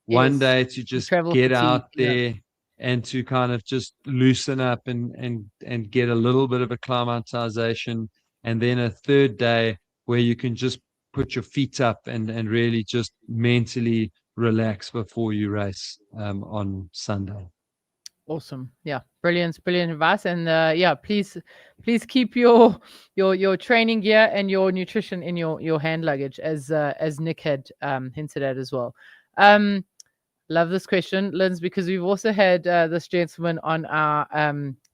1 day to just get out there and to kind of just loosen up and get a little bit of acclimatization. And then a 3rd day where you can just put your feet up and really just mentally relax before you race on Sunday. Awesome. Yeah. Brilliant advice. And yeah, please keep your training gear and your nutrition in your hand luggage, as Nick had hinted at as well. Love this question, Linz, because we've also had this gentleman on our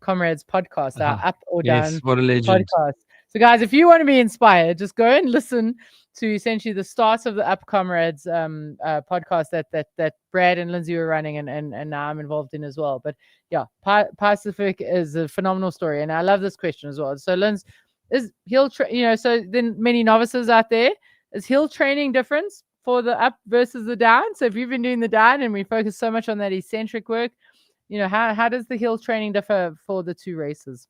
Comrades podcast, our Up or Yes, Down what a legend. podcast. So guys, if you want to be inspired, just go and listen to essentially the start of the Up Comrades podcast that Brad and Lindsay were running, and now I'm involved in as well. But yeah, Pacific is a phenomenal story, and I love this question as well. So Linz, is hill so then many novices out there, is hill training different for the up versus the down? So if you've been doing the down and we focus so much on that eccentric work, how does the hill training differ for the two races?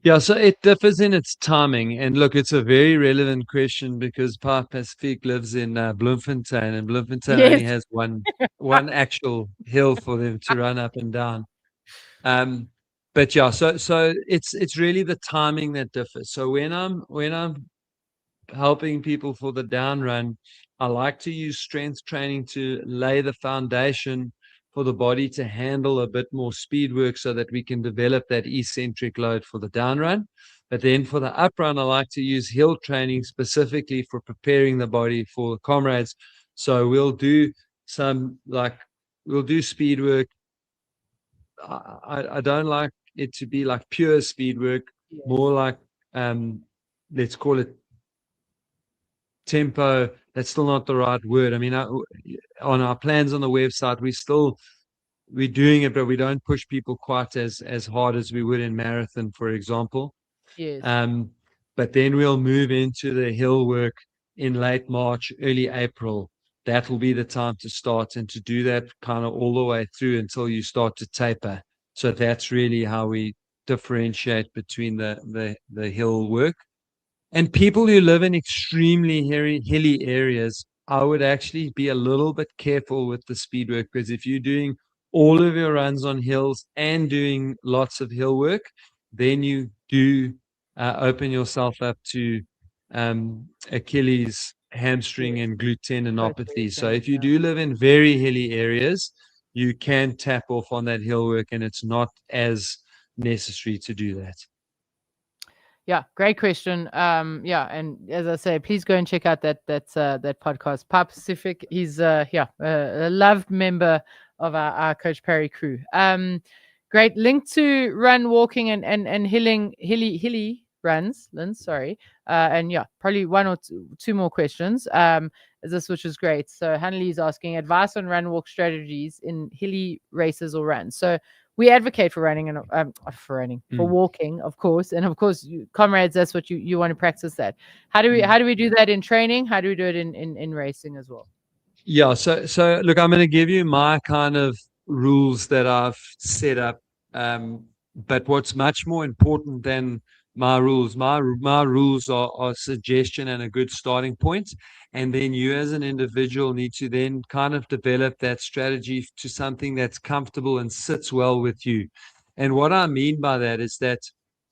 Yeah, so it differs in its timing. And look, it's a very relevant question because Pacific lives in Bloemfontein, and Bloemfontein only has one actual hill for them to run up and down. But yeah, so it's really the timing that differs. So when I'm helping people for the down run, I like to use strength training to lay the foundation for the body to handle a bit more speed work so that we can develop that eccentric load for the down run. But then for the up run, I like to use hill training specifically for preparing the body for the Comrades. So we'll do speed work. I don't like it to be like pure speed work, more like let's call it tempo. That's still not the right word. I mean, on our plans on the website, we're doing it, but we don't push people quite as hard as we would in marathon, for example. Yes. But then we'll move into the hill work in late March, early April. That will be the time to start and to do that kind of all the way through until you start to taper. So that's really how we differentiate between the hill work. And people who live in extremely hilly areas, I would actually be a little bit careful with the speed work, because if you're doing all of your runs on hills and doing lots of hill work, then you do open yourself up to Achilles, hamstring, and glute tendinopathy. So if you do live in very hilly areas, you can tap off on that hill work, and it's not as necessary to do that. Yeah, great question. Yeah, and as I say, please go and check out that podcast. Pacific, he's a loved member of our Coach Perry crew. Great link to run, walking, and hilly runs, Lynn. Sorry, and yeah, probably one or two more questions. Which is great. So Hanley is asking advice on run walk strategies in hilly races or runs. So we advocate for running and for walking, of course, and of course, Comrades, that's what you want to practice. That how do we do that in training? How do we do it in racing as well? Yeah, so look, I'm going to give you my kind of rules that I've set up, but what's much more important than my rules are suggestion and a good starting point. And then you as an individual need to then kind of develop that strategy to something that's comfortable and sits well with you. And what I mean by that is that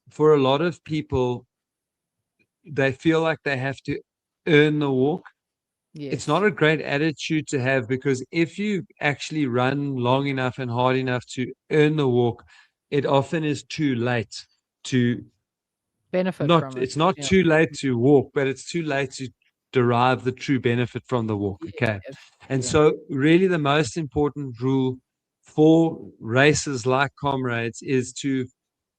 for a lot of people, they feel like they have to earn the walk. Yes. It's not a great attitude to have, because if you actually run long enough and hard enough to earn the walk, it often is too late to benefit from it. It's not too late to walk, but it's too late to derive the true benefit from the walk. Okay. And so really the most important rule for races like Comrades is to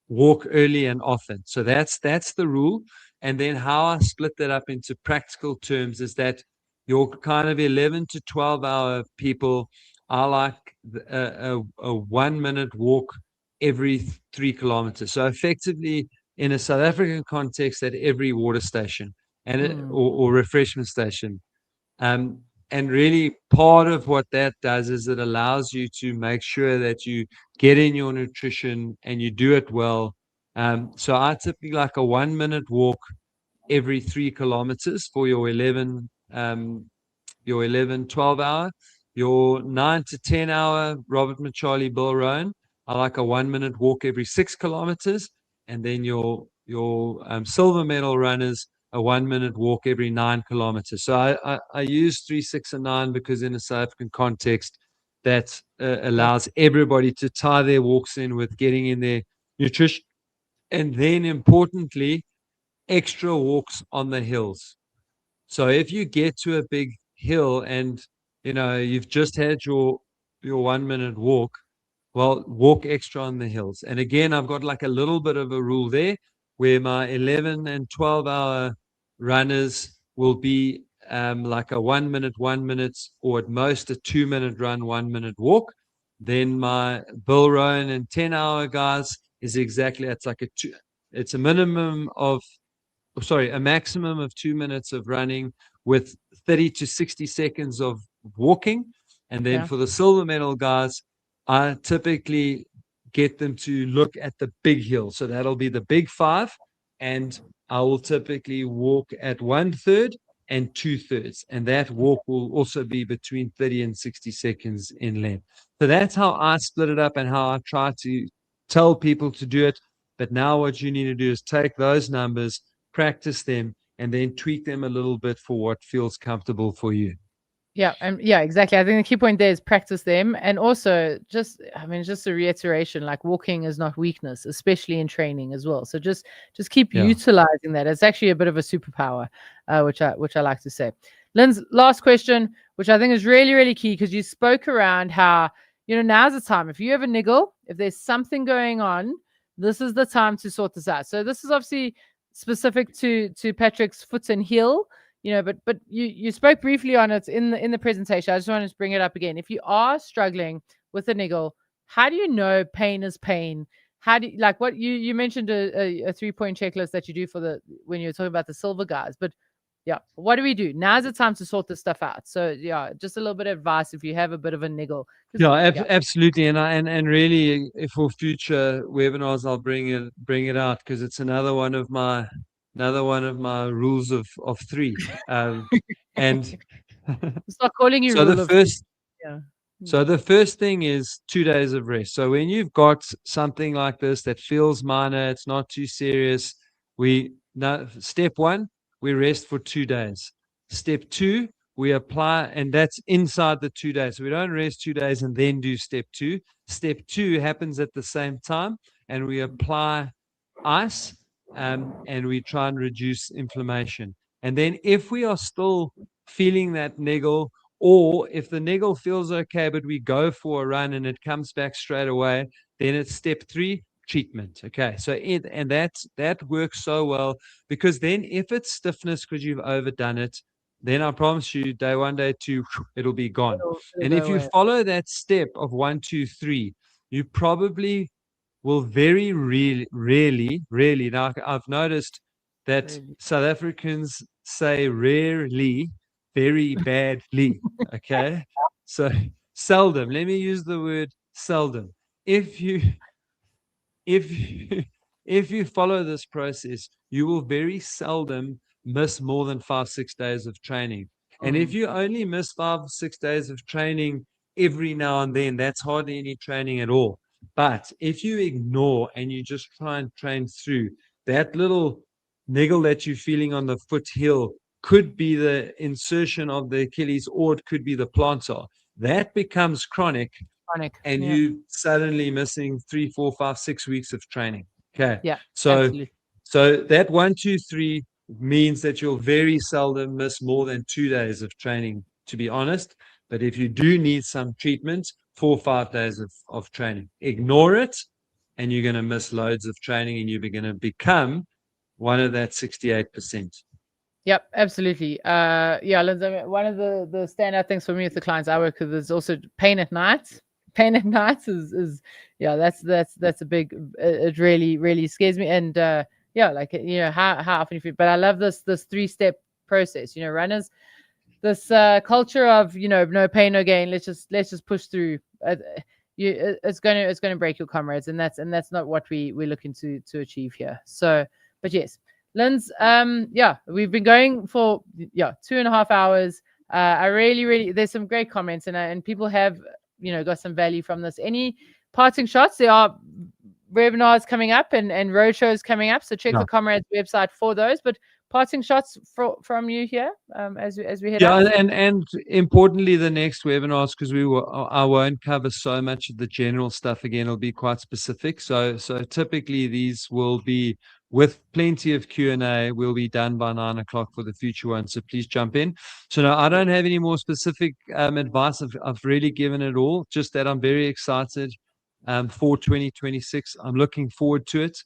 walk early and often. So that's the rule. And then how I split that up into practical terms is that your kind of 11 to 12 hour people, I like a 1 minute walk every 3 kilometers. So effectively, in a South African context, at every water station or refreshment station. And really part of what that does is it allows you to make sure that you get in your nutrition and you do it well. So I typically like a 1 minute walk every 3 kilometers for your 11, 12 hour. Your 9 to 10 hour Robert Machali Bill Rowan, I like a 1 minute walk every 6 kilometers. And then your silver medal runners, a 1 minute walk every 9 kilometers. So I use 3, 6, and 9 because in a South African context, that allows everybody to tie their walks in with getting in their nutrition. And then importantly, extra walks on the hills. So if you get to a big hill and you've just had your 1 minute walk, well, walk extra on the hills. And again, I've got like a little bit of a rule there where my 11 and 12 hour runners will be like a 1 minute, or at most a 2 minute run, 1 minute walk. Then my Bill Rowan and 10-hour guys is exactly, it's a minimum of, a maximum of 2 minutes of running with 30 to 60 seconds of walking. And then for the silver medal guys, I typically get them to look at the big hill. So that'll be the big 5. And I will typically walk at 1/3 and 2/3. And that walk will also be between 30 and 60 seconds in length. So that's how I split it up and how I try to tell people to do it. But now what you need to do is take those numbers, practice them, and then tweak them a little bit for what feels comfortable for you. Yeah, exactly. I think the key point there is practice them, and also just a reiteration, like walking is not weakness, especially in training as well. So just keep utilizing that. It's actually a bit of a superpower, which I like to say. Lynn's last question, which I think is really, really key, because you spoke around how, now's the time. If you have a niggle, if there's something going on, this is the time to sort this out. So this is obviously specific to Patrick's foot and heel. But you spoke briefly on it in the presentation. I just wanted to bring it up again. If you are struggling with a niggle, how do you know pain is pain? How do you, like what you mentioned a 3-point checklist that you do when you're talking about the silver guys, but what do we do? Now's the time to sort this stuff out. So just a little bit of advice if you have a bit of a niggle. Absolutely. And really, for future webinars, I'll bring it out, because it's another one of my rules of 3. And start calling you. So the first thing is 2 days of rest. So when you've got something like this that feels minor, it's not too serious. Step 1, we rest for 2 days. Step 2, we apply, and that's inside the 2 days. So we don't rest 2 days and then do step 2. Step 2 happens at the same time, and we apply ice, and we try and reduce inflammation. And then if we are still feeling that niggle, or if the niggle feels okay, but we go for a run and it comes back straight away, then it's step 3, treatment. Okay. So that works so well, because then if it's stiffness because you've overdone it, then I promise you, day 1, day 2, it'll be gone. And if you follow that step of 1, 2, 3, you probably will very rarely. Now, I've noticed that South Africans say rarely very badly. Okay. So seldom. Let me use the word seldom. If you follow this process, you will very seldom miss more than 5-6 days of training. And if you only miss 5-6 days of training every now and then, that's hardly any training at all. But if you ignore and you just try and train through, that little niggle that you're feeling on the foot heel could be the insertion of the Achilles, or it could be the plantar. That becomes chronic, and you suddenly missing 3, 4, 5, 6 weeks of training. Okay. Yeah. So absolutely. So that 1, 2, 3 means that you'll very seldom miss more than 2 days of training, to be honest. But if you do need some treatment, 4 or 5 days of training, ignore it, and you're going to miss loads of training, and you're going to become one of that 68%. Yep, absolutely. Lindsay, one of the standout things for me with the clients I work with is also pain at night. Pain at night is that's a big. It really scares me. And how often you feel. But I love this 3-step process. Runners, this culture of no pain no gain. Let's just push through. It's going to break your comrades, and that's not what we're looking to achieve here. So, but yes. Linz, we've been going for 2.5 hours. I really there's some great comments, and people have got some value from this. Any parting shots? There are webinars coming up and road shows coming up. So check Yeah. the Comrades website for those. But parting shots from you here as we head Yeah, out. and importantly, the next webinars, because I won't cover so much of the general stuff again. It'll be quite specific. So typically these will be with plenty of Q&A. Will be done by 9 o'clock for the future one. So please jump in. So no, I don't have any more specific advice. I've really given it all. Just that I'm very excited for 2026. I'm looking forward to it.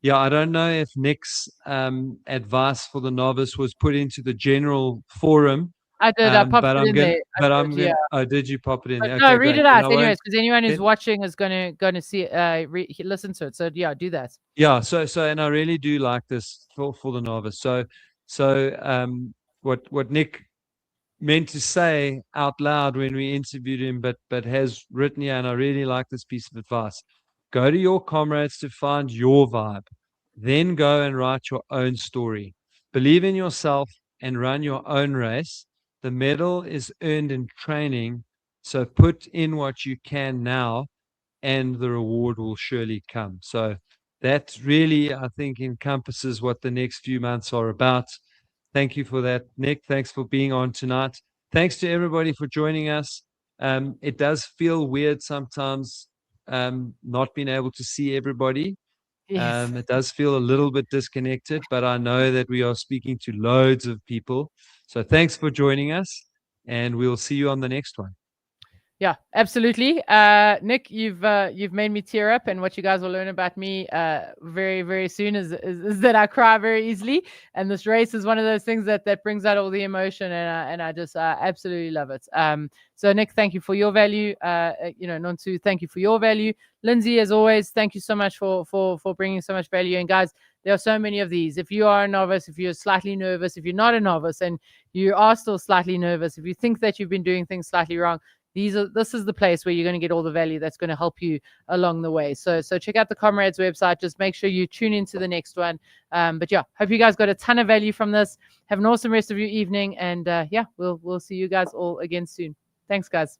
Yeah, I don't know if Nick's advice for the novice was put into the general forum. I did. I popped it in there. Yeah. Oh, did you pop it in there? Okay, no, read great. it out Then anyways, because anyone who's then- watching is gonna see listen to it. So yeah, do that. Yeah. So and I really do like this for the novice. So what Nick meant to say out loud when we interviewed him, but has written here, and I really like this piece of advice. Go to your comrades to find your vibe. Then go and write your own story. Believe in yourself and run your own race. The medal is earned in training. So put in what you can now, and the reward will surely come. So that really, I think, encompasses what the next few months are about. Thank you for that, Nick. Thanks for being on tonight. Thanks to everybody for joining us. It does feel weird sometimes not being able to see everybody. Yes. It does feel a little bit disconnected, but I know that we are speaking to loads of people. So thanks for joining us, and we'll see you on the next one. Yeah, absolutely. Nick, you've made me tear up, and what you guys will learn about me very, very soon is that I cry very easily, and this race is one of those things that brings out all the emotion, and I just absolutely love it. So Nick, thank you for your value. Nontu, thank you for your value. Lindsay, as always, thank you so much for bringing so much value. And guys, there are so many of these. If you are a novice, if you're slightly nervous, if you're not a novice and you are still slightly nervous, if you think that you've been doing things slightly wrong, this is the place where you're going to get all the value that's going to help you along the way. So check out the Comrades website. Just make sure you tune into the next one. But yeah, hope you guys got a ton of value from this. Have an awesome rest of your evening, and we'll see you guys all again soon. Thanks, guys.